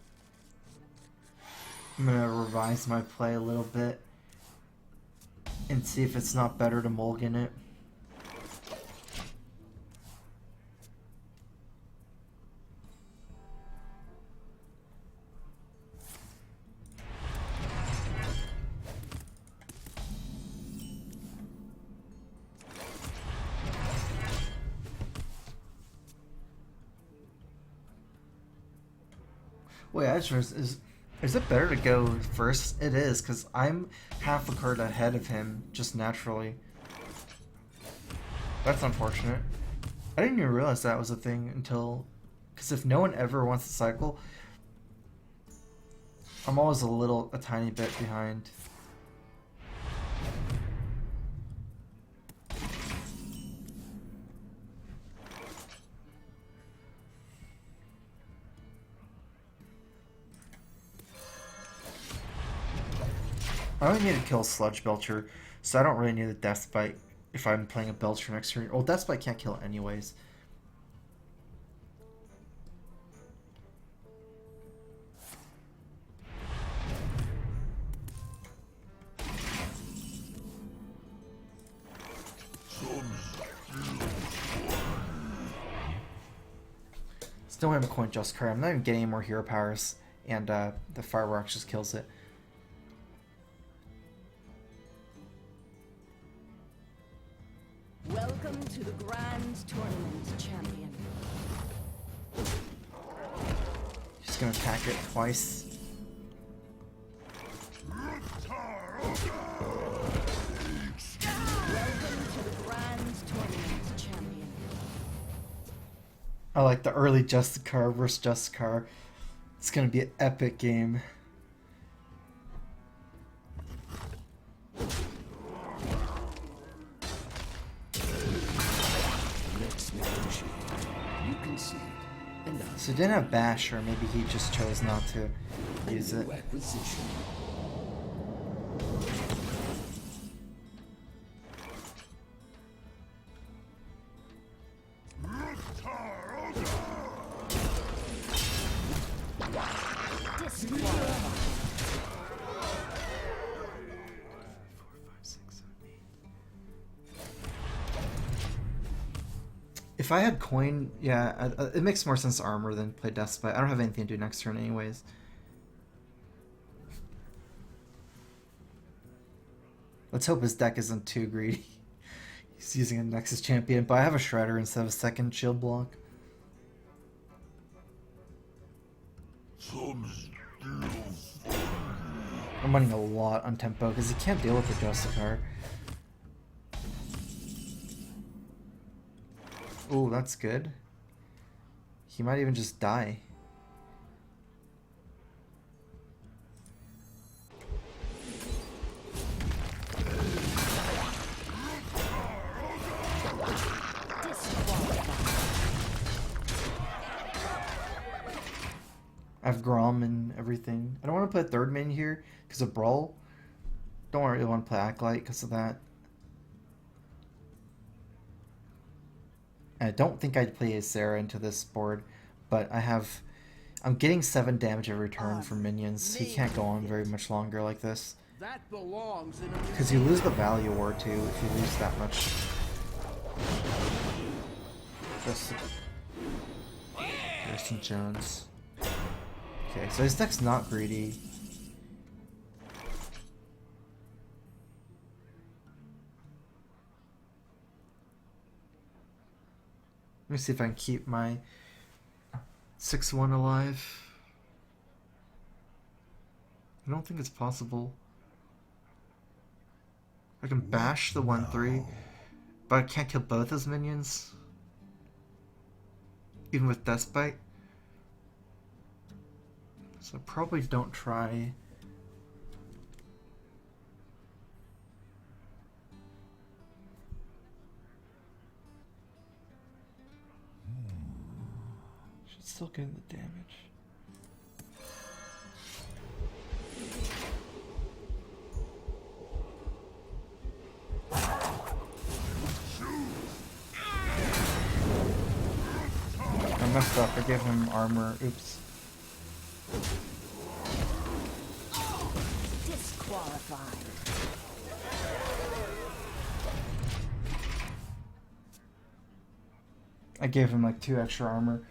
I'm gonna revise my play a little bit and see if it's not better to mulligan it. Wait, I just is it better to go first? It is, because I'm half a card ahead of him, just naturally. That's unfortunate. I didn't even realize that was a thing until... Because if no one ever wants to cycle, I'm always a tiny bit behind. I only need to kill Sludge Belcher, so I don't really need a Death Bite if I'm playing a Belcher next turn. Well, Death Bite can't kill it anyways. Still have a coin just card. I'm not even getting any more hero powers, and the Fireworks just kills it. Welcome to the grand tournament, champion. Just gonna attack it twice. Welcome to the grand tournament, champion. I like the early Justicar versus Justicar. It's gonna be an epic game. You concede, and So he didn't have Bash, or maybe he just chose not to use it. acquisition. If I had coin, yeah, it makes more sense to armor than play Deathspite. I don't have anything to do next turn anyways. Let's hope his deck isn't too greedy. He's using a Nexus champion, but I have a Shredder instead of a second shield block. I'm running a lot on tempo because he can't deal with the Justicar. Oh, that's good. He might even just die. I have Grom and everything. I don't want to put a third main here because of Brawl. Don't really want to play Acolyte because of that. I don't think I'd play a Sarah into this board, but I'm getting 7 damage every turn from minions. He can't go on very much longer like this. That belongs in Because you lose the value war too if you lose that much. Harrison Jones. Okay, so his deck's not greedy. Let me see if I can keep my 6-1 alive. I don't think it's possible. I can bash the 1-3, but I can't kill both his minions. Even with Deathbite. So probably don't try. Should still get the damage. I messed up. I gave him armor. Oops. Disqualified. I gave him like 2 extra armor.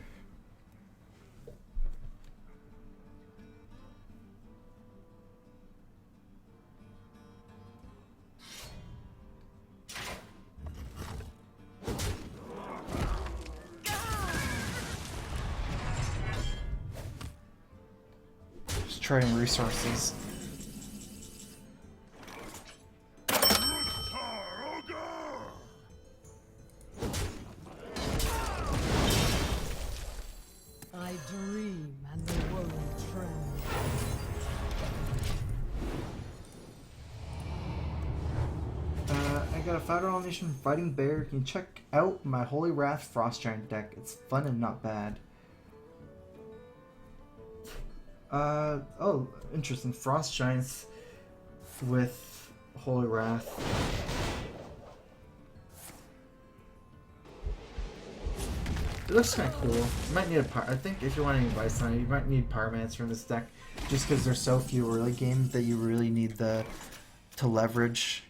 Just trading resources. I dream and the world trembles. I got a Federal Nation Fighting Bear. Can you check out my Holy Wrath Frost Giant deck? It's fun and not bad. Oh, interesting. Frost Giants with Holy Wrath. It looks kind of cool. You might need a I think if you want any advice on it, you might need Pyromancer in this deck, just because there's so few early games that you really need to leverage.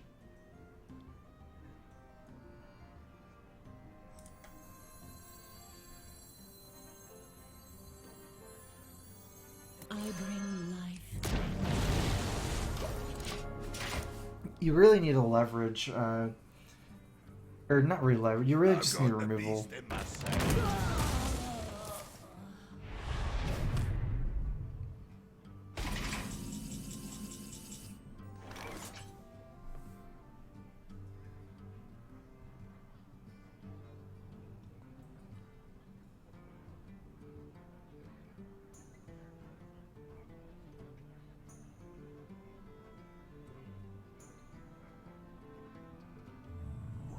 I bring life. You really need to leverage Or not relive. You really I've just got need the removal. beast in my saddle.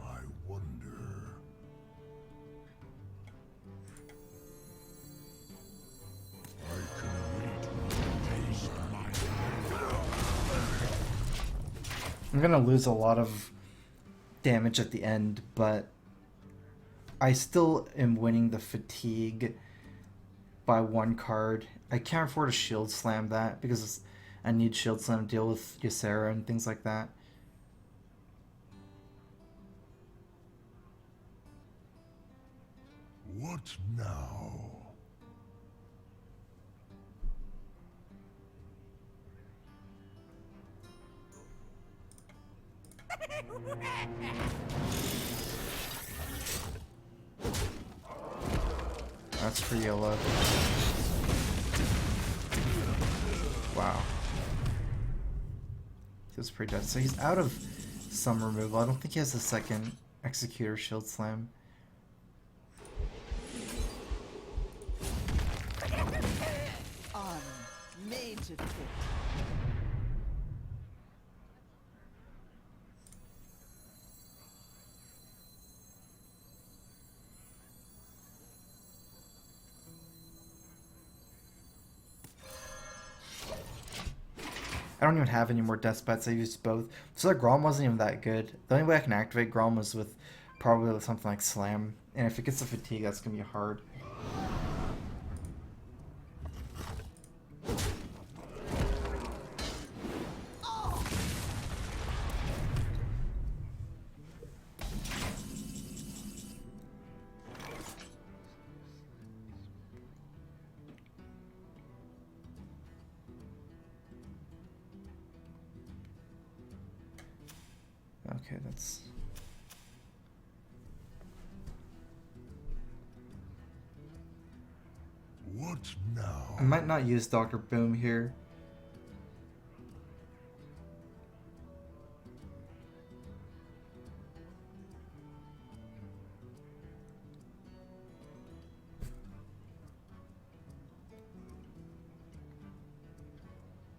I wonder. I can wait one piece of my I'm gonna lose a lot of damage at the end, but I still am winning the fatigue by 1 card. I can't afford to shield slam that because I need shield slam to deal with Ysera and things like that. What now? That's for YOLO. Wow. Feels pretty dead. So he's out of some removal. I don't think he has a second Executor Shield Slam. Armor made to fit. I don't even have any more death bets. I used both. So that Grom wasn't even that good. The only way I can activate Grom was with probably something like Slam. And if it gets a fatigue, that's going to be hard. Okay, that's... What now? I might not use Dr. Boom here.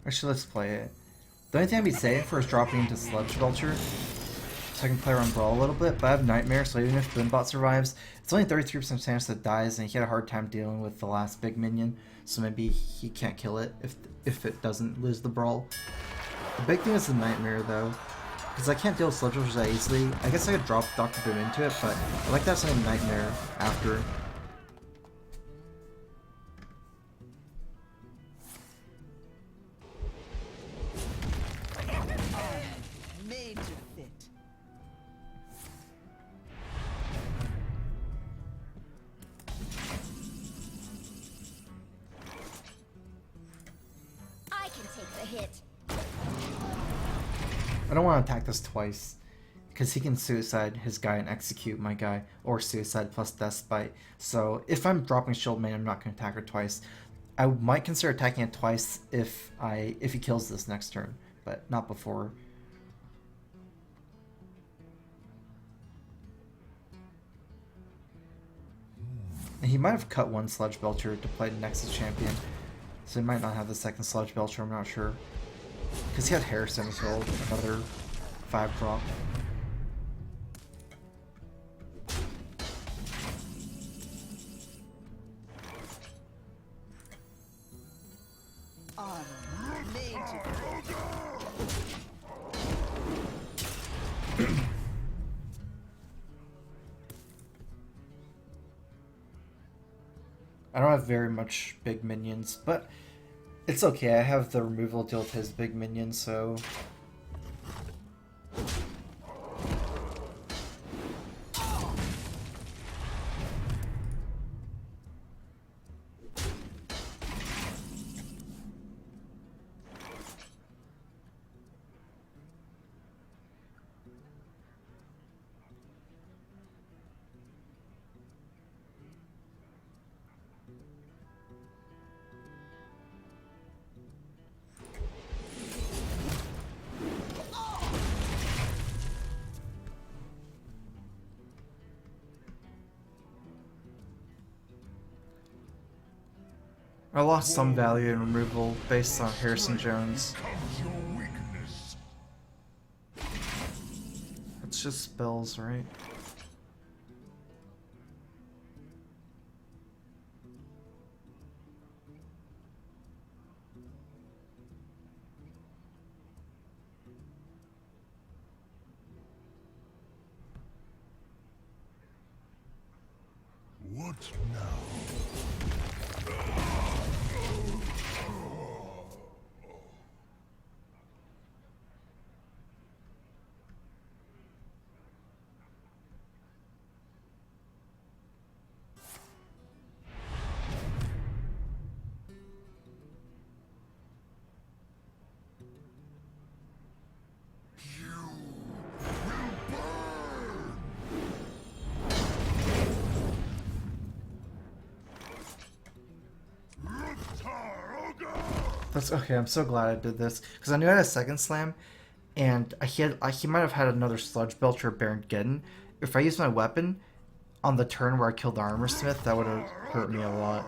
Actually, let's play it. The only thing I'd be saving for is dropping into Sludge Belcher, so I can play around Brawl a little bit, but I have Nightmare, so even if Boombot survives, it's only 33% chance that it dies, and he had a hard time dealing with the last big minion, so maybe he can't kill it if it doesn't lose the Brawl. The big thing is the Nightmare, though, because I can't deal with Sludge Belcher that easily. I guess I could drop Dr. Boom into it, but I like to have something Nightmare after. Made to fit. I can take the hit. I don't want to attack this twice, because he can suicide his guy and execute my guy, or suicide plus death spite. So if I'm dropping Shield Main, I'm not going to attack her twice. I might consider attacking it twice if he kills this next turn, but not before. And he might have cut one Sludge Belcher to play Nexus Champion, so he might not have the second Sludge Belcher, I'm not sure. Because he had Hearthstone killed, another 5-drop. Armor made to fit. I don't have very much big minions, but it's okay. I have the removal deal with his big minions, so... I lost some value in removal based on Harrison Jones. Comes your weakness. It's just spells, right? What now? That's okay. I'm so glad I did this because I knew I had a second slam, and he might have had another Sludge Belcher or Baron Geddon. If I used my weapon on the turn where I killed the Armor Smith, that would have hurt me a lot.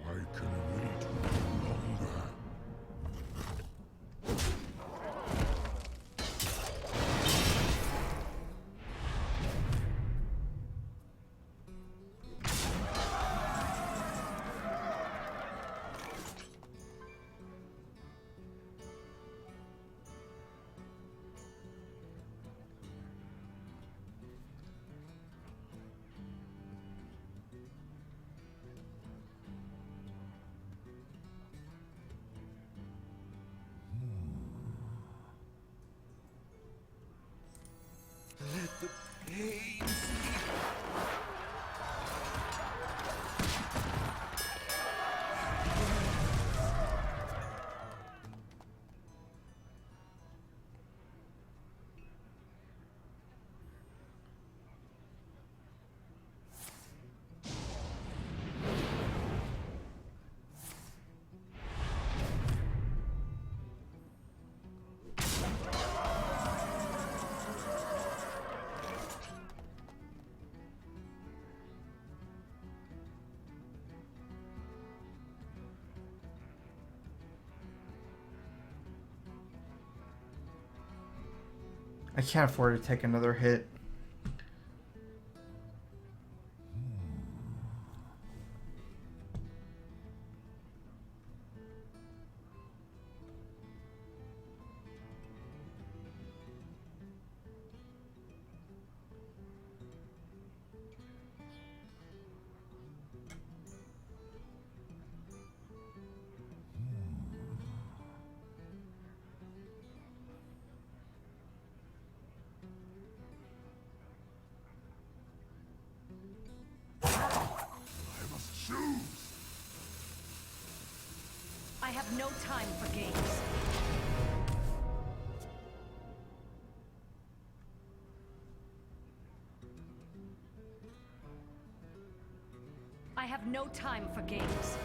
I can wait no longer. Let the pain I can't afford to take another hit. I have no time for games. I have no time for games.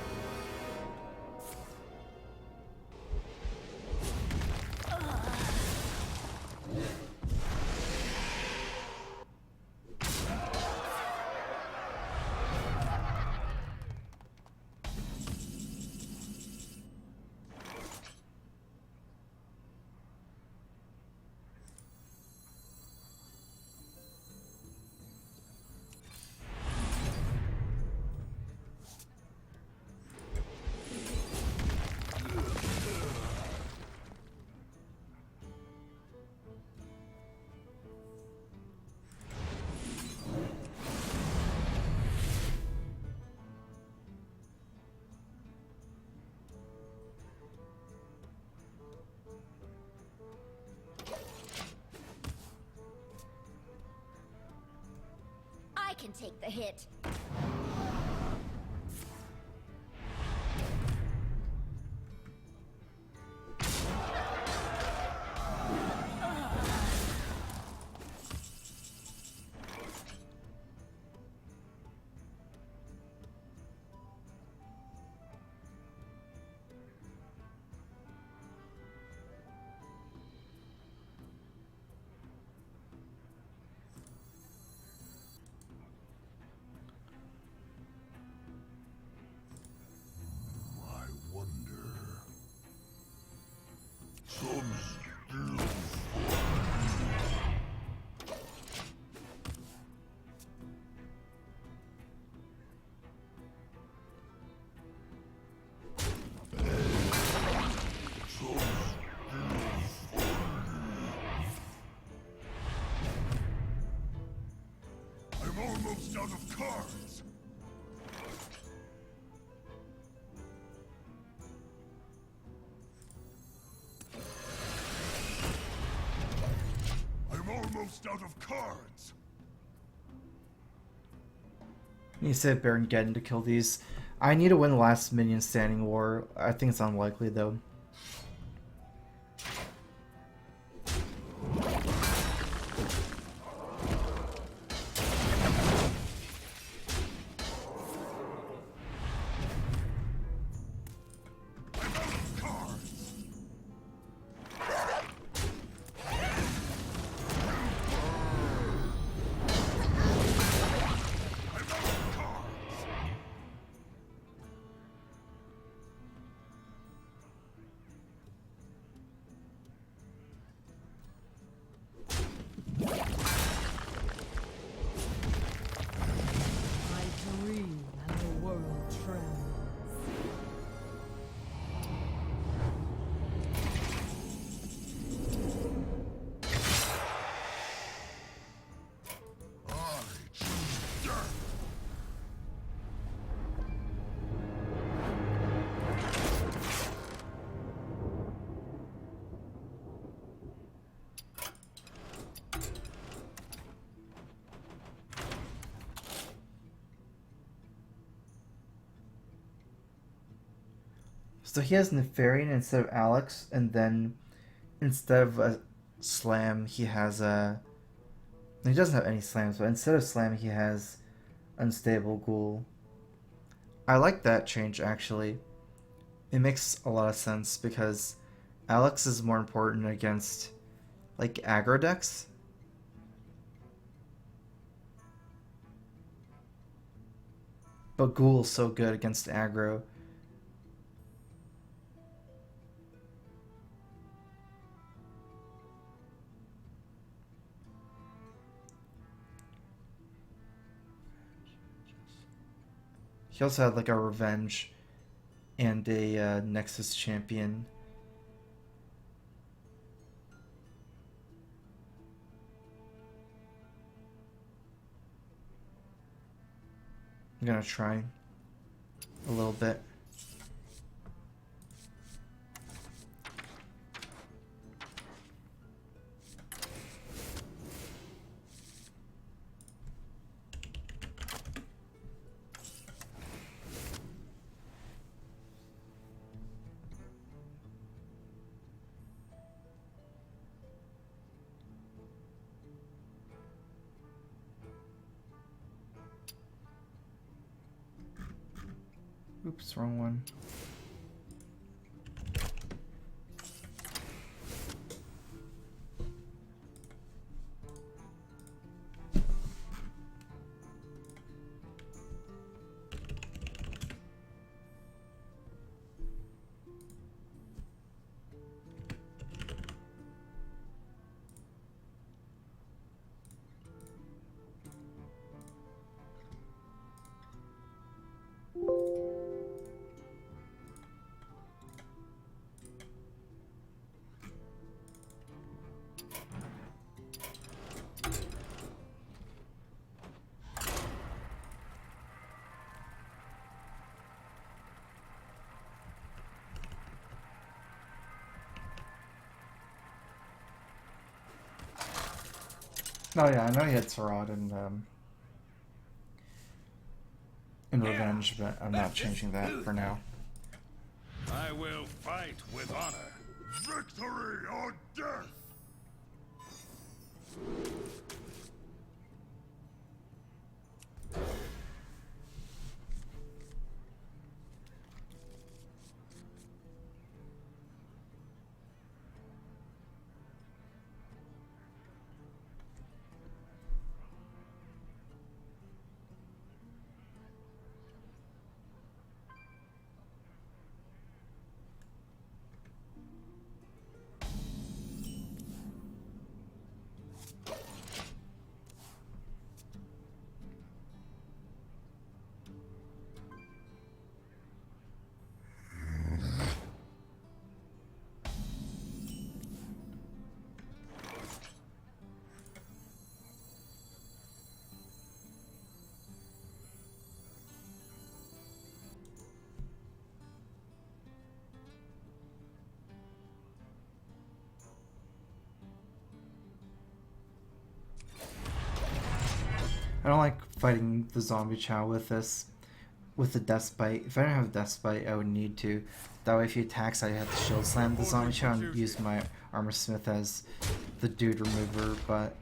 I can take the hit. I'm almost out of cards. I'm almost out of cards. You said Baron Geddon to kill these. I need to win the last minion standing war. I think it's unlikely though. I dream and the world trembles. I choose death. So he has Nefarian instead of Alex, and then instead of a slam, he has a. He doesn't have any slams, but instead of slam, he has unstable ghoul. I like that change actually. It makes a lot of sense because Alex is more important against like aggro decks. But ghoul's so good against aggro. He also had like a revenge and a Nexus champion. I'm gonna try a little bit. Oops, wrong one. Oh yeah, I know he had Sarad and Revenge, but I'm not changing that for now. I will fight with honor. Victory or death. I don't like fighting the zombie chow with this, with the death spite. If I didn't have a death spite, I would need to. That way, if he attacks, I have to shield slam the zombie chow and use my armor smith as the dude remover. But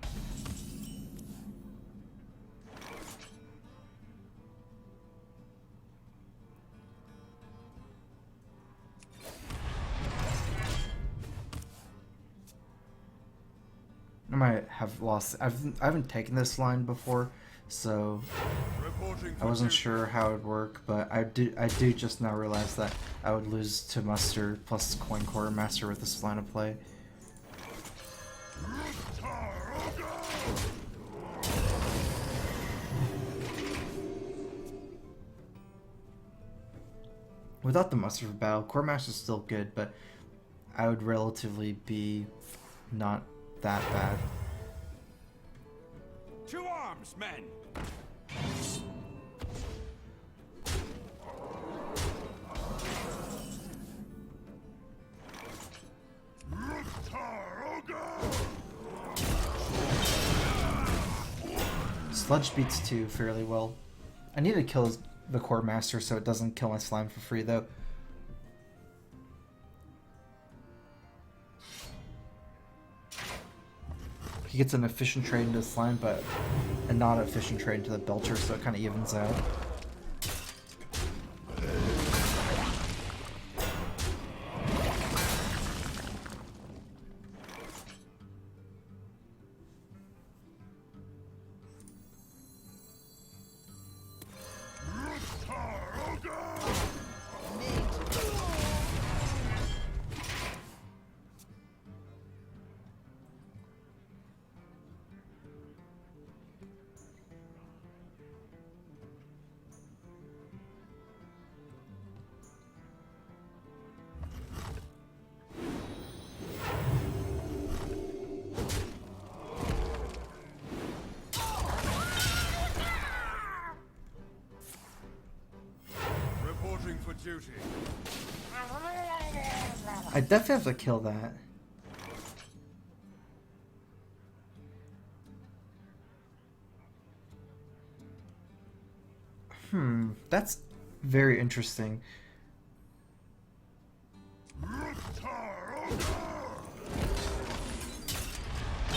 I might have lost. I haven't taken this line before, so I wasn't sure how it would work. But I do just now realize that I would lose to Mustard plus Coin Quartermaster with this line of play. Without the Mustard for battle, Quartermaster is still good, but I would relatively be not that bad. To arms, men! Sludge beats 2 fairly well. I need to kill the Quartermaster so it doesn't kill my slime for free though. He gets an efficient trade into the slime, but a not efficient trade into the Belcher, so it kind of evens out. Duty. I definitely have to kill that. That's very interesting. I'm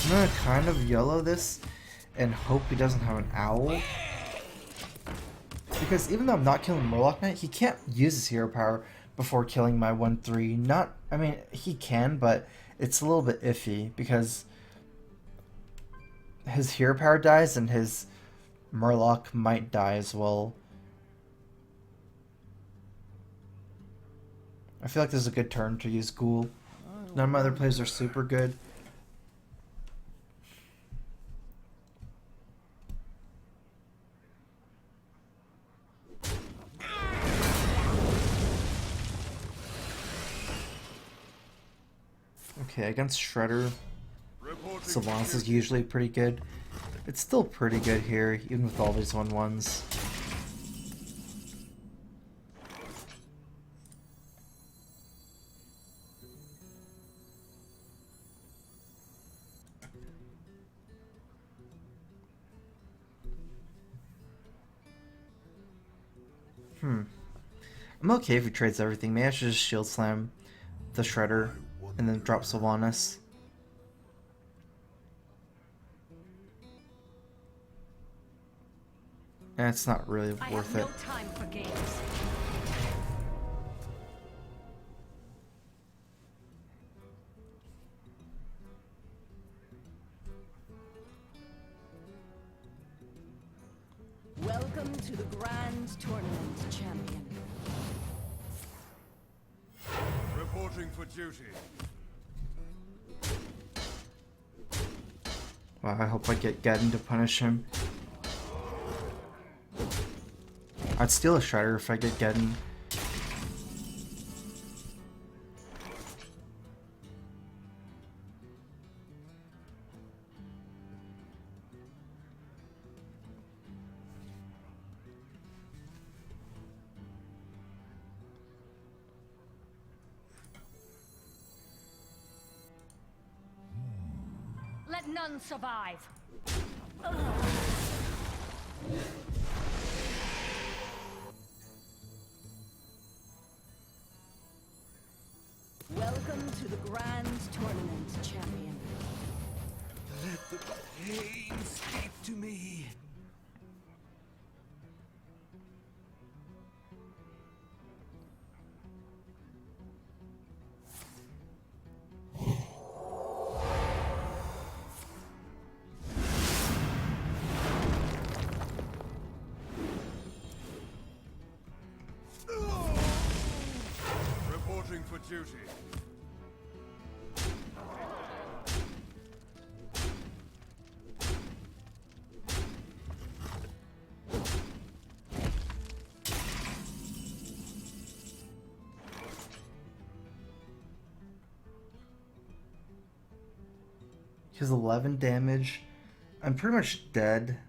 gonna kind of YOLO this and hope he doesn't have an owl. Because even though I'm not killing Murloc Knight, he can't use his hero power before killing my 1/3. I mean, he can, but it's a little bit iffy because his hero power dies and his Murloc might die as well. I feel like this is a good turn to use Ghoul. None of my other plays are super good. Okay, against Shredder, Sylvanas is usually pretty good. It's still pretty good here, even with all these 1/1s. I'm okay if he trades everything. Maybe I should just Shield Slam the Shredder and then drop Sylvanas. And it's not really worth it. Time for games. Welcome to the Grand Tournament, champion. Reporting for duty. Wow, I hope I get Geddon to punish him. I'd steal a Shredder if I get Geddon. Let none survive. Welcome to the Grand Tournament, champion. Let the pain speak to me. Reporting for duty. He has 11 damage. I'm pretty much dead.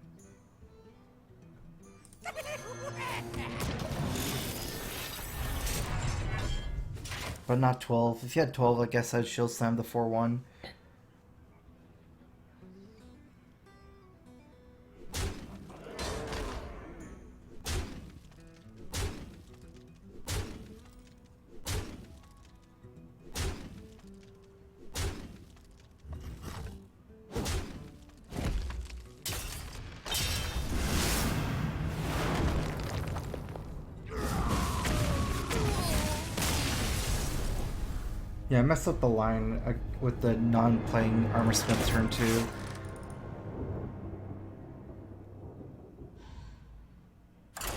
But not 12. If you had 12, I guess I'd shield slam the 4-1. Yeah, I messed up the line with the non-playing Armor Smith turn 2.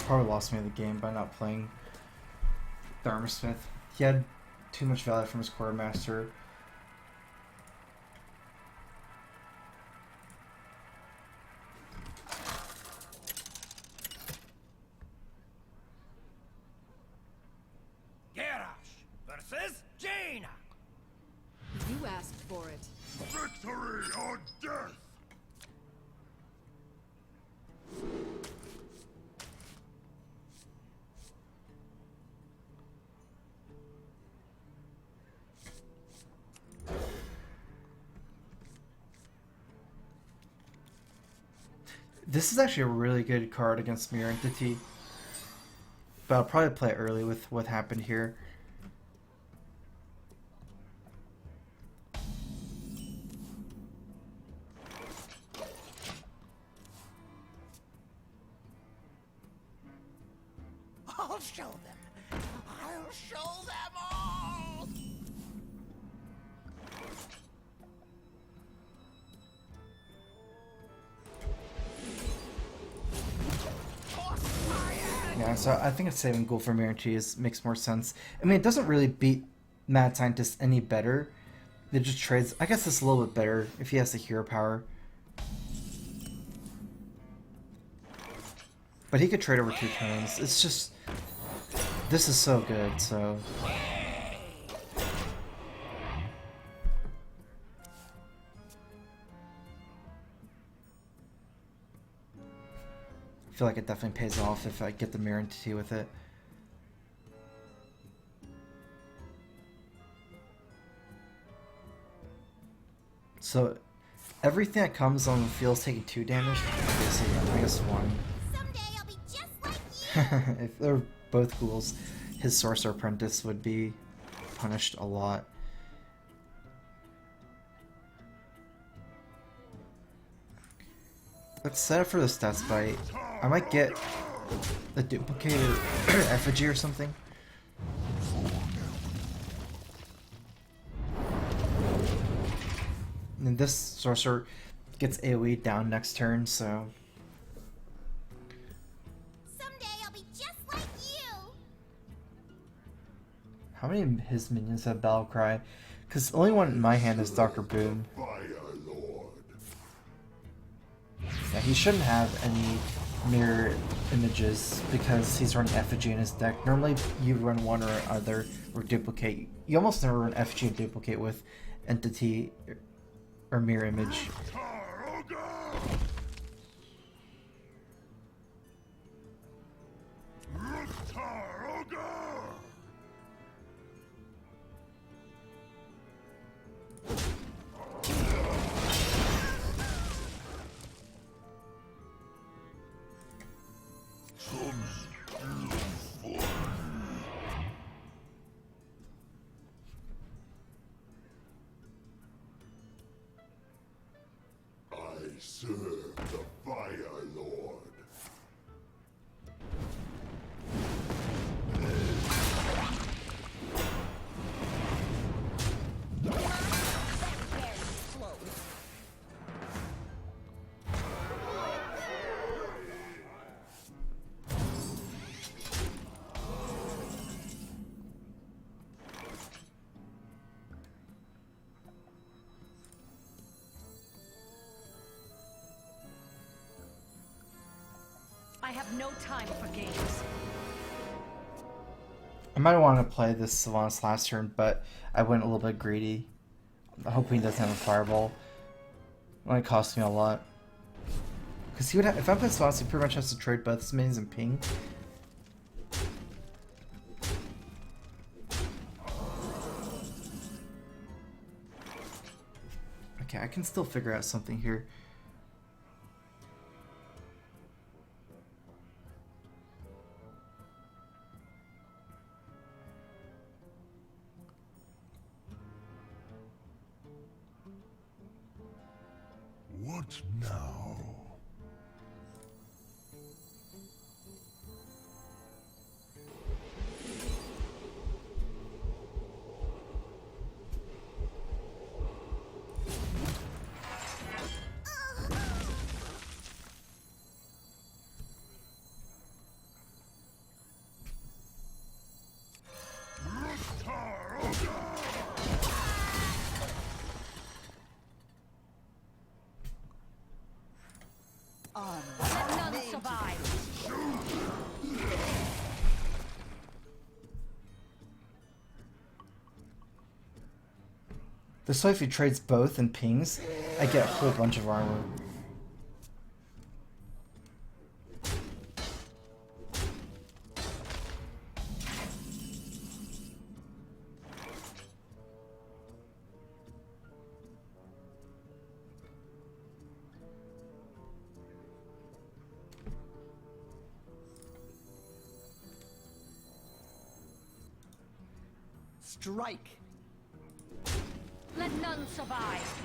Probably lost me the game by not playing the Armor Smith. He had too much value from his Quartermaster. Garrosh versus Jaina. You asked for it. Victory or death! This is actually a really good card against Mirror Entity. But I'll probably play it early with what happened here. I'll show them. I'll show them all. Yeah, so I think it's saving Ghoul for Mirror Entity makes more sense. I mean, it doesn't really beat Mad Scientist any better. It just trades. I guess it's a little bit better if he has the hero power. But he could trade over 2 turns. It's just... This is so good, so... I feel like it definitely pays off if I get the Mirror Entity with it. So, everything that comes on the field is taking 2 damage. Basically, I guess 1. Someday I'll be just like you. If they're both ghouls, his Sorcerer Apprentice would be punished a lot. Let's set up for the stats fight. I might get the duplicator effigy or something. And this sorcerer gets AoE down next turn, so... Someday I'll be just like you. How many of his minions have Battle Cry? Because the only one in my hand is Dr. Boom. Fire Lord. Yeah, he shouldn't have any mirror images because he's running effigy in his deck. Normally you run one or other or duplicate. You almost never run effigy and duplicate with entity or mirror image. serve the Fire Lord. I have no time for games. I might want to play this Sylvanas last turn, but I went a little bit greedy. I'm hoping he doesn't have a fireball. It only cost me a lot. Because he would have, if I play Sylvanas, he pretty much has to trade both his minions and ping. Okay, I can still figure out something here. What now? None survive. This way, if he trades both and pings, I get a whole bunch of armor. Strike! Let none survive.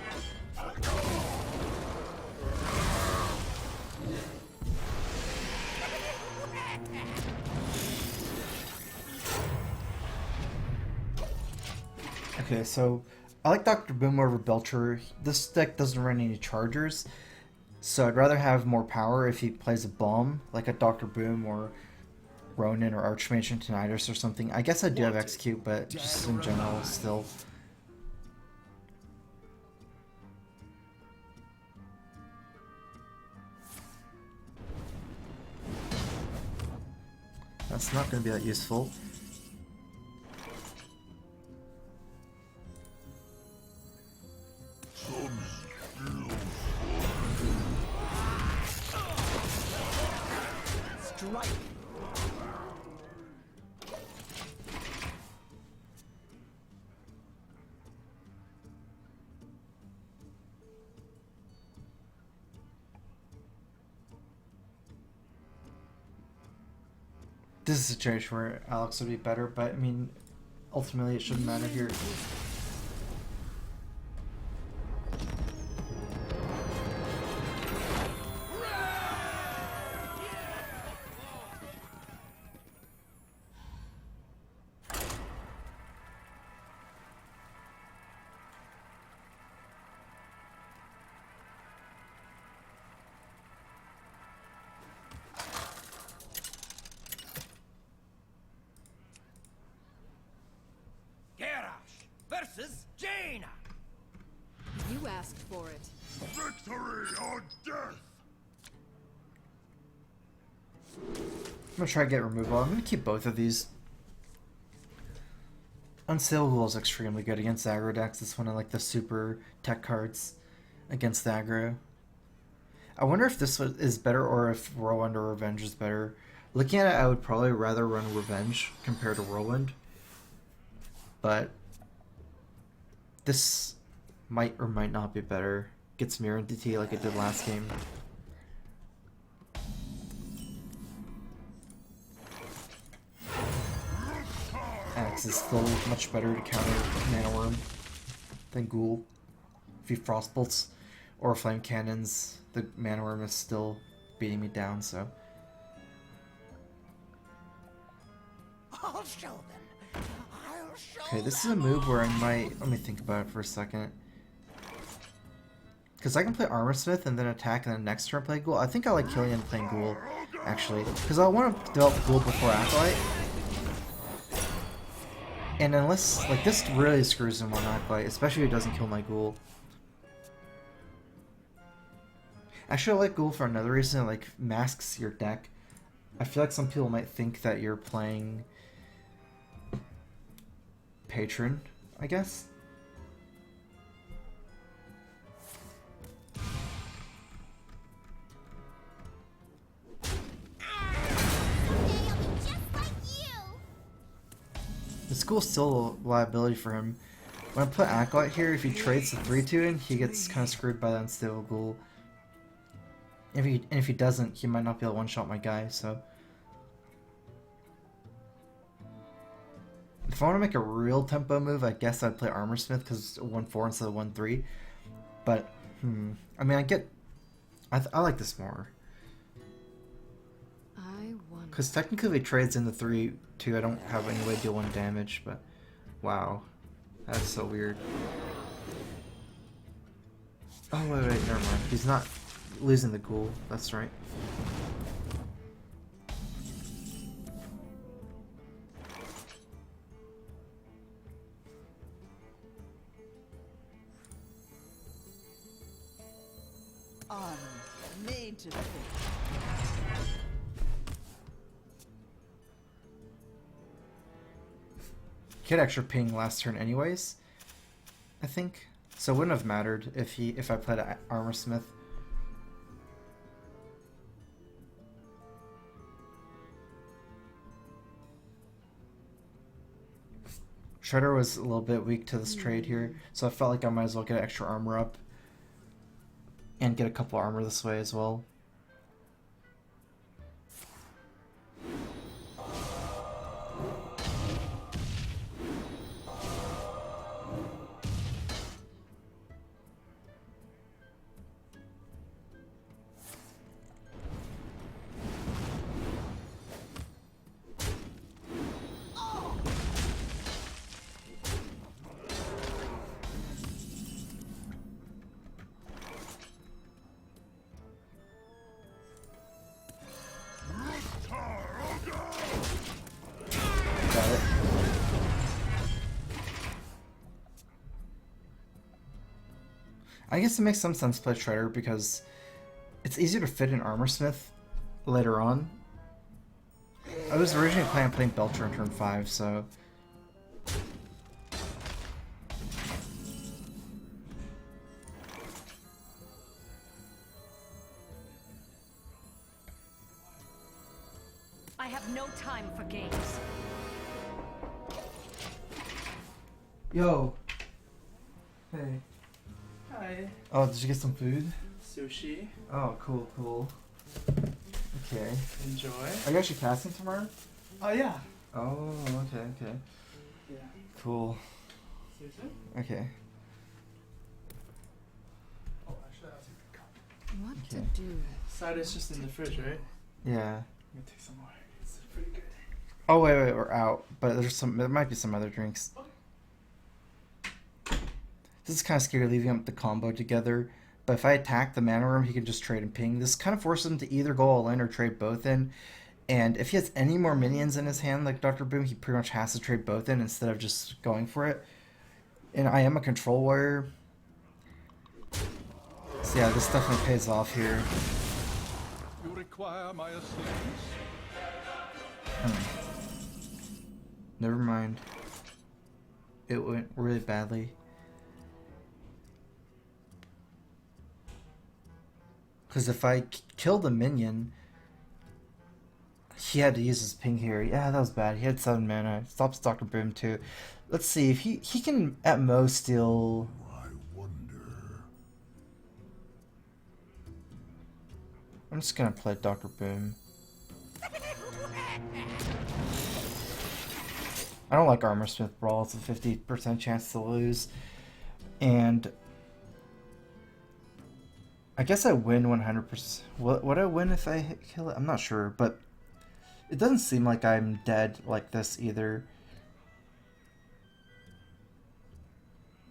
Okay, so I like Dr. Boom over Belcher. This deck doesn't run any chargers, so I'd rather have more power if he plays a bomb, like a Dr. Boom or Ronin or Archmage and Tinnitus or something. I guess I do have Execute, but just in general, still. That's not going to be that useful. Strike! This is a situation where Alex would be better, but I mean, ultimately it shouldn't matter here. Versus Jaina. You asked for it. Victory or death! I'm gonna try to get removal. I'm gonna keep both of these. Unsaleable is extremely good against aggro decks. It's one of like the super tech cards against the aggro. I wonder if this is better or if Whirlwind or Revenge is better. Looking at it, I would probably rather run Revenge compared to Whirlwind. But this might or might not be better. Gets Mirror Entity like it did last game. Axe is still much better to counter Mana Worm than Ghoul if he Frostbolts. or flame cannons, the mana worm is still beating me down, so. I'll show them. I'll show Okay, this is a move where I might... Let me think about it for a second. Because I can play Armorsmith and then attack and then next turn play Ghoul. I think I like killing and playing Ghoul, actually. Because I want to develop Ghoul before Acolyte. And unless... Like, this really screws him on Acolyte, especially if it doesn't kill my Ghoul. Actually, I like Ghoul for another reason. It, like, masks your deck. I feel like some people might think that you're playing Patron, I guess. This Ghoul's still a liability for him. When I put Acolyte here, if he trades the 3-2 in, he gets kind of screwed by the unstable Ghoul. If he doesn't, he might not be able to one-shot my guy, so... If I want to make a real tempo move, I guess I'd play Armorsmith because it's 1-4 instead of 1-3. But, I mean, I like this more. Because technically if he trades in the 3-2, I don't have any way to deal 1 damage, but... Wow. That's so weird. Oh, wait, never mind. He's not losing the Ghoul. That's right. Armor made to fit. He had extra ping last turn anyways, I think. So it wouldn't have mattered if I played Armorsmith. Shredder was a little bit weak to this trade here, so I felt like I might as well get extra armor up. And get a couple armor this way as well. I guess it makes some sense to play Shredder because it's easier to fit in Armorsmith later on. I was originally planning on playing Belcher in turn 5, so... I have no time for games. Yo! Hey. Hi. Oh, did you get some food? Sushi. Oh, cool, cool. Okay. Enjoy. Are you actually casting tomorrow? Oh yeah. Oh, okay. Yeah. Cool. Seriously? Okay. Oh, actually, I'll take the cup. What Okay. to do? Side is just in the fridge, right? Yeah. I'm gonna take some more. It's pretty good. Oh, wait, we're out. But there might be some other drinks. This is kind of scary leaving up the combo together, but if I attack the mana room, he can just trade and ping. This kind of forces him to either go all in or trade both in, and if he has any more minions in his hand, like Dr. Boom, he pretty much has to trade both in instead of just going for it. And I am a control warrior, so yeah, this definitely pays off here. You require my assistance? Never mind. It went really badly. Because if I killed the minion, he had to use his ping here. Yeah, that was bad. He had 7 mana. Stops Dr. Boom too. Let's see if he can at most steal. I wonder. I'm just gonna play Dr. Boom. I don't like Armorsmith Brawl. It's a 50% chance to lose, and I guess I win 100%. Would I win if I kill it? I'm not sure, but it doesn't seem like I'm dead like this either.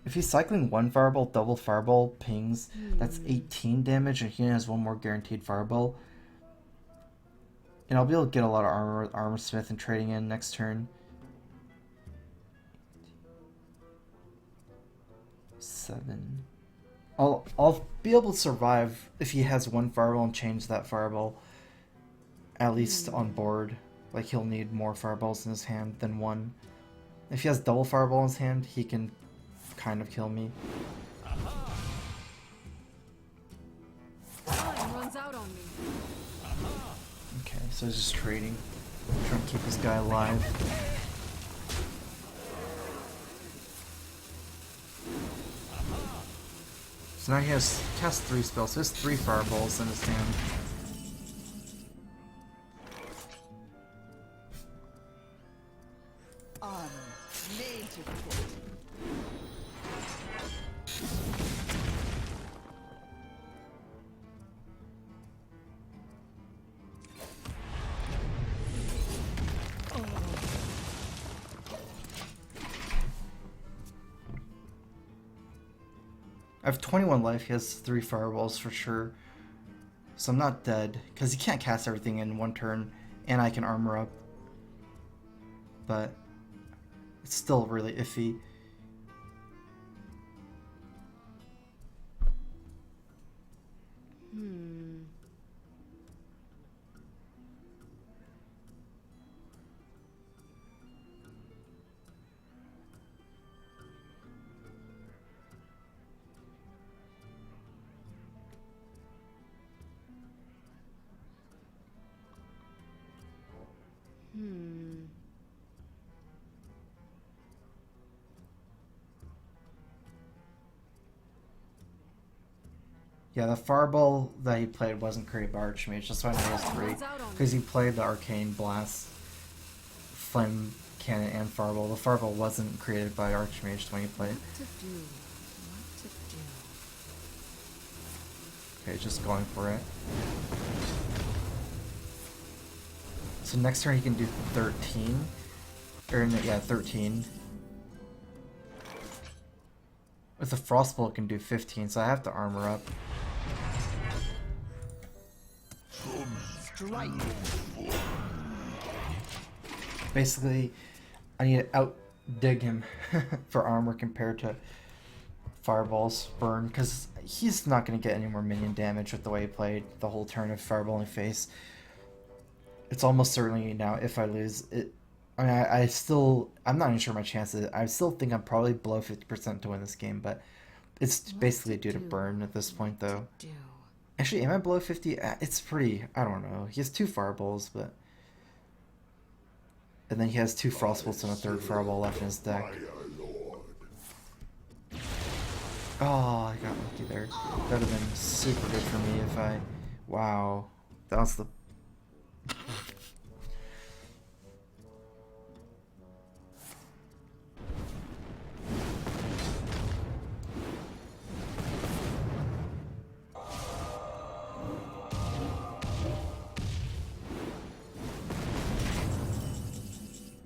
If he's cycling one fireball, double fireball pings, that's 18 damage, and he has one more guaranteed fireball. And I'll be able to get a lot of armor with Armor Smith and trading in next turn. 7. I'll be able to survive if he has one fireball and change that fireball. At least on board. Like, he'll need more fireballs in his hand than one. If he has double fireball in his hand, he can kind of kill me. Time runs out on me. Okay, so he's just trading. Trying to keep this guy alive. So now he has cast 3 spells, so he has 3 fireballs in his hand. Honor, made to quit. I have 21 life, he has 3 fireballs for sure. So I'm not dead, because he can't cast everything in one turn, and I can armor up. But it's still really iffy. Yeah, the fireball that he played wasn't created by Archmage, that's why I know he has 3. Because he played the Arcane Blast, Flame Cannon, and Fireball. The Fireball wasn't created by Archmage when he played. Okay, just going for it. So next turn he can do 13. Or, yeah, 13. With the Frostbolt it can do 15, so I have to armor up. Strike. Basically, I need to out-dig him for armor compared to Fireball's burn, because he's not going to get any more minion damage with the way he played the whole turn of Fireballing face. It's almost certainly now, if I lose it, I mean, I'm not even sure my chances. I still think I'm probably below 50% to win this game, but it's basically due to burn at this point, though. Actually, am I below 50? It's pretty, I don't know. He has 2 fireballs, but... And then he has 2 frostbolts and a 3rd fireball left in his deck. Oh, I got lucky there. That would have been super good for me if I... Wow. That was the...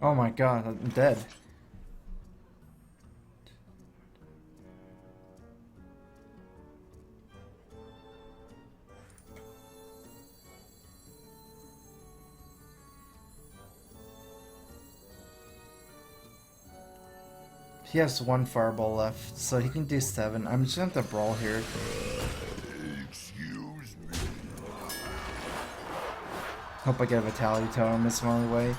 Oh my god, I'm dead. He has 1 fireball left, so he can do 7. I'm just gonna have to brawl here. Excuse me. Hope I get a Vitality Totem this one way.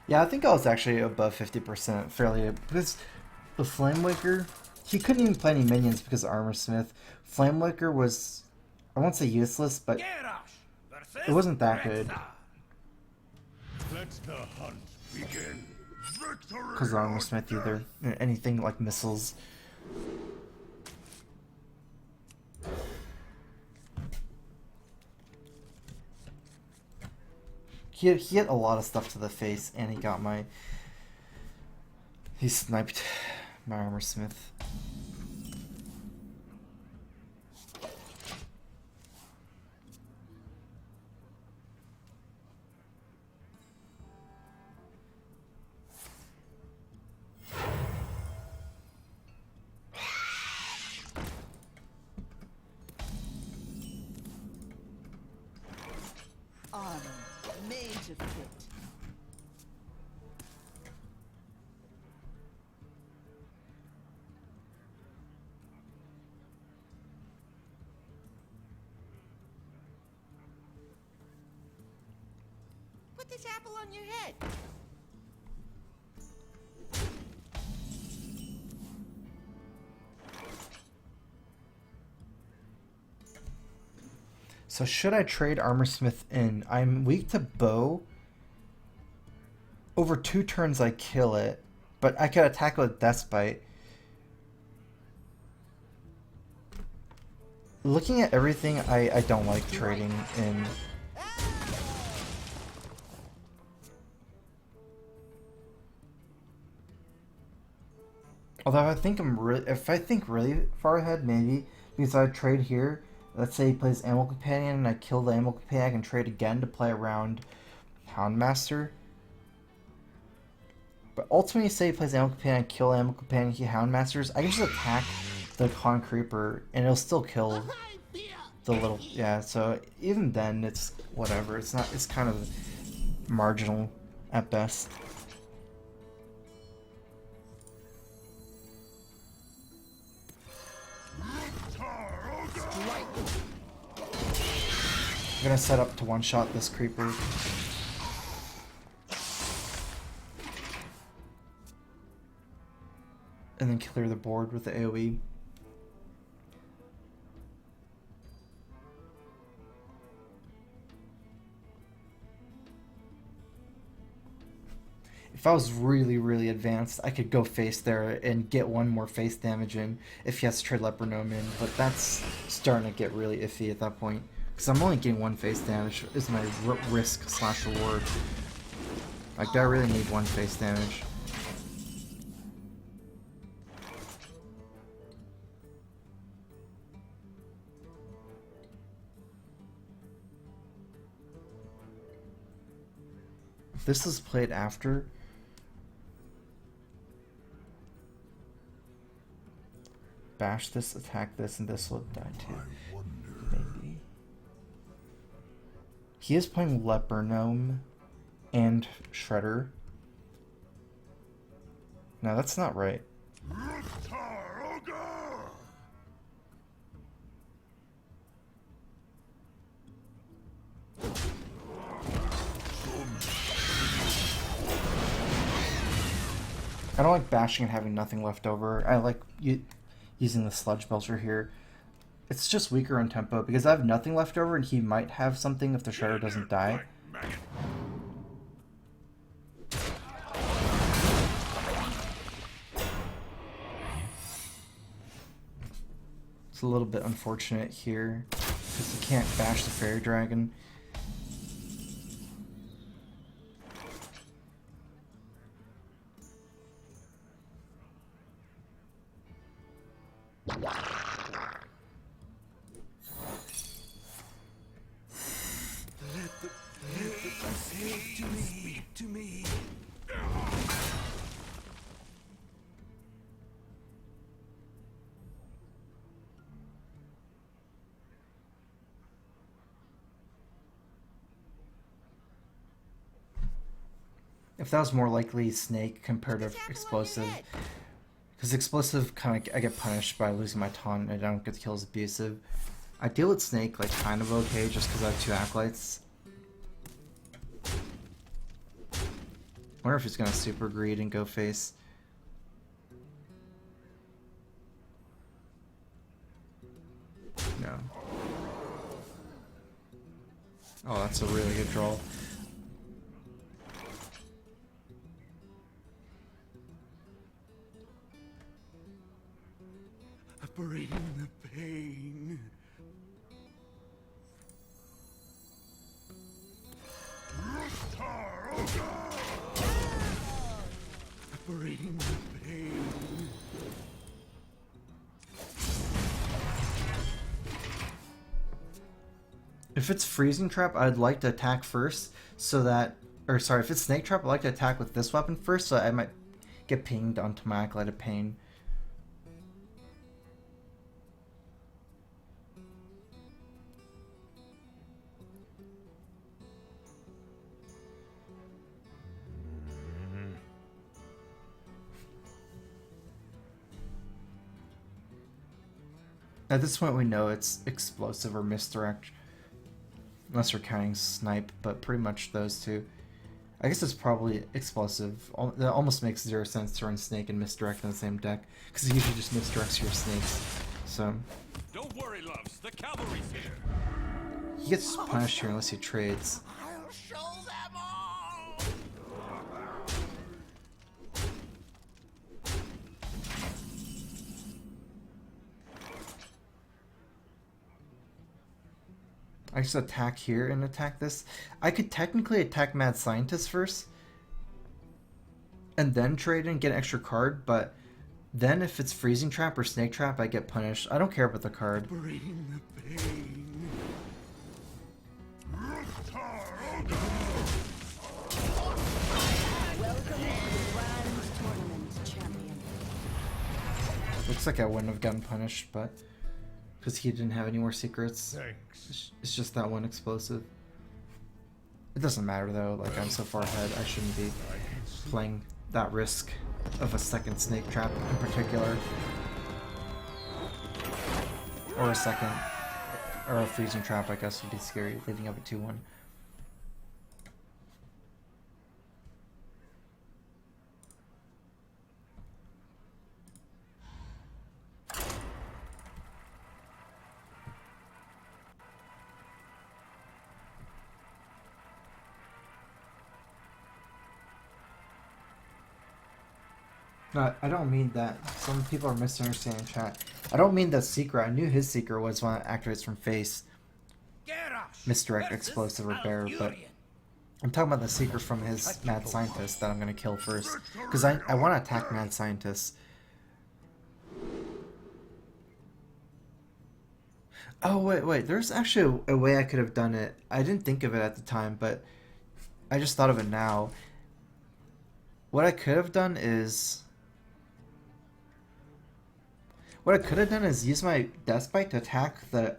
Yeah, I think I was actually above 50% fairly, because the Flamewaker, he couldn't even play any minions because of Armor Smith. Flamewaker was, I won't say useless, but it wasn't that good. Let the hunt Begin. Victory. Because armor smith either. Anything like missiles. He hit a lot of stuff to the face, and he got my... He sniped my armor smith. Armor made to fit. Put this apple on your head. So should I trade Armorsmith in? I'm weak to bow. Over 2 turns I kill it, but I could attack with Deathbite. Looking at everything, I don't like trading in. Although if I think really far ahead, maybe because I trade here. Let's say he plays Animal Companion and I kill the Animal Companion, I can trade again to play around Houndmaster. But ultimately, say he plays Animal Companion, I kill Animal Companion, he Houndmasters, I can just attack the Con Creeper and it'll still kill the little... Yeah, so even then, it's whatever. It's not... It's kind of marginal at best. I'm gonna set up to one-shot this creeper. And then clear the board with the AoE. If I was really, really advanced, I could go face there and get one more face damage in if he has to trade Leper Gnome in, but that's starting to get really iffy at that point. Because I'm only getting 1 face damage is my risk / reward. Like, do I really need 1 face damage? If this is played after... Bash this, attack this, and this will die too. Maybe. He is playing Leper Gnome and Shredder. No, that's not right. I don't like bashing and having nothing left over. I like using the Sludge Belcher here. It's just weaker on tempo because I have nothing left over and he might have something if the Shredder doesn't die. It's a little bit unfortunate here because you can't bash the Fairy Dragon. If that was more likely Snake compared to Explosive, because Explosive kind of I get punished by losing my taunt and I don't get to kill as abusive. I deal with Snake like kind of okay just because I have 2 Acolytes. I wonder if he's gonna super greed and go face. No. Oh, that's a really good draw. Separating the pain. Separating the pain. If it's freezing trap, I'd like to attack first so that, or sorry, if it's snake trap, I'd like to attack with this weapon first so I might get pinged onto my Acolyte of Pain. At this point we know it's explosive or misdirect. Unless we're counting snipe, but pretty much those two. I guess it's probably explosive. That almost makes 0 sense to run snake and misdirect in the same deck, because it usually just misdirects your snakes. So Don't worry, loves. The cavalry's here. he gets punished here unless he trades. I'll show them all. I just attack here and attack this. I could technically attack Mad Scientist first, and then trade and get an extra card, but then if it's Freezing Trap or Snake Trap, I get punished. I don't care about the card. Separating the pain. Welcome to the Grand Tournament, champion. Looks like I wouldn't have gotten punished, but because he didn't have any more secrets. Thanks. It's just that one explosive. It doesn't matter though, like I'm so far ahead, I shouldn't be playing that risk of a second snake trap in particular. Or a second, or a freezing trap I guess would be scary, leaving up at 2-1. No, I don't mean that. Some people are misunderstanding chat. I don't mean the secret. I knew his secret was one that activates from face. Misdirect, explosive, or bear, but I'm talking about the secret from his Mad Scientist that I'm going to kill first. Because I want to attack Mad Scientist. Oh, wait. There's actually a way I could have done it. I didn't think of it at the time, but I just thought of it now. What I could have done is... What I could have done is use my Death Bite to attack the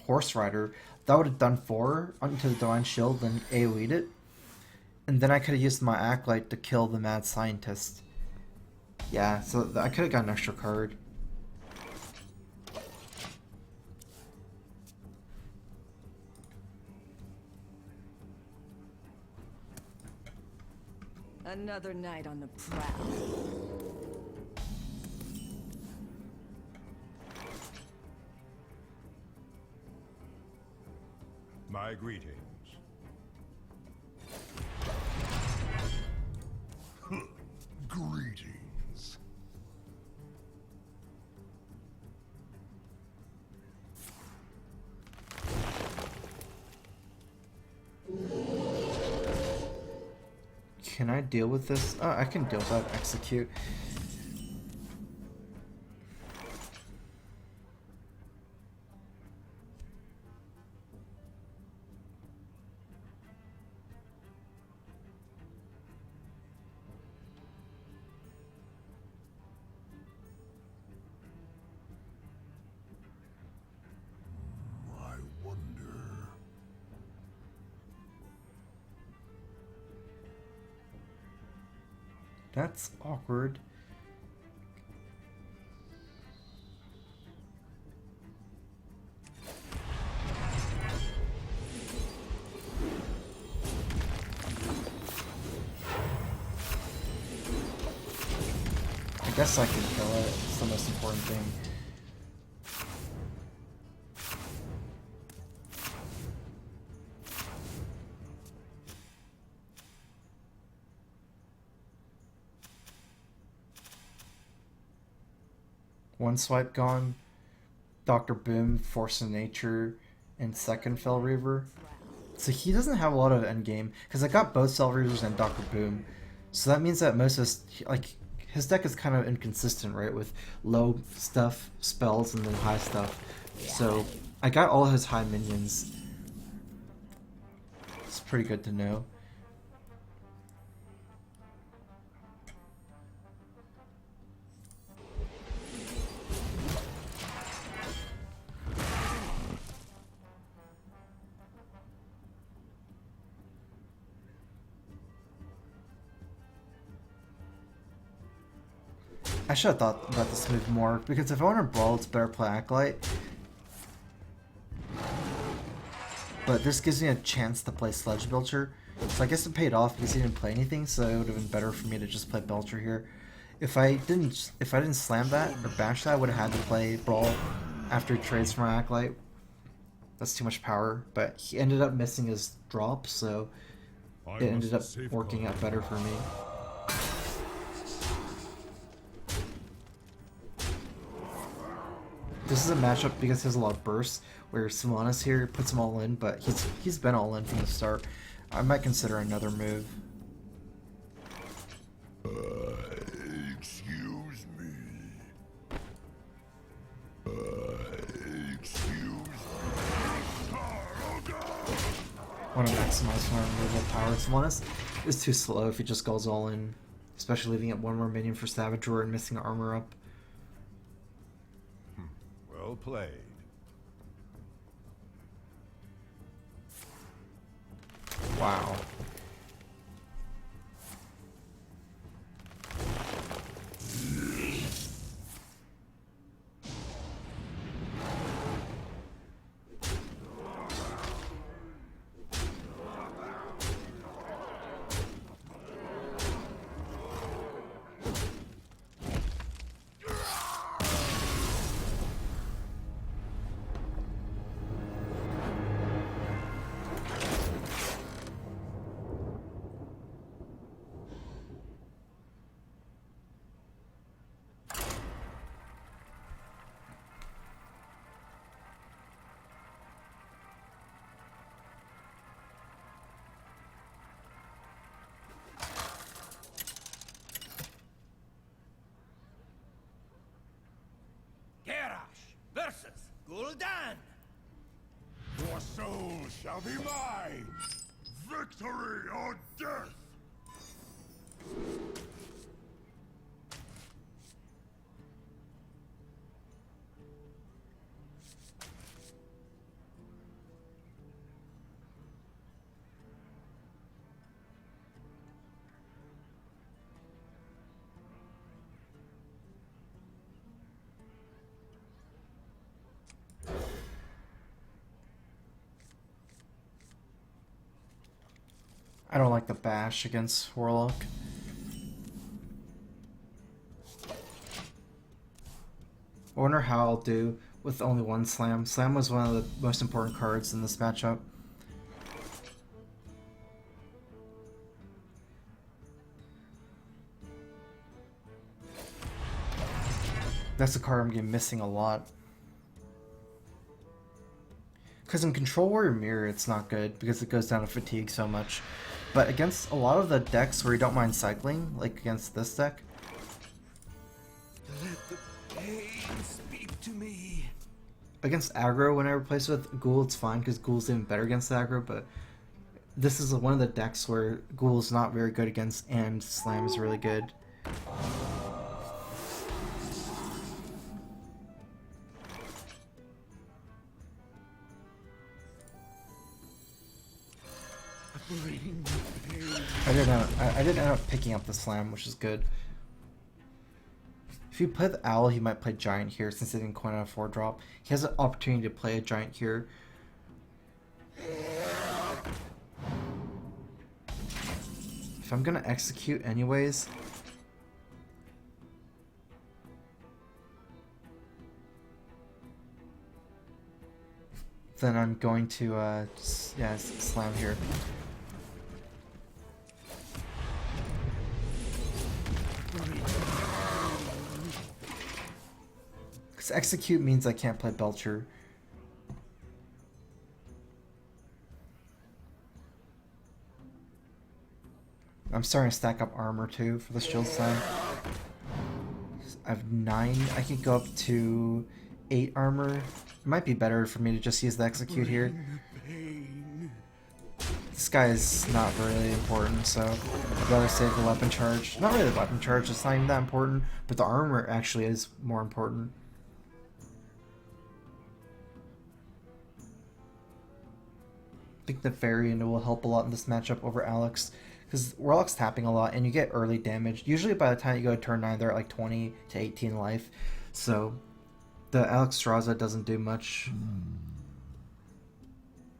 Horse Rider. That would have done 4 onto the Divine Shield and AoE'd it. And then I could have used my Acolyte to kill the Mad Scientist. Yeah, so I could have got an extra card. Another night on the prowl. My greetings. Greetings. Can I deal with this? Oh, I can deal with that. Execute. I wonder. That's awkward. I guess I can kill it. It's the most important thing. One swipe gone. Dr. Boom, Force of Nature, and second Fell Reaver. So he doesn't have a lot of endgame, because I got both Fell Reavers and Dr. Boom. So that means that most of his, like, his deck is kind of inconsistent, right? With low stuff, spells, and then high stuff. So I got all his high minions. It's pretty good to know. I should have thought about this move more, because if I want to brawl, it's better to play Acolyte. But this gives me a chance to play Sledge Belcher, so I guess it paid off because he didn't play anything, so it would have been better for me to just play Belcher here. If I didn't slam that or bash that, I would have had to play Brawl after he trades for my Acolyte. That's too much power, but he ended up missing his drop, so it ended up working out better for me. This is a matchup because he has a lot of bursts, where Sylvanas here puts him all in, but he's been all in from the start. I might consider another move. Excuse me. Excuse me. I want to maximize my removal power. Sylvanas is too slow if he just goes all in, especially leaving up one more minion for Savage Roar and missing armor up. Well played. Wow. Versus Gul'dan. Your soul shall be mine. Victory or death. I don't like the bash against Warlock. I wonder how I'll do with only one Slam. Slam was one of the most important cards in this matchup. That's a card I'm missing a lot. Because in Control Warrior Mirror, it's not good because it goes down to fatigue so much. But against a lot of the decks where you don't mind cycling, like against this deck, Let the pain speak to me. against aggro, when I replace it with Ghoul, it's fine because Ghoul's even better against aggro. But this is one of the decks where Ghoul's not very good against, and Slam is really good. I did end up picking up the Slam, which is good. If you play the Owl, he might play Giant here since he didn't coin out a 4-drop. He has an opportunity to play a Giant here. If I'm gonna execute anyways, then I'm going to Slam here. Because execute means I can't play Belcher. I'm starting to stack up armor too for the shield side. I have 9. I could go up to 8 armor. It might be better for me to just use the execute here. This guy is not really important, so I'd rather save the weapon charge. Not really the weapon charge, it's not even that important, but the armor actually is more important. I think the variant will help a lot in this matchup over Alex, because Warlock's tapping a lot and you get early damage. Usually by the time you go to turn 9, they're at like 20 to 18 life, so the Alex Straza doesn't do much.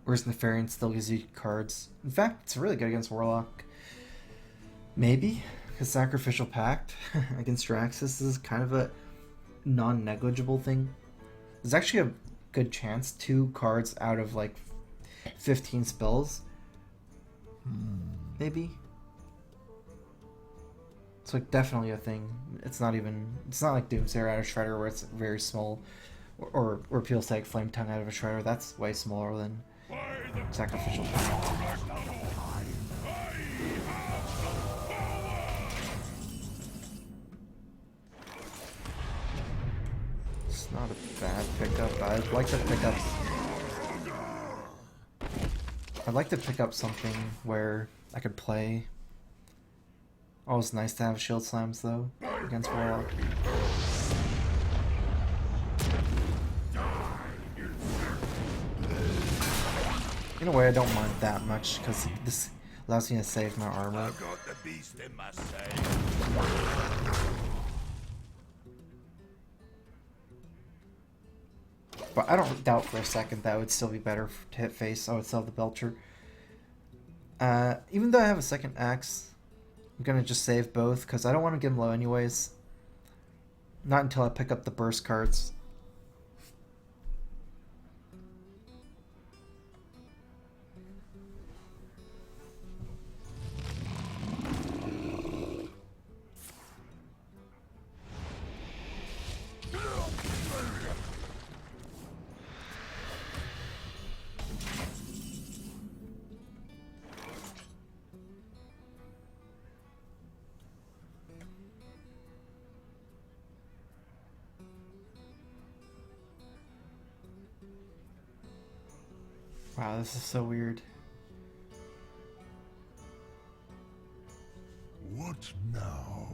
Whereas Nefarian still gives you cards. In fact, it's really good against Warlock. Maybe, because Sacrificial Pact against Draxus is kind of a non-negligible thing. There's actually a good chance 2 cards out of like 15 spells. Maybe. It's like definitely a thing. It's not like Doomsayer out of Shredder where it's very small. Or people say like Flame Tongue out of a Shredder. That's way smaller than Sacrificial Pact. It's not a bad pickup. I'd like to pick up. I'd like to pick up something where I could play. Always nice to have shield slams though against Warlock. In a way, I don't mind that much because this allows me to save my armor. I've got the beast in my sight. But I don't doubt for a second that would still be better to hit face. I would still have the Belcher. Even though I have a second axe, I'm gonna just save both because I don't want to get him low anyways. Not until I pick up the burst cards. Wow, this is so weird. What now?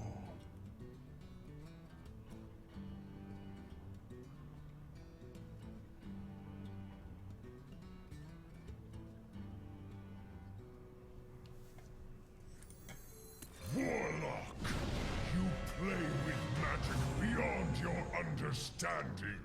Warlock, you play with magic beyond your understanding.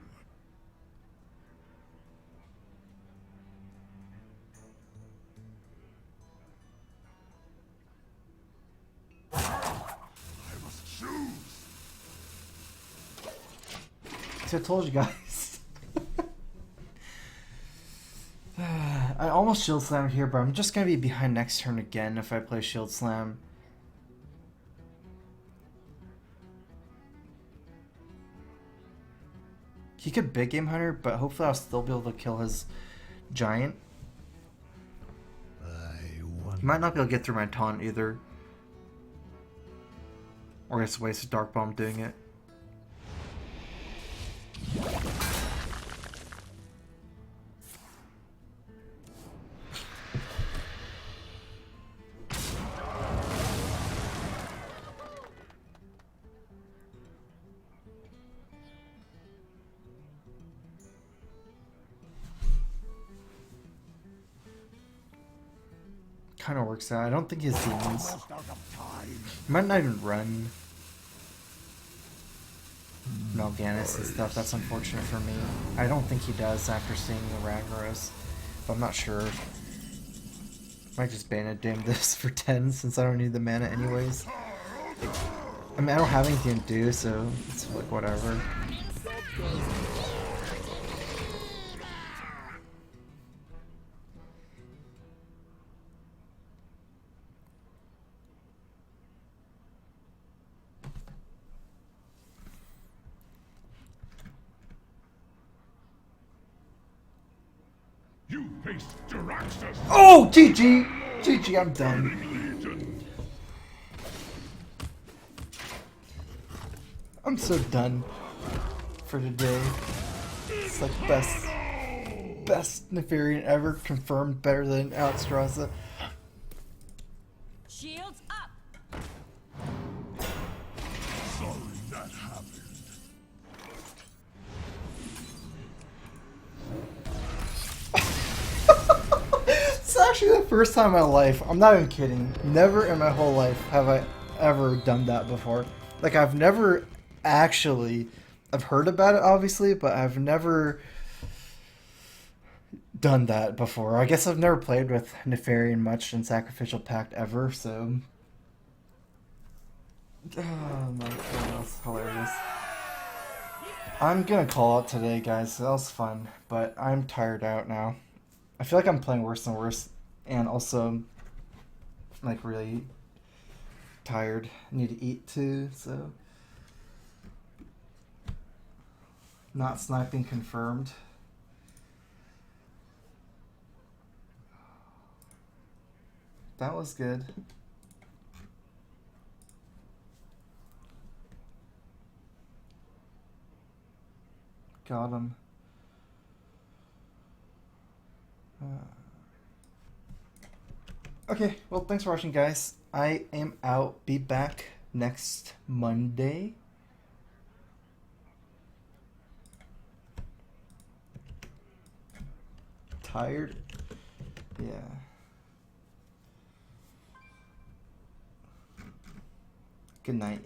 I told you guys. I almost shield slammed here, but I'm just gonna be behind next turn again if I play shield slam. He could big game hunter, but hopefully I'll still be able to kill his giant. He might not be able to get through my taunt either. Or it's a waste of Dark Bomb doing it. Kind of works out. I don't think his demons. He might not even run Mal'Ganis and stuff. That's unfortunate for me. I don't think he does after seeing the Ragnaros, but I'm not sure. Might just Bandit Dame this for 10 since I don't need the mana anyways. I mean, I don't have anything to do, so it's like whatever. Face Jaraxxus! Oh, GG! GG, I'm done. Legion! I'm so done for today. It's like best Nefarian ever, confirmed better than Outstraza. Shields up! Sorry that happened. It's actually the first time in my life, I'm not even kidding, never in my whole life have I ever done that before. Like, I've never actually, I've heard about it obviously, but I've never done that before. I guess I've never played with Nefarian much in Sacrificial Pact ever, so... Oh my god, that's hilarious. I'm gonna call it today, guys. That was fun, but I'm tired out now. I feel like I'm playing worse and worse, and also, like, really tired. I need to eat too, so... Not sniping confirmed. That was good. Got him. Okay, well, thanks for watching, guys. I am out. Be back next Monday. Tired? Yeah. Good night.